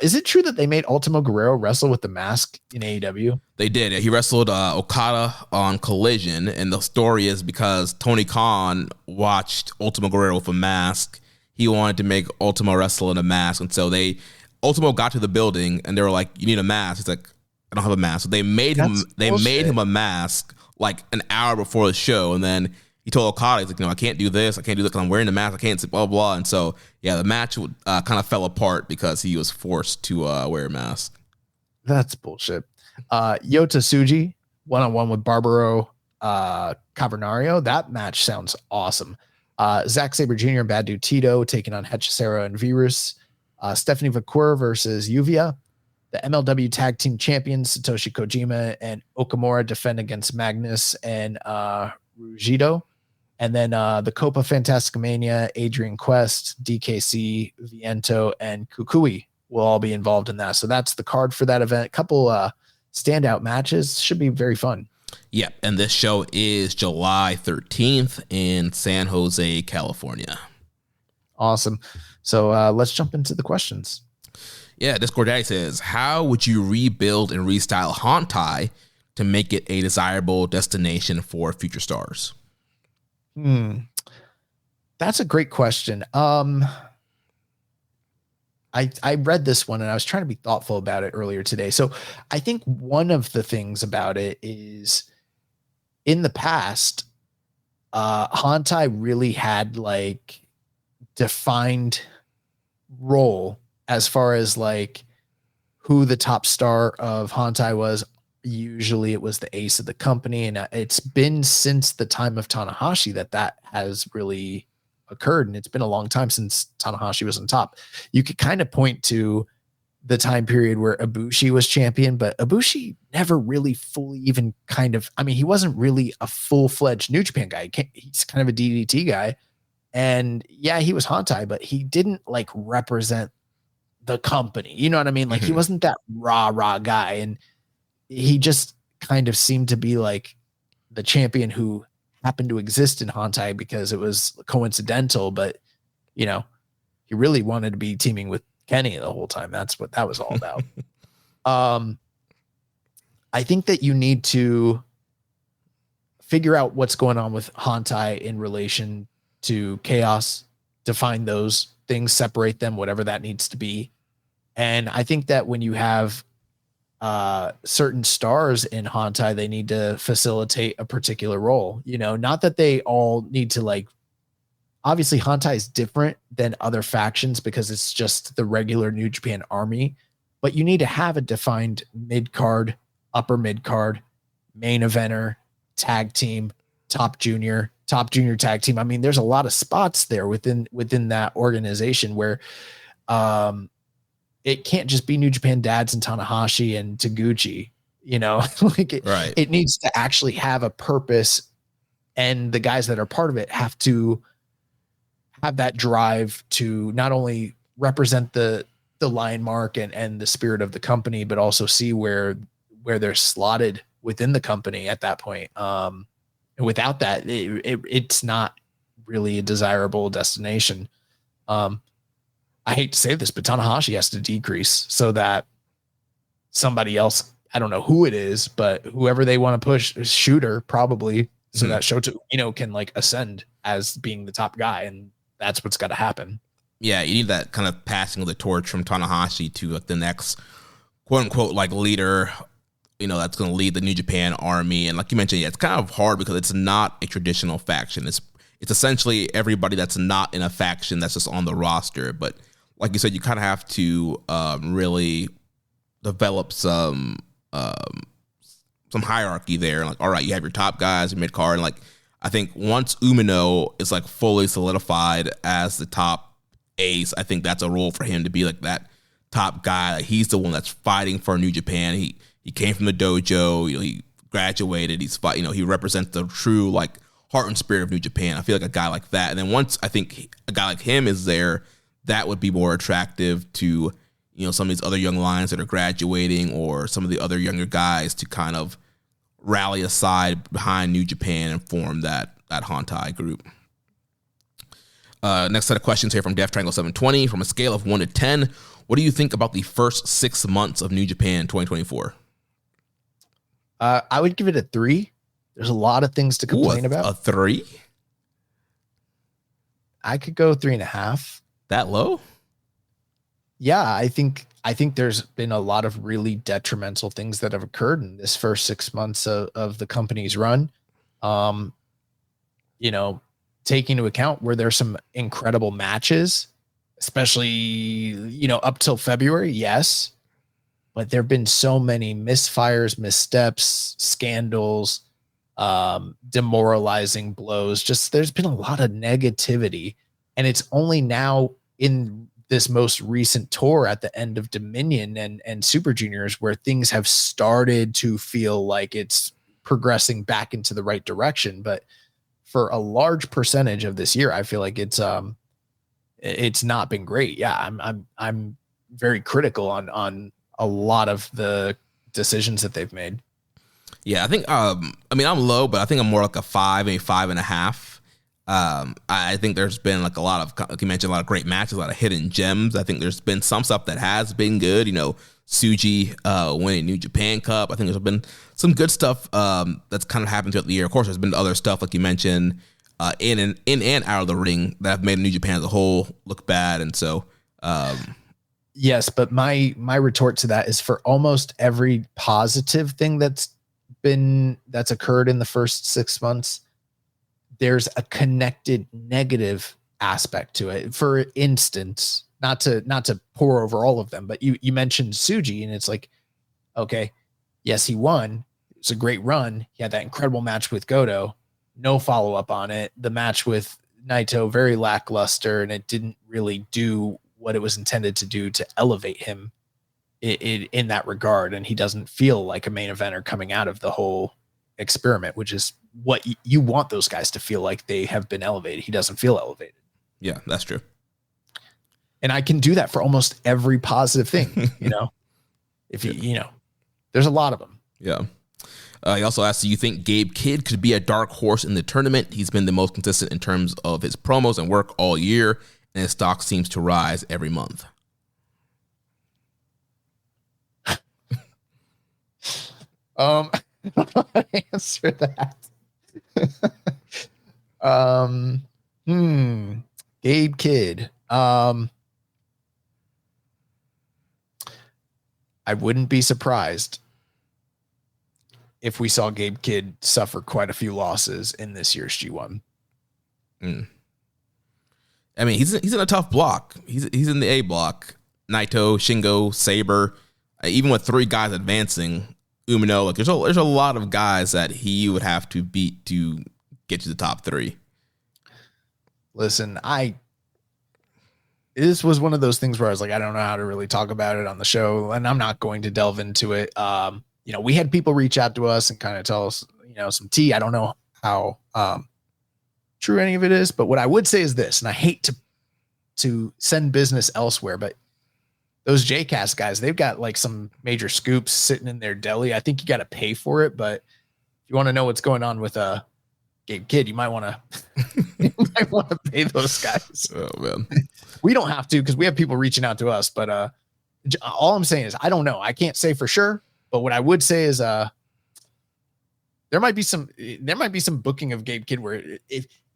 Is it true that they made Ultimo Guerrero wrestle with the mask in AEW? They did. Yeah, he wrestled Okada on Collision, and the story is because Tony Khan watched Ultimo Guerrero with a mask. He wanted to make Ultimo wrestle in a mask, and so Ultimo got to the building, and they were like, "You need a mask." He's like, I don't have a mask. So they made him a mask like an hour before the show, and then he told Okada, he's like, "No, I can't do this. I can't do this because I'm wearing the mask. I can't say blah blah." And so yeah, the match kind of fell apart because he was forced to wear a mask. That's bullshit. Yota Tsuji 1-on-1 with Barbaro Cavernario. That match sounds awesome. Zack Sabre Jr. and Bad Dude Tito taking on Hechicero and Virus. Stephanie Vaquer versus Yuvia. The MLW Tag Team Champions Satoshi Kojima and Okamura defend against Magnus and Rugido. And then the Copa Fantascomania, Adrian Quest, DKC, Viento, and Kukui will all be involved in that. So that's the card for that event. A couple standout matches. Should be very fun. Yeah, and this show is July 13th in San Jose, California. Awesome. So let's jump into the questions. Yeah, Discord Daddy says, how would you rebuild and restyle Hantai to make it a desirable destination for future stars? That's a great question. I read this one and I was trying to be thoughtful about it earlier today. So I think one of the things about it is in the past, Hantai really had like defined role as far as like who the top star of Hantai was. Usually it was the ace of the company. And it's been since the time of Tanahashi that has really occurred. And it's been a long time since Tanahashi was on top. You could kind of point to the time period where Ibushi was champion, but Ibushi never really fully even he wasn't really a full-fledged New Japan guy. He's kind of a DDT guy. And yeah, he was Hantai, but he didn't like represent the company. You know what I mean? Like he wasn't that rah guy. And he just kind of seemed to be like the champion who happened to exist in Hantai because it was coincidental, but you know, he really wanted to be teaming with Kenny the whole time. That's what that was all about. I think that you need to figure out what's going on with Hantai in relation to Chaos, define those things, separate them, whatever that needs to be. And I think that when you have certain stars in Hantai, they need to facilitate a particular role. You know, not that they all need to like. Obviously, Hantai is different than other factions because it's just the regular New Japan army. But you need to have a defined mid card, upper mid card, main eventer, tag team, top junior tag team. I mean, there's a lot of spots there within that organization where it can't just be New Japan dads and Tanahashi and Taguchi, you know, like it needs to actually have a purpose, and the guys that are part of it have to have that drive to not only represent the lion mark and the spirit of the company, but also see where they're slotted within the company at that point. And without that, it's not really a desirable destination. I hate to say this, but Tanahashi has to decrease so that somebody else, I don't know who it is, but whoever they want to push, Shooter probably, so that Shota, can like ascend as being the top guy, and that's what's got to happen. Yeah, you need that kind of passing of the torch from Tanahashi to like the next quote unquote like leader that's going to lead the New Japan Army. And like you mentioned, it's kind of hard because it's not a traditional faction. It's essentially everybody that's not in a faction that's just on the roster. But like you said, you kind of have to really develop some hierarchy there. Like, all right, you have your top guys, your mid card, and like I think once Umino is like fully solidified as the top ace, I think that's a role for him to be like that top guy. Like, he's the one that's fighting for New Japan. He came from the dojo. He graduated. He's he represents the true like heart and spirit of New Japan. I feel like a guy like that. And then once I think a guy like him is there, that would be more attractive to some of these other young lions that are graduating, or some of the other younger guys to kind of rally aside behind New Japan and form that Hontai group. Next set of questions here from Def Triangle 720. From a scale of 1 to 10, what do you think about the first 6 months of New Japan 2024? I would give it a 3. There's a lot of things to complain about. A 3? I could go 3.5. That low? Yeah, I think there's been a lot of really detrimental things that have occurred in this first 6 months of the company's run. Taking into account where there's some incredible matches, especially, up till February. Yes. But there've been so many misfires, missteps, scandals, demoralizing blows. Just there's been a lot of negativity, and it's only now in this most recent tour at the end of Dominion and Super Juniors where things have started to feel like it's progressing back into the right direction. But for a large percentage of this year, I feel like it's not been great. Yeah, I'm very critical on a lot of the decisions that they've made. Yeah, I think I'm low, but I think I'm more like a 5, maybe 5.5. I think there's been like a lot of, like you mentioned, a lot of great matches, a lot of hidden gems. I think there's been some stuff that has been good. Tsuji winning New Japan Cup. I think there's been some good stuff that's kind of happened throughout the year. Of course, there's been other stuff like you mentioned in and out of the ring that have made New Japan as a whole look bad. And so, yes, but my retort to that is for almost every positive thing that's occurred in the first 6 months, there's a connected negative aspect to it. For instance, not to pour over all of them, but you mentioned Tsuji, and it's like, okay, yes, he won. It's a great run. He had that incredible match with Goto. No follow-up on it. The match with Naito, very lackluster, and it didn't really do what it was intended to do to elevate him in that regard. And he doesn't feel like a main eventer coming out of the whole experiment, which is what you want those guys to feel like they have been elevated. He doesn't feel elevated. Yeah, that's true. And I can do that for almost every positive thing, if there's a lot of them. Yeah. He also asked, do you think Gabe Kidd could be a dark horse in the tournament? He's been the most consistent in terms of his promos and work all year, and his stock seems to rise every month. Answer that. Gabe Kidd. I wouldn't be surprised if we saw Gabe Kidd suffer quite a few losses in this year's G1. I mean, he's in a tough block. He's in the A block. Naito, Shingo, Saber, even with 3 guys advancing, Umino, like there's a lot of guys that he would have to beat to get to the top 3. Listen, this was one of those things where I was like, I don't know how to really talk about it on the show, and I'm not going to delve into it. We had people reach out to us and kind of tell us, some tea. I don't know how true any of it is, but what I would say is this, and I hate to send business elsewhere, but those JCast guys, they've got like some major scoops sitting in their deli. I think you got to pay for it, but if you want to know what's going on with Gabe Kidd, you might want to pay those guys. Oh man, we don't have to because we have people reaching out to us. But all I'm saying is I don't know. I can't say for sure. But what I would say is there might be some booking of Gabe Kidd where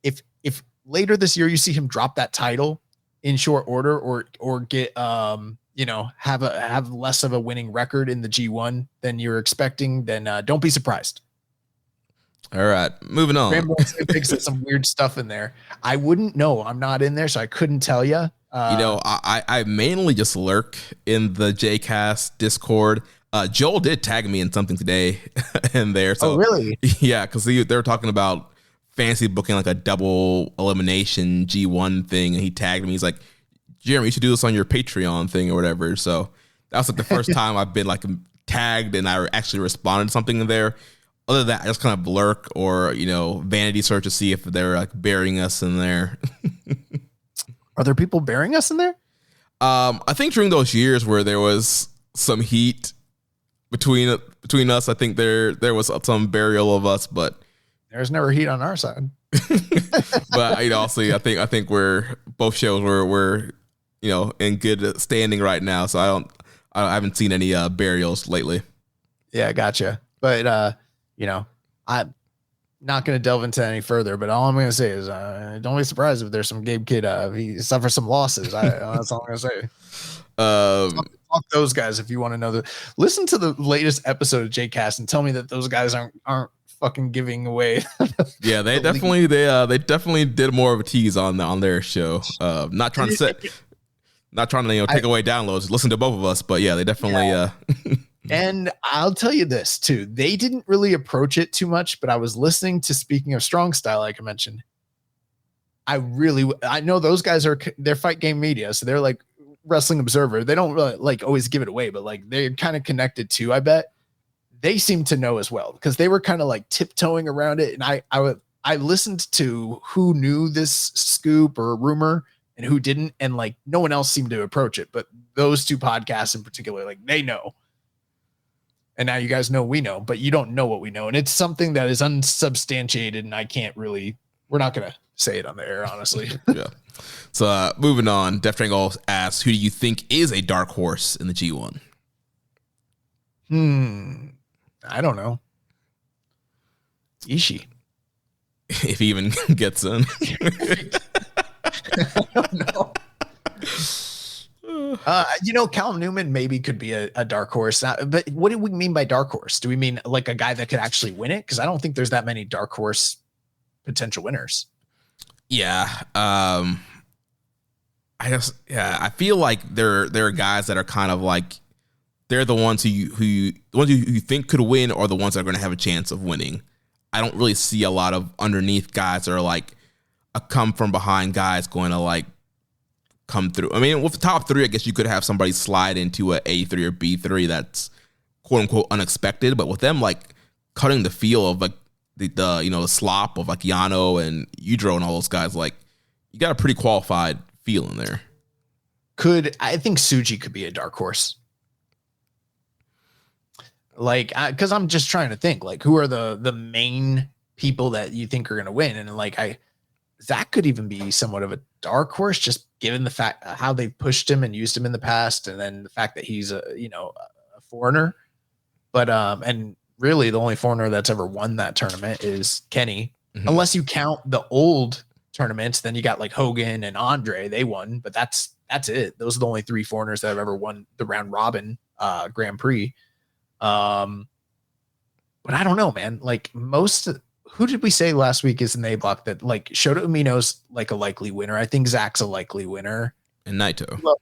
if later this year you see him drop that title in short order or get have less of a winning record in the G1 than you're expecting, then don't be surprised. All right, moving on. Rainbow Six has some weird stuff in there. I wouldn't know. I'm not in there, so I couldn't tell you. I mainly just lurk in the JCast Discord. Joel did tag me in something today in there. So, oh, really? Yeah, because they were talking about fantasy booking like a double elimination G1 thing, and he tagged me. He's like, Jeremy, you should do this on your Patreon thing or whatever. So that was like the first time I've been like tagged and I actually responded to something in there. Other than that, I just kind of lurk or, vanity search to see if they're like burying us in there. Are there people burying us in there? I think during those years where there was some heat between us, I think there was some burial of us, but there's never heat on our side. But also, I think we're both shows we're in good standing right now. So I haven't seen any burials lately. Yeah, gotcha. But I'm not going to delve into any further, but all I'm going to say is don't be surprised if there's some Gabe kid, he suffers some losses. That's all I'm going to say. Fuck those guys if you want to know listen to the latest episode of JCast and tell me that those guys aren't fucking giving away. Yeah, they definitely did more of a tease on their show. Not trying to take away downloads. Listen to both of us, but yeah, they definitely And I'll tell you this too. They didn't really approach it too much, but I was listening to Speaking of Strong Style, like I mentioned. I know those guys they're Fight Game Media, so they're like Wrestling Observer. They don't really like always give it away, but like they're kind of connected too. I bet they seem to know as well because they were kind of like tiptoeing around it. And I listened to who knew this scoop or rumor and who didn't, and like no one else seemed to approach it, but those two podcasts in particular, like they know. And now you guys know we know, but you don't know what we know. And it's something that is unsubstantiated, and we're not going to say it on the air, honestly. Yeah. So moving on, Death Triangle asks, who do you think is a dark horse in the G1? I don't know. Ishii. If he even gets in. I don't know. Callum Newman maybe could be a dark horse. But what do we mean by dark horse? Do we mean like a guy that could actually win it? Because I don't think there's that many dark horse potential winners. Yeah. I feel like there are guys that are kind of like they're the ones who you think could win or the ones that are going to have a chance of winning. I don't really see a lot of underneath guys that are like a come from behind guys going to like come through. I mean, with the top three, I guess you could have somebody slide into a A3 or B3 that's quote unquote unexpected, but with them like cutting the feel of like the slop of like Yano and Udro and all those guys, like you got a pretty qualified feel in there. I think Suji could be a dark horse. Like, because I'm just trying to think, like, who are the main people that you think are going to win? And like, Zach could even be somewhat of a dark horse, just given the fact how they pushed him and used him in the past, and then the fact that he's a foreigner. But and really, the only foreigner that's ever won that tournament is Kenny, unless you count the old tournaments. Then you got like Hogan and Andre, they won, but that's it. Those are the only three foreigners that have ever won the round robin Grand Prix. But I don't know, man. Like who did we say last week is in the A block that like Shota Umino's like a likely winner? I think Zach's a likely winner. And Naito. Well,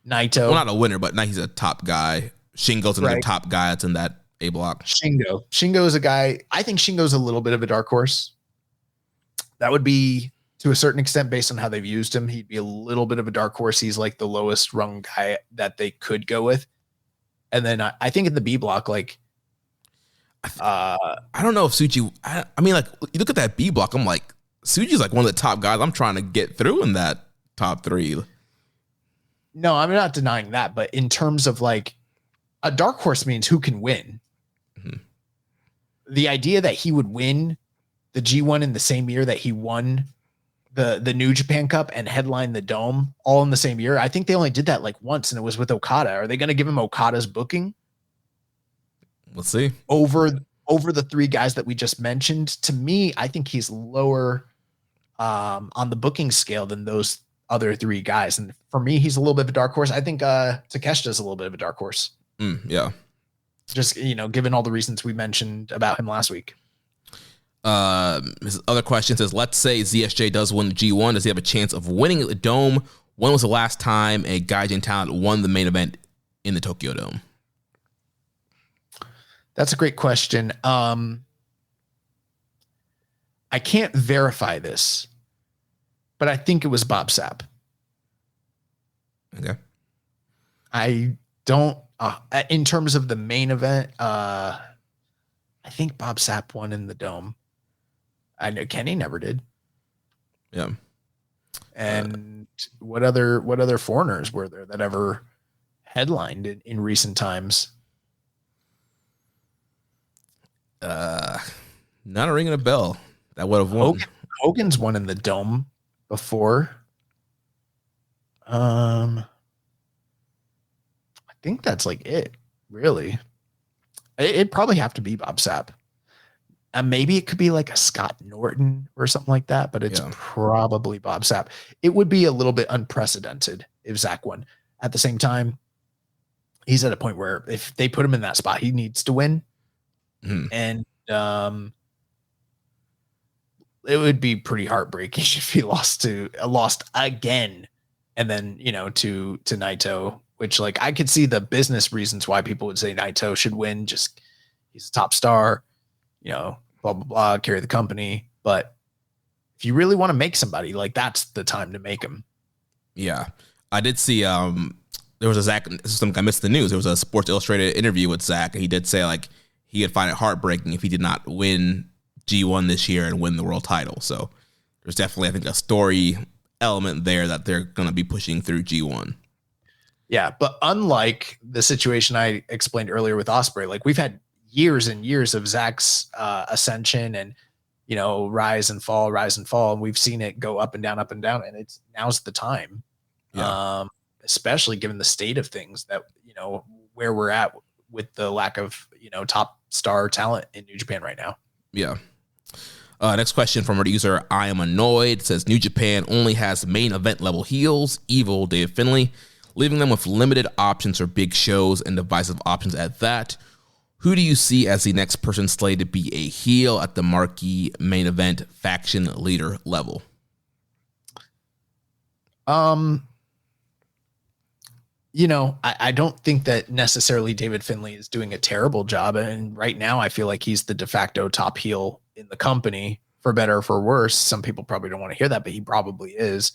Well, not a winner, but he's a top guy. Shingo's another top guy that's in that A block. Shingo is a guy. I think Shingo's a little bit of a dark horse. That would be to a certain extent based on how they've used him. He'd be a little bit of a dark horse. He's like the lowest rung guy that they could go with. And then I think in the B block, like, I don't know if Suji. I mean, like, you look at that B block. I'm like, Suji's like one of the top guys. I'm trying to get through in that top three. No, I'm not denying that. But in terms of like a dark horse means who can win. Mm-hmm. The idea that he would win the G1 in the same year that he won the New Japan Cup and headline the Dome all in the same year. I think they only did that like once, and it was with Okada. Are they going to give him Okada's booking? Let's see. Over the three guys that we just mentioned. To me, I think he's lower on the booking scale than those other three guys. And for me, he's a little bit of a dark horse. I think Takeshita's a little bit of a dark horse. Yeah. Just, given all the reasons we mentioned about him last week. His other question says, let's say ZSJ does win the G1. Does he have a chance of winning at the Dome? When was the last time a Gaijin talent won the main event in the Tokyo Dome? That's a great question. I can't verify this, but I think it was Bob Sapp. Okay. I don't, in terms of the main event, I think Bob Sapp won in the Dome. I know Kenny never did. Yeah. And what other foreigners were there that ever headlined in recent times? Not ringing a bell. That would have won. Hogan's won in the Dome before. I think that's like it, really. It'd probably have to be Bob Sapp. Maybe it could be like a Scott Norton or something like that, but it's probably Bob Sapp. It would be a little bit unprecedented if Zach won. At the same time, he's at a point where if they put him in that spot, he needs to win. And it would be pretty heartbreaking if he lost again, and then to Naito, which like I could see the business reasons why people would say Naito should win. Just he's a top star, blah blah blah, carry the company. But if you really want to make somebody, like that's the time to make him. Yeah, I did see. There was a Zach. I missed the news. There was a Sports Illustrated interview with Zach. He did say like he would find it heartbreaking if he did not win G1 this year and win the world title. So there's definitely, I think, a story element there that they're going to be pushing through G1. Yeah, but unlike the situation I explained earlier with Ospreay, like we've had years and years of Zach's ascension and rise and fall, and we've seen it go up and down, and now's the time. Yeah. Especially given the state of things that where we're at with the lack of top star talent in New Japan right now. Yeah. Next question from our user, I am annoyed. It says New Japan only has main event level heels, Evil, Dave Finlay, leaving them with limited options for big shows and divisive options at that. Who do you see as the next person slated to be a heel at the marquee main event faction leader level? I don't think that necessarily David Finlay is doing a terrible job. And right now I feel like he's the de facto top heel in the company, for better or for worse. Some people probably don't want to hear that, but he probably is.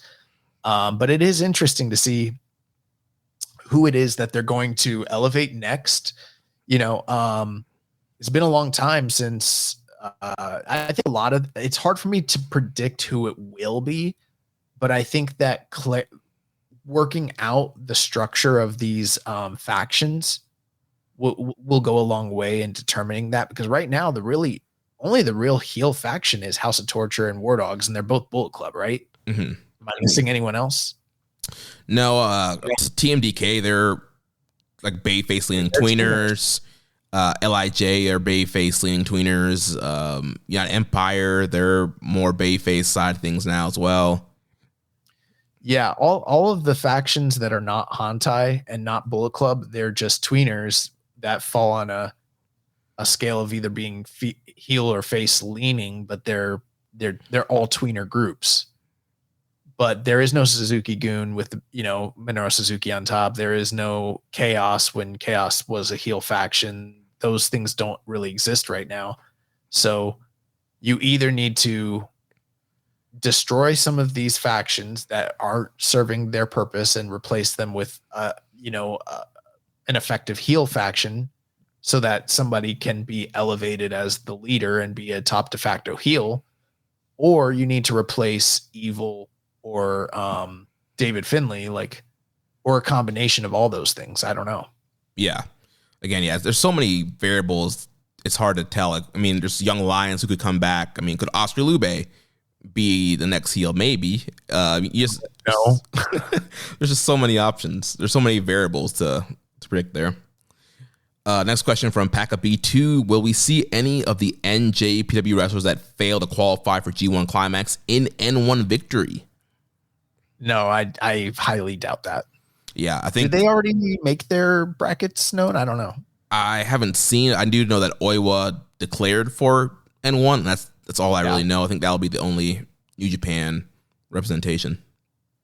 But it is interesting to see who it is that they're going to elevate next. It's been a long time since I think it's hard for me to predict who it will be, but I think that working out the structure of these factions will go a long way in determining that, because right now only the real heel faction is House of Torture and War Dogs, and they're both Bullet Club, right? Mm-hmm. Am I missing anyone else? No, TMDK, they're like Bayface leaning tweeners. LIJ are Bayface leaning tweeners. Empire, they're more Bayface side things now as well. Yeah, all of the factions that are not Hantai and not Bullet Club, they're just tweeners that fall on a scale of either being heel or face leaning, but they're all tweener groups. But there is no Suzuki-gun with Minoru Suzuki on top. There is no Chaos when Chaos was a heel faction. Those things don't really exist right now. So you either need to destroy some of these factions that aren't serving their purpose and replace them with an effective heel faction so that somebody can be elevated as the leader and be a top de facto heel, or you need to replace Evil or David Finlay, or a combination of all those things. I don't know. Yeah. Again, yeah, there's so many variables. It's hard to tell. There's young lions who could come back. Could Oscar Lube be the next heel? Maybe. No. There's just so many options. There's so many variables to predict there. Next question from Paka B2. Will we see any of the NJPW wrestlers that fail to qualify for G1 Climax in N1 victory? No, I highly doubt that. Yeah, I think Did they already make their brackets known? I don't know. I haven't seen. I do know that Oiwa declared for N1. And that's all I really know. I think that'll be the only New Japan representation.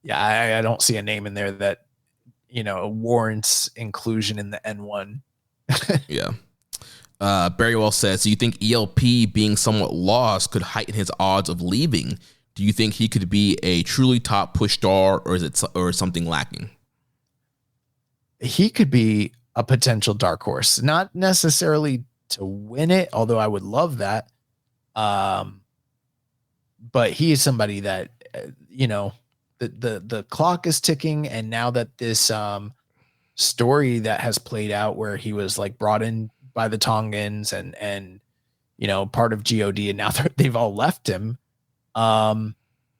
Yeah, I don't see a name in there that warrants inclusion in the N1. Yeah. Barrywell says, do you think ELP being somewhat lost could heighten his odds of leaving? Do you think he could be a truly top push star, or is something lacking? He could be a potential dark horse, not necessarily to win it, although I would love that. But he is somebody that, the clock is ticking. And now that this story that has played out where he was like brought in by the Tongans and part of God, and now they've all left him,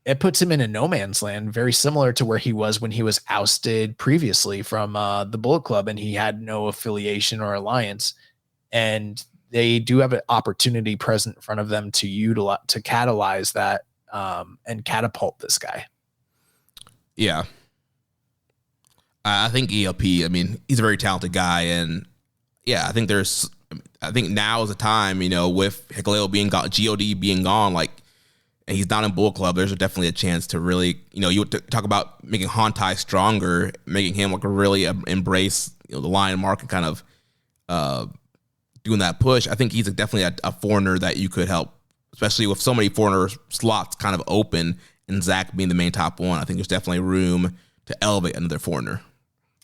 it puts him in a no man's land, very similar to where he was when he was ousted previously from the Bullet Club and he had no affiliation or alliance. And they do have an opportunity present in front of them to catalyze that and catapult this guy. Yeah. I think ELP, I mean, he's a very talented guy. And yeah, I think now is the time, with Hikuleo being gone, God being gone, like, and he's not in Bullet Club, there's definitely a chance to really, you talk about making Hontai stronger, making him like really embrace the Lion mark and kind of doing that push. I think he's definitely a foreigner that you could help, especially with so many foreigner slots kind of open and Zach being the main top one. I think there's definitely room to elevate another foreigner.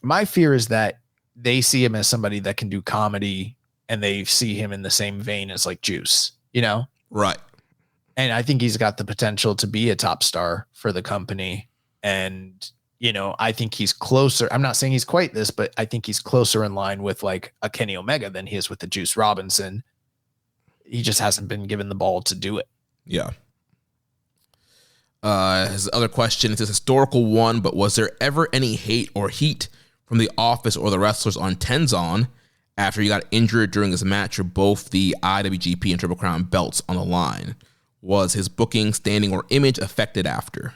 My fear is that they see him as somebody that can do comedy and they see him in the same vein as like Juice, Right. And I think he's got the potential to be a top star for the company. And, I think he's closer. I'm not saying he's quite this, but I think he's closer in line with like a Kenny Omega than he is with the Juice Robinson. He just hasn't been given the ball to do it. Yeah. His other question, it's a historical one, but was there ever any hate or heat from the office or the wrestlers on Tenzon after he got injured during his match with both the IWGP and Triple Crown belts on the line? Was his booking, standing, or image affected after?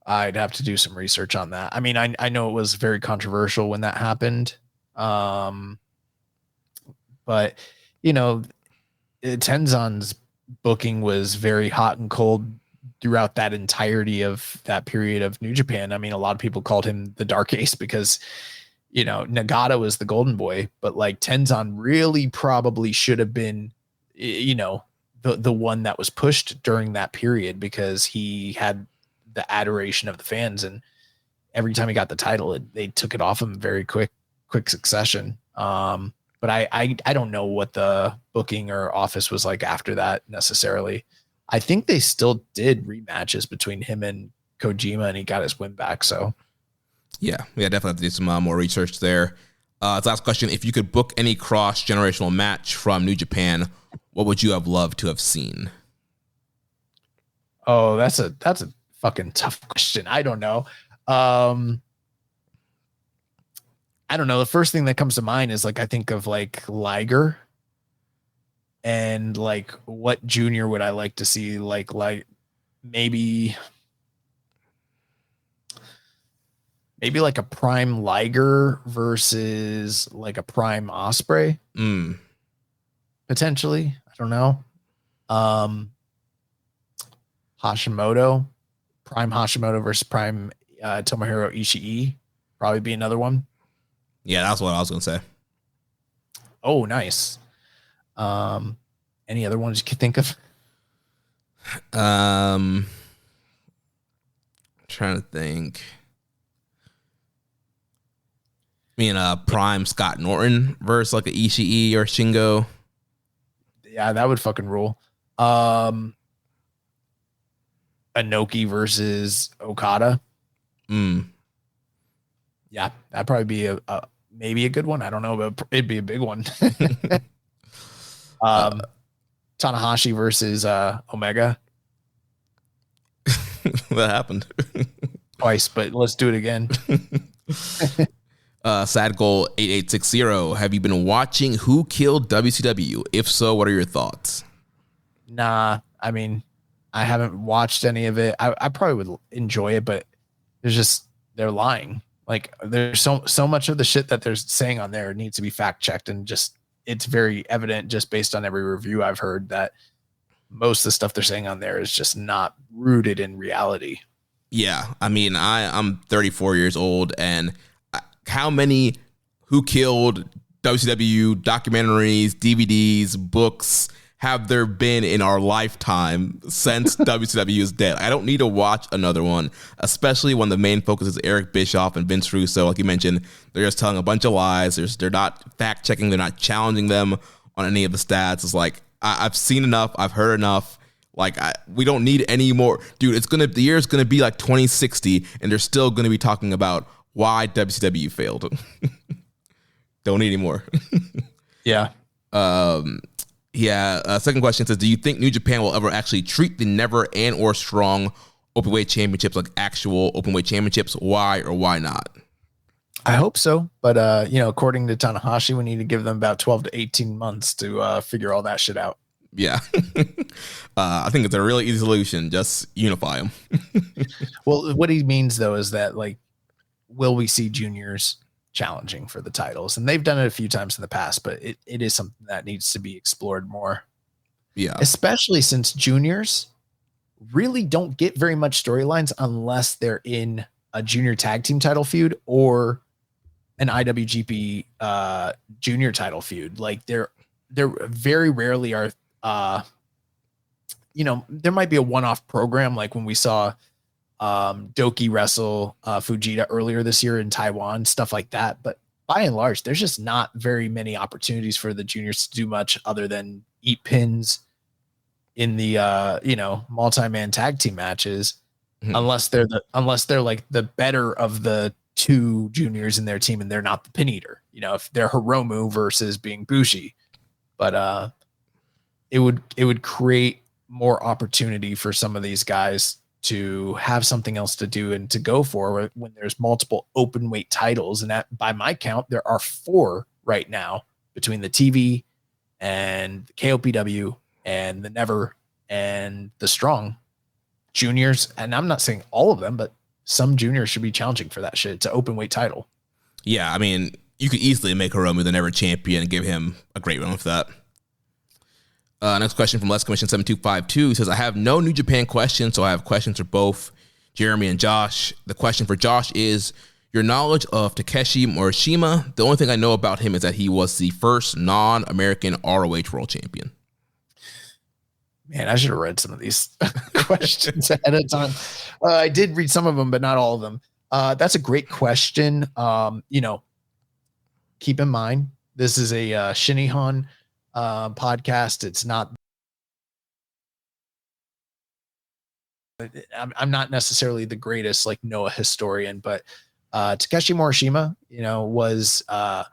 I'd have to do some research on that. I mean, I know it was very controversial when that happened. But, Tenzon's booking was very hot and cold throughout that entirety of that period of New Japan. I mean, a lot of people called him the Dark Ace because, Nagata was the golden boy, but like Tenzon really probably should have been, the one that was pushed during that period because he had the adoration of the fans. And every time he got the title, they took it off him very quick succession. But I don't know what the booking or office was like after that necessarily. I think they still did rematches between him and Kojima and he got his win back. So yeah, definitely have to do some more research there. Last question. If you could book any cross-generational match from New Japan, what would you have loved to have seen? Oh, that's a fucking tough question. I don't know. I don't know. The first thing that comes to mind is like, I think of like Liger and like what junior would I like to see? Like maybe like a prime Liger versus like a prime Osprey. Potentially. I don't know. Hashimoto, prime Hashimoto versus prime Tomohiro Ishii, probably be another one. Yeah, that's what I was going to say. Oh, nice. Any other ones you could think of? Trying to think. I mean, prime Scott Norton versus like a Ishii or Shingo. Yeah, that would fucking rule. Inoki versus Okada. Yeah, that'd probably be a maybe a good one. I don't know, but it'd be a big one. Tanahashi versus Omega. That happened Twice, but let's do it again. Sad Goal 8860. Have you been watching Who Killed WCW? If so, what are your thoughts? Nah, I mean, I haven't watched any of it. I probably would enjoy it, but they're lying. Like there's so much of the shit that they're saying on there needs to be fact checked, and just it's very evident just based on every review I've heard that most of the stuff they're saying on there is just not rooted in reality. Yeah, I mean, I'm 34 years old, and how many Who Killed WCW documentaries, DVDs, books have there been in our lifetime since WCW is dead? I don't need to watch another one, especially when the main focus is Eric Bischoff and Vince Russo. Like you mentioned, they're just telling a bunch of lies. They're not fact checking. They're not challenging them on any of the stats. It's like, I've seen enough. I've heard enough. Like we don't need any more, dude. The year is gonna be like 2060, and they're still gonna be talking about why WCW failed. Don't need any more. Yeah. Second question says, do you think New Japan will ever actually treat the Never and or Strong openweight championships like actual openweight championships? Why or why not? I hope so, but according to Tanahashi, we need to give them about 12 to 18 months to figure all that shit out. Yeah. I think it's a really easy solution. Just unify them. Well, what he means though is that, like, will we see juniors challenging for the titles? And they've done it a few times in the past, but it is something that needs to be explored more. Yeah. Especially since juniors really don't get very much storylines unless they're in a junior tag team title feud or an IWGP junior title feud. Like they're very rarely are, there might be a one-off program like when we saw Doki wrestle Fujita earlier this year in Taiwan, stuff like that. But by and large, there's just not very many opportunities for the juniors to do much other than eat pins in the multi-man tag team matches, unless they're like the better of the two juniors in their team and they're not the pin eater. If they're Hiromu versus being Bushi, but it would create more opportunity for some of these guys to have something else to do and to go for when there's multiple open weight titles. And that, by my count, there are 4 right now between the TV and the KOPW and the Never and the Strong juniors. And I'm not saying all of them, but some juniors should be challenging for that shit. It's an open weight title. Yeah. I mean, you could easily make Hiromu the Never champion and give him a great run with that. Next question from Less Commission 7252 says, I have no New Japan questions, so I have questions for both Jeremy and Josh. The question for Josh is your knowledge of Takeshi Morishima. The only thing I know about him is that he was the first non-American ROH world champion. Man, I should have read some of these questions ahead of time. I did read some of them, but not all of them. That's a great question. Keep in mind, this is a Shinihan podcast. It's not, I'm not necessarily the greatest like Noah historian, but Takeshi Morishima, he was a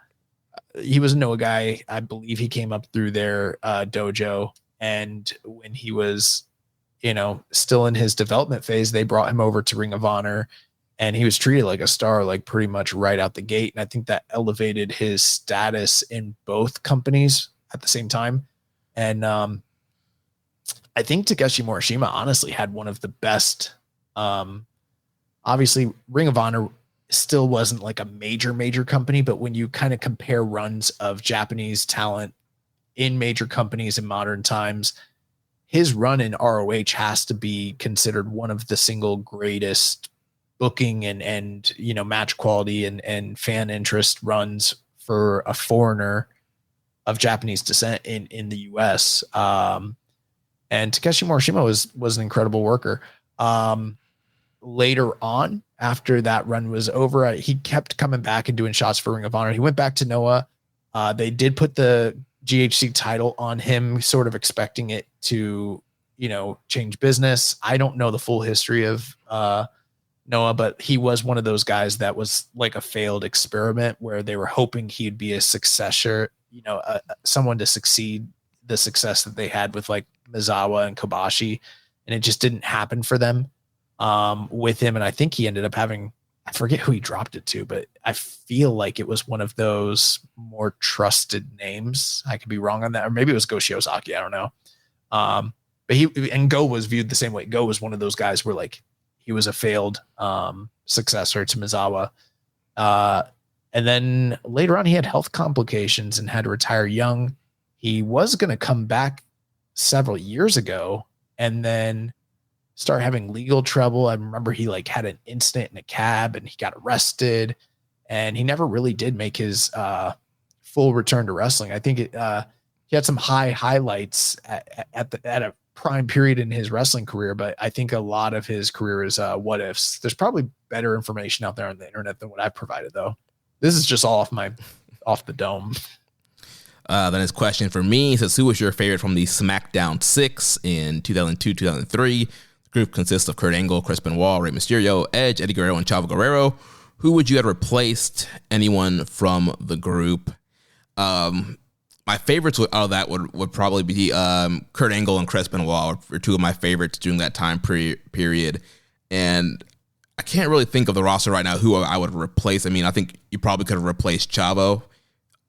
Noah guy. I believe he came up through their dojo, and when he was still in his development phase, they brought him over to Ring of Honor, and he was treated like a star, like pretty much right out the gate. And I think that elevated his status in both companies at the same time. And I think Takeshi Morishima honestly had one of the best, obviously Ring of Honor still wasn't like a major company, but when you kind of compare runs of Japanese talent in major companies in modern times, his run in ROH has to be considered one of the single greatest booking and match quality and fan interest runs for a foreigner of Japanese descent in the US. And Takeshi Morishima was an incredible worker. Later on, after that run was over, he kept coming back and doing shots for Ring of Honor. He went back to Noah. They did put the GHC title on him, sort of expecting it to, change business. I don't know the full history of Noah, but he was one of those guys that was like a failed experiment where they were hoping he'd be a successor, someone to succeed the success that they had with like Mizawa and Kobashi, and it just didn't happen for them with him. And I think he ended up having, I forget who he dropped it to, but I feel like it was one of those more trusted names. I could be wrong on that, or maybe it was Go Shiozaki. I don't know. but Go was viewed the same way. Go was one of those guys where like he was a failed successor to Misawa. And then later on, he had health complications and had to retire young. He was going to come back several years ago and then start having legal trouble. I remember he like had an incident in a cab and he got arrested, and he never really did make his full return to wrestling. I think he had some highlights at a prime period in his wrestling career, but I think a lot of his career is what ifs. There's probably better information out there on the internet than what I've provided, though. This is just off the dome. Then his question for me says, who was your favorite from the SmackDown 6 in 2002-2003? The group consists of Kurt Angle, Chris Benoit, Rey Mysterio, Edge, Eddie Guerrero, and Chavo Guerrero. Who would you have replaced? Anyone from the group? My favorites out of that would probably be Kurt Angle and Chris Benoit were two of my favorites during that time period. And I can't really think of the roster right now who I would replace. I mean, I think you probably could have replaced Chavo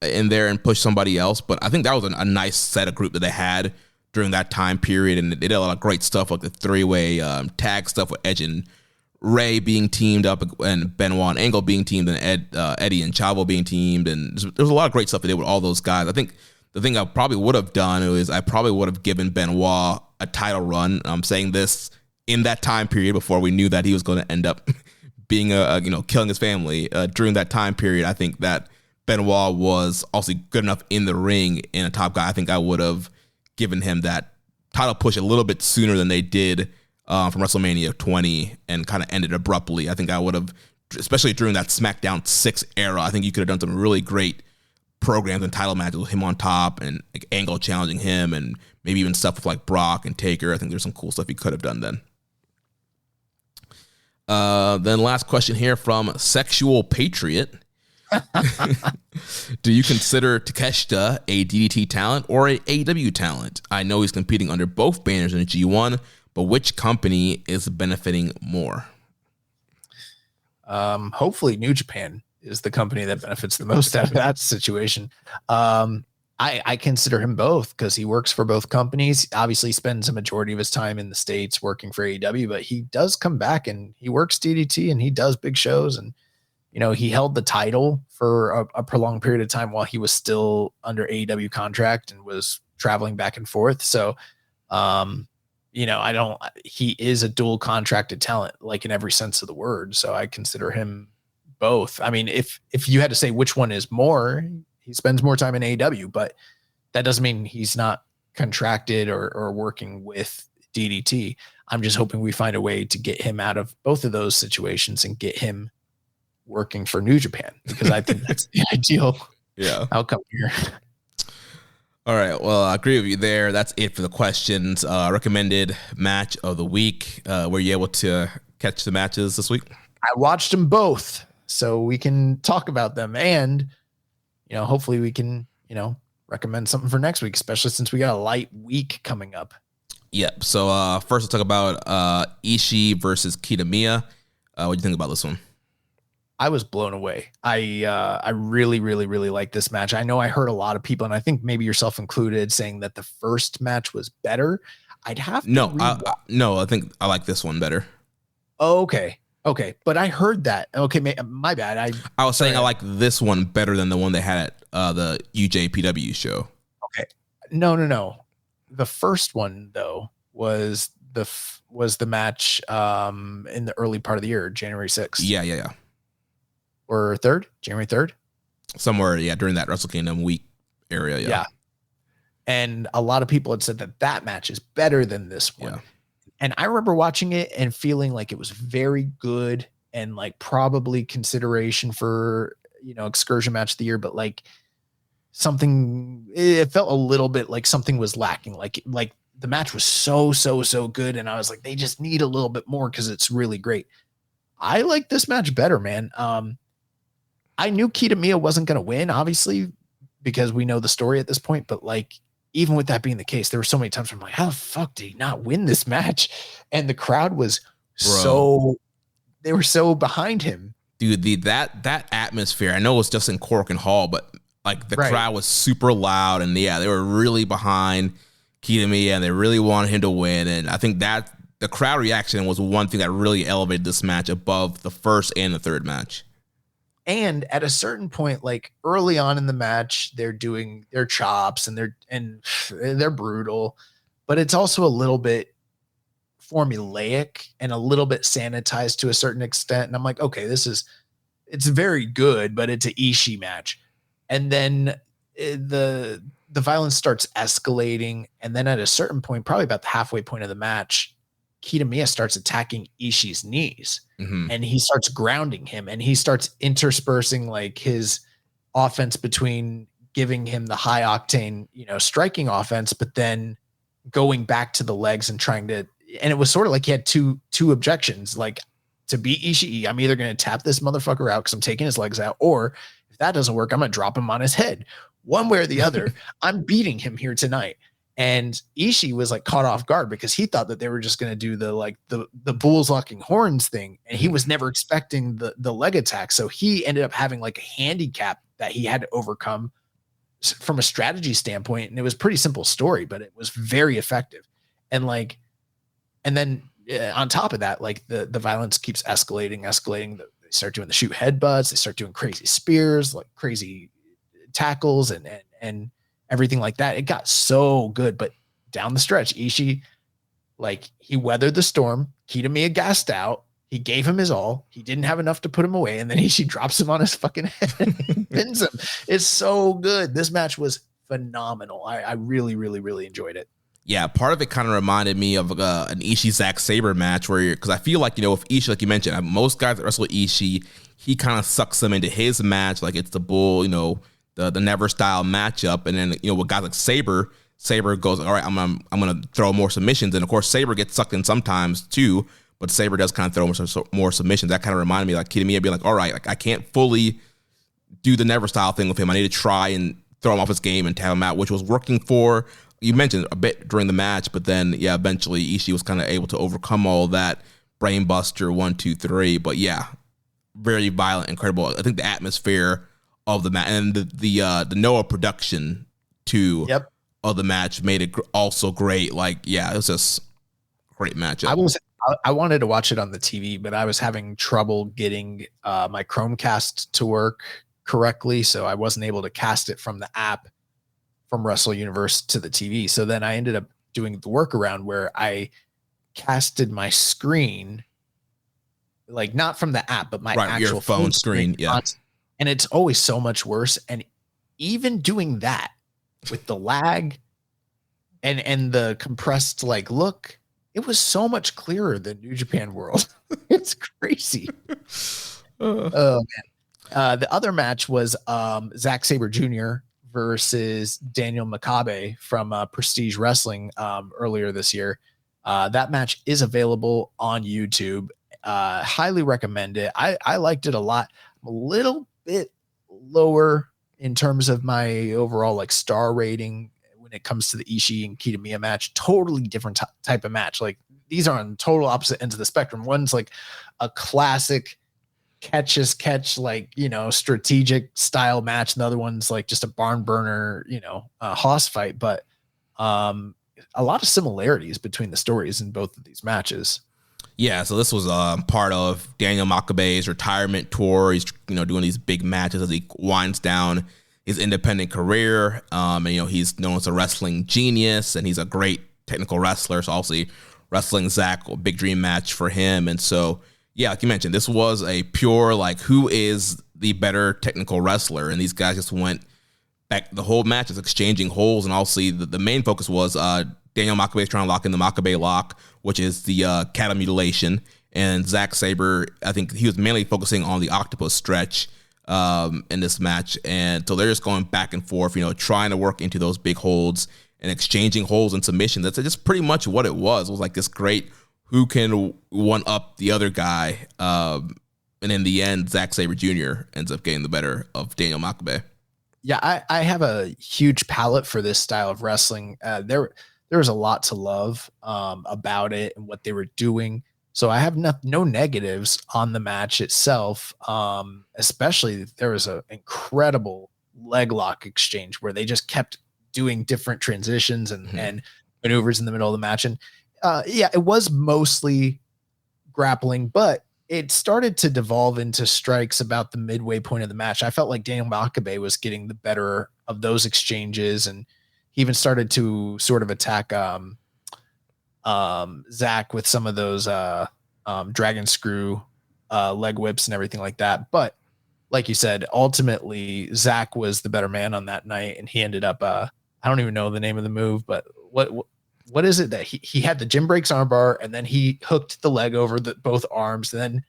in there and pushed somebody else, but I think that was a nice set of group that they had during that time period, and they did a lot of great stuff like the three-way tag stuff with Edge and Ray being teamed up, and Benoit and Angle being teamed, and Eddie and Chavo being teamed, and there was a lot of great stuff they did with all those guys. I think the thing I probably would have done is I probably would have given Benoit a title run. I'm saying this in that time period before we knew that he was going to end up being killing his family. During that time period, I think that Benoit was also good enough in the ring and a top guy. I think I would have given him that title push a little bit sooner than they did from WrestleMania 20 and kind of ended abruptly. I think I would have, especially during that SmackDown 6 era, I think you could have done some really great programs and title matches with him on top and like Angle challenging him and maybe even stuff with like Brock and Taker. I think there's some cool stuff you could have done then. Then last question here from Sexual Patriot. Do you consider Takeshita a DDT talent or a AEW talent? I know he's competing under both banners in the G1, but which company is benefiting more? Hopefully New Japan is the company that benefits the most out of that situation. I consider him both because he works for both companies. Obviously spends a majority of his time in the States working for AEW, but he does come back and he works DDT and he does big shows. And, he held the title for a prolonged period of time while he was still under AEW contract and was traveling back and forth. So, he is a dual contracted talent, like in every sense of the word. So I consider him both. I mean, if you had to say which one is more, he spends more time in AEW, but that doesn't mean he's not contracted or working with DDT. I'm just hoping we find a way to get him out of both of those situations and get him working for New Japan, because I think that's the ideal outcome here. All right. Well, I agree with you there. That's it for the questions. Recommended match of the week. Were you able to catch the matches this week? I watched them both, so we can talk about them, and hopefully we can recommend something for next week, especially since we got a light week coming up. Yep. So first, let's talk about Ishii versus Kitamiya. What do you think about this one? I was blown away. I really, really, really like this match. I know I heard a lot of people, and I think maybe yourself included, saying that the first match was better. I'd have to I think I like this one better. Oh, okay. But I heard that. Okay, my bad. I was saying I like this one better than the one they had at the UJPW show. Okay. No. The first one though was the match in the early part of the year, January 6th. Yeah. Or 3rd, January 3rd. Somewhere, during that Wrestle Kingdom week area. Yeah. And a lot of people had said that match is better than this one. Yeah. And I remember watching it and feeling like it was very good and like probably consideration for, excursion match of the year, but like it felt a little bit like something was lacking. Like the match was so good. And I was like, they just need a little bit more because it's really great. I like this match better, man. I knew Kitamiya wasn't going to win, obviously, because we know the story at this point, but like, even with that being the case, there were so many times where I'm like, how the fuck did he not win this match? And the crowd was they were so behind him. Dude, that atmosphere, I know it's just in Cork and Hall, but like the crowd was super loud and they were really behind Kitamiya, and they really wanted him to win. And I think that the crowd reaction was one thing that really elevated this match above the first and the third match. And at a certain point, like early on in the match, they're doing their chops and they're brutal, but it's also a little bit formulaic and a little bit sanitized to a certain extent. And I'm like, okay, it's very good, but it's an Ishii match. And then the violence starts escalating. And then at a certain point, probably about the halfway point of the match, Kitamiya starts attacking Ishii's knees, and he starts grounding him, and he starts interspersing like his offense between giving him the high octane, striking offense, but then going back to the legs and trying to, and it was sort of like he had two objections, like to beat Ishii, I'm either going to tap this motherfucker out because I'm taking his legs out, or if that doesn't work, I'm going to drop him on his head. One way or the other, I'm beating him here tonight. And Ishii was like caught off guard because he thought that they were just going to do the bulls locking horns thing. And he was never expecting the leg attack. So he ended up having like a handicap that he had to overcome from a strategy standpoint. And it was a pretty simple story, but it was very effective. And then on top of that, like the violence keeps escalating. They start doing the shoot headbutts. They start doing crazy spears, like crazy tackles and everything like that. It got so good, but down the stretch, Ishii, like he weathered the storm. Kitamiya gassed out. He gave him his all. He didn't have enough to put him away. And then Ishii drops him on his fucking head and pins him. It's so good. This match was phenomenal. I really, really, really enjoyed it. Yeah, part of it kind of reminded me of an Ishii Zack Sabre match because I feel like, with Ishii, like you mentioned, most guys that wrestle Ishii, he kind of sucks them into his match. Like it's the bull, the never style matchup. And then, with guys like Sabre goes, all right, I'm going to throw more submissions. And of course, Sabre gets sucked in sometimes too, but Sabre does kind of throw more submissions. That kind of reminded me like Kitamiya being like, all right, like I can't fully do the never style thing with him. I need to try and throw him off his game and tap him out, which was working for, you mentioned, a bit during the match, but then, yeah, eventually Ishii was kind of able to overcome all that. Brainbuster 1, 2, 3. But yeah, very violent, incredible. I think the atmosphere of the match and the Noah production too of the match made it also great. Like, yeah, it was just a great matchup. I wanted to watch it on the TV, but I was having trouble getting my Chromecast to work correctly, so I wasn't able to cast it from the app from Wrestle Universe to the TV. So then I ended up doing the workaround where I casted my screen, like not from the app, but my actual phone screen. Yeah. And it's always so much worse. And even doing that with the lag and the compressed like look, it was so much clearer than New Japan World. It's crazy. Oh man. The other match was Zack Sabre Jr. versus Daniel Makabe from Prestige Wrestling earlier this year. That match is available on YouTube. Highly recommend it. I liked it a lot. I'm a little bit lower in terms of my overall like star rating when it comes to the Ishii and Kitamiya match. Totally different type of match. Like these are on total opposite ends of the spectrum. One's like a classic catch, like, strategic style match. And the other one's like just a barn burner, hoss fight. But a lot of similarities between the stories in both of these matches. Yeah, so this was part of Daniel Makabe's retirement tour. He's doing these big matches as he winds down his independent career. And he's known as a wrestling genius, and he's a great technical wrestler. So obviously, wrestling Zach, a big dream match for him. And so, yeah, like you mentioned, this was a pure like who is the better technical wrestler, and these guys just went back. The whole match is exchanging holds, and obviously the main focus was Daniel Makabe is trying to lock in the Makabe lock, which is the cattle mutilation. And Zack Sabre, I think he was mainly focusing on the octopus stretch in this match. And so they're just going back and forth, trying to work into those big holds and exchanging holds and submissions. That's just pretty much what it was. It was like this great who can one up the other guy. And in the end, Zack Sabre Jr. ends up getting the better of Daniel Makabe. Yeah, I have a huge palate for this style of wrestling. There was a lot to love about it and what they were doing. So I have no negatives on the match itself. Especially there was an incredible leg lock exchange where they just kept doing different transitions and maneuvers in the middle of the match. And yeah, it was mostly grappling, but it started to devolve into strikes about the midway point of the match. I felt like Daniel Makabe was getting the better of those exchanges, and he even started to sort of attack Zach with some of those dragon screw leg whips and everything like that. But like you said, ultimately Zach was the better man on that night, and he ended up I don't even know the name of the move, but what is it that he had the gym breaks armbar, and then he hooked the leg over both arms, and then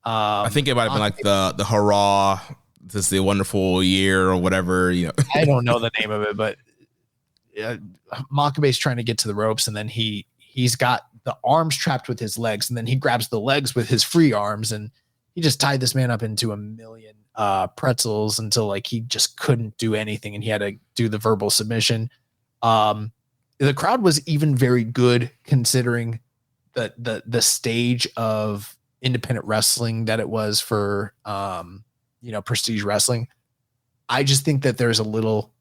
I think it might have been like the hurrah, this is the wonderful year or whatever, you know. I don't know the name of it, but Makabe's trying to get to the ropes, and then he's got the arms trapped with his legs, and then he grabs the legs with his free arms, and he just tied this man up into a million pretzels until like he just couldn't do anything, and he had to do the verbal submission. The crowd was even very good considering the stage of independent wrestling that it was for prestige wrestling. I just think that there's a little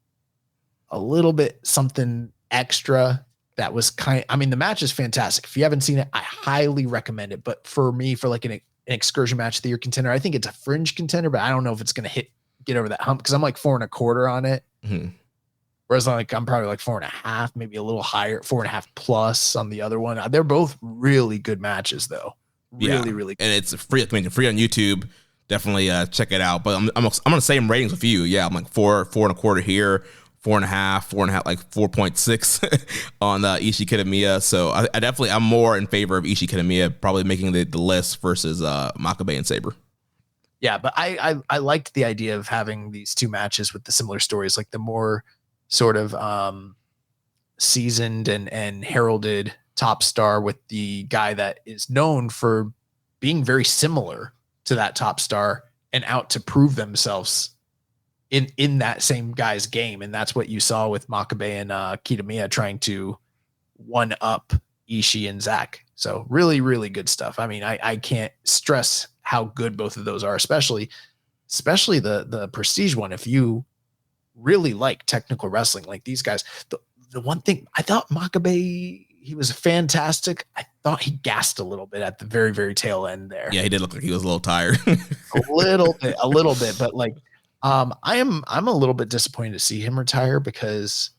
bit something extra that was the match is fantastic. If you haven't seen it, I highly recommend it. But for me, for like an excursion match of the year contender, I think it's a fringe contender, but I don't know if it's going to get over that hump, because I'm like 4.25 on it. Mm-hmm. Whereas like I'm probably like 4.5, maybe a little higher, 4.5 plus on the other one. They're both really good matches though. Really good. And it's free. I mean, free on YouTube. Definitely check it out. But I'm on the same ratings with you. Yeah, I'm like 4.25 here, 4.5, like 4.6 on Ishii Kitamiya. So I'm more in favor of Ishii Kitamiya probably making the list versus Makabe and Sabre. Yeah, but I liked the idea of having these two matches with the similar stories, like the more sort of seasoned and heralded top star with the guy that is known for being very similar to that top star and out to prove themselves in that same guy's game. And that's what you saw with Makabe and Kitamiya trying to one up Ishii and Zach. So really, really good stuff. I mean, I can't stress how good both of those are, especially the prestige one. If you really like technical wrestling like these guys, the one thing I thought Makabe, he was fantastic. I thought he gassed a little bit at the very, very tail end there. Yeah, he did look like he was a little tired. a little bit, but like I'm a little bit disappointed to see him retire, because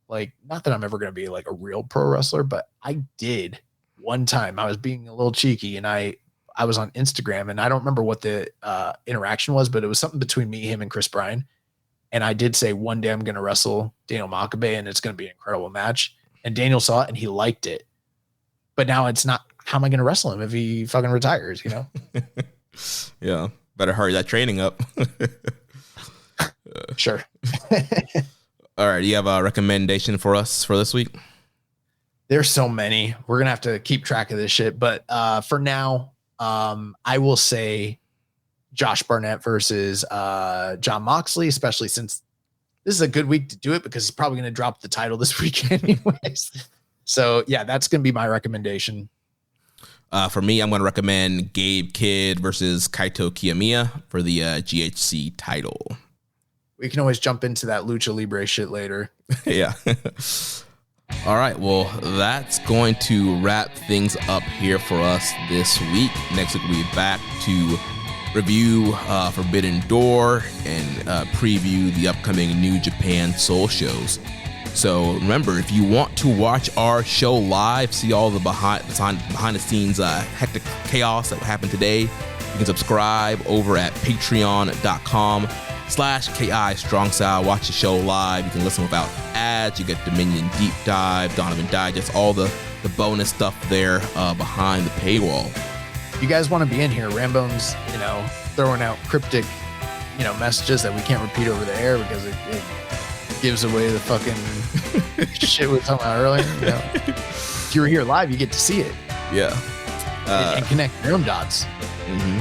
like, not that I'm ever going to be like a real pro wrestler, but I did one time. I was being a little cheeky, and I was on Instagram, and I don't remember what the interaction was, but it was something between me, him, and Chris Bryan. And I did say one day I'm going to wrestle Daniel Makabe, and it's going to be an incredible match. And Daniel saw it and he liked it. But now it's not, how am I going to wrestle him if he fucking retires, you know? Yeah. Better hurry that training up. Sure. All right. Do you have a recommendation for us for this week? There's so many. We're going to have to keep track of this shit. But for now, I will say Josh Barnett versus John Moxley, especially since this is a good week to do it, because he's probably going to drop the title this week anyways. So yeah, that's going to be my recommendation. For me, I'm going to recommend Gabe Kidd versus Kaito Kiyomiya for the GHC title. We can always jump into that Lucha Libre shit later. Yeah. All right. Well, that's going to wrap things up here for us this week. Next week, we'll be back to review Forbidden Door and preview the upcoming New Japan Soul shows. So remember, if you want to watch our show live, see all the behind the scenes hectic chaos that happened today, you can subscribe over at patreon.com/KI Strong Style. Watch the show live. You can listen without ads. You get Dominion Deep Dive, Donovan Digest, all the bonus stuff there behind the paywall. You guys want to be in here, Rambone's, throwing out cryptic, messages that we can't repeat over the air because it gives away the fucking shit we were talking about earlier. If you were here live, you get to see it. Yeah. And connect your own dots. Mm-hmm.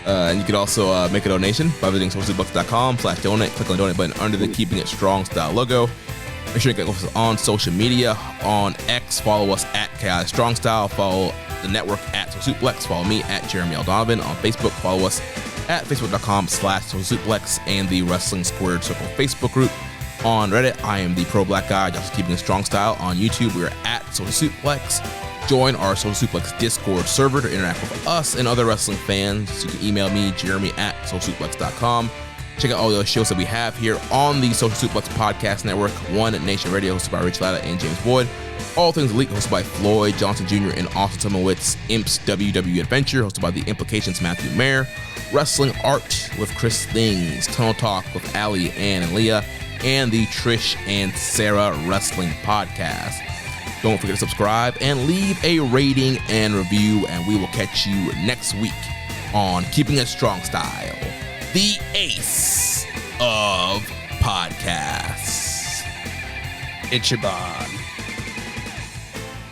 And you can also make a donation by visiting socialbucks.com/donate. Click on the donate button under the Keeping It Strong style logo. Make sure you get us on social media. On X, follow us at KI Strong Style. Follow the network at SoSuplex. Follow me at Jeremy L. Donovan. On Facebook, follow us at facebook.com/SoSuplex and the Wrestling Squared Circle Facebook group. On Reddit, I am the Pro Black Guy, just keeping it strong style. On YouTube, we are at Social Suplex. Join our Social Suplex Discord server to interact with us and other wrestling fans. You can email me, Jeremy at socialsuplex.com. Check out all the shows that we have here on the Social Suplex Podcast Network. One Nation Radio, hosted by Rich Latta and James Boyd. All Things Elite, hosted by Floyd Johnson Jr. and Austin Tumowitz. Imp's WWE Adventure, hosted by The Implications Matthew Mayer. Wrestling Art with Chris Things. Tunnel Talk with Allie, Ann, and Leah. And the Trish and Sarah Wrestling Podcast. Don't forget to subscribe and leave a rating and review, and we will catch you next week on Keeping It Strong Style, the ace of podcasts. Ichiban.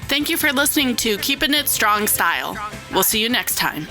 Thank you for listening to Keepin' It Strong Style. We'll see you next time.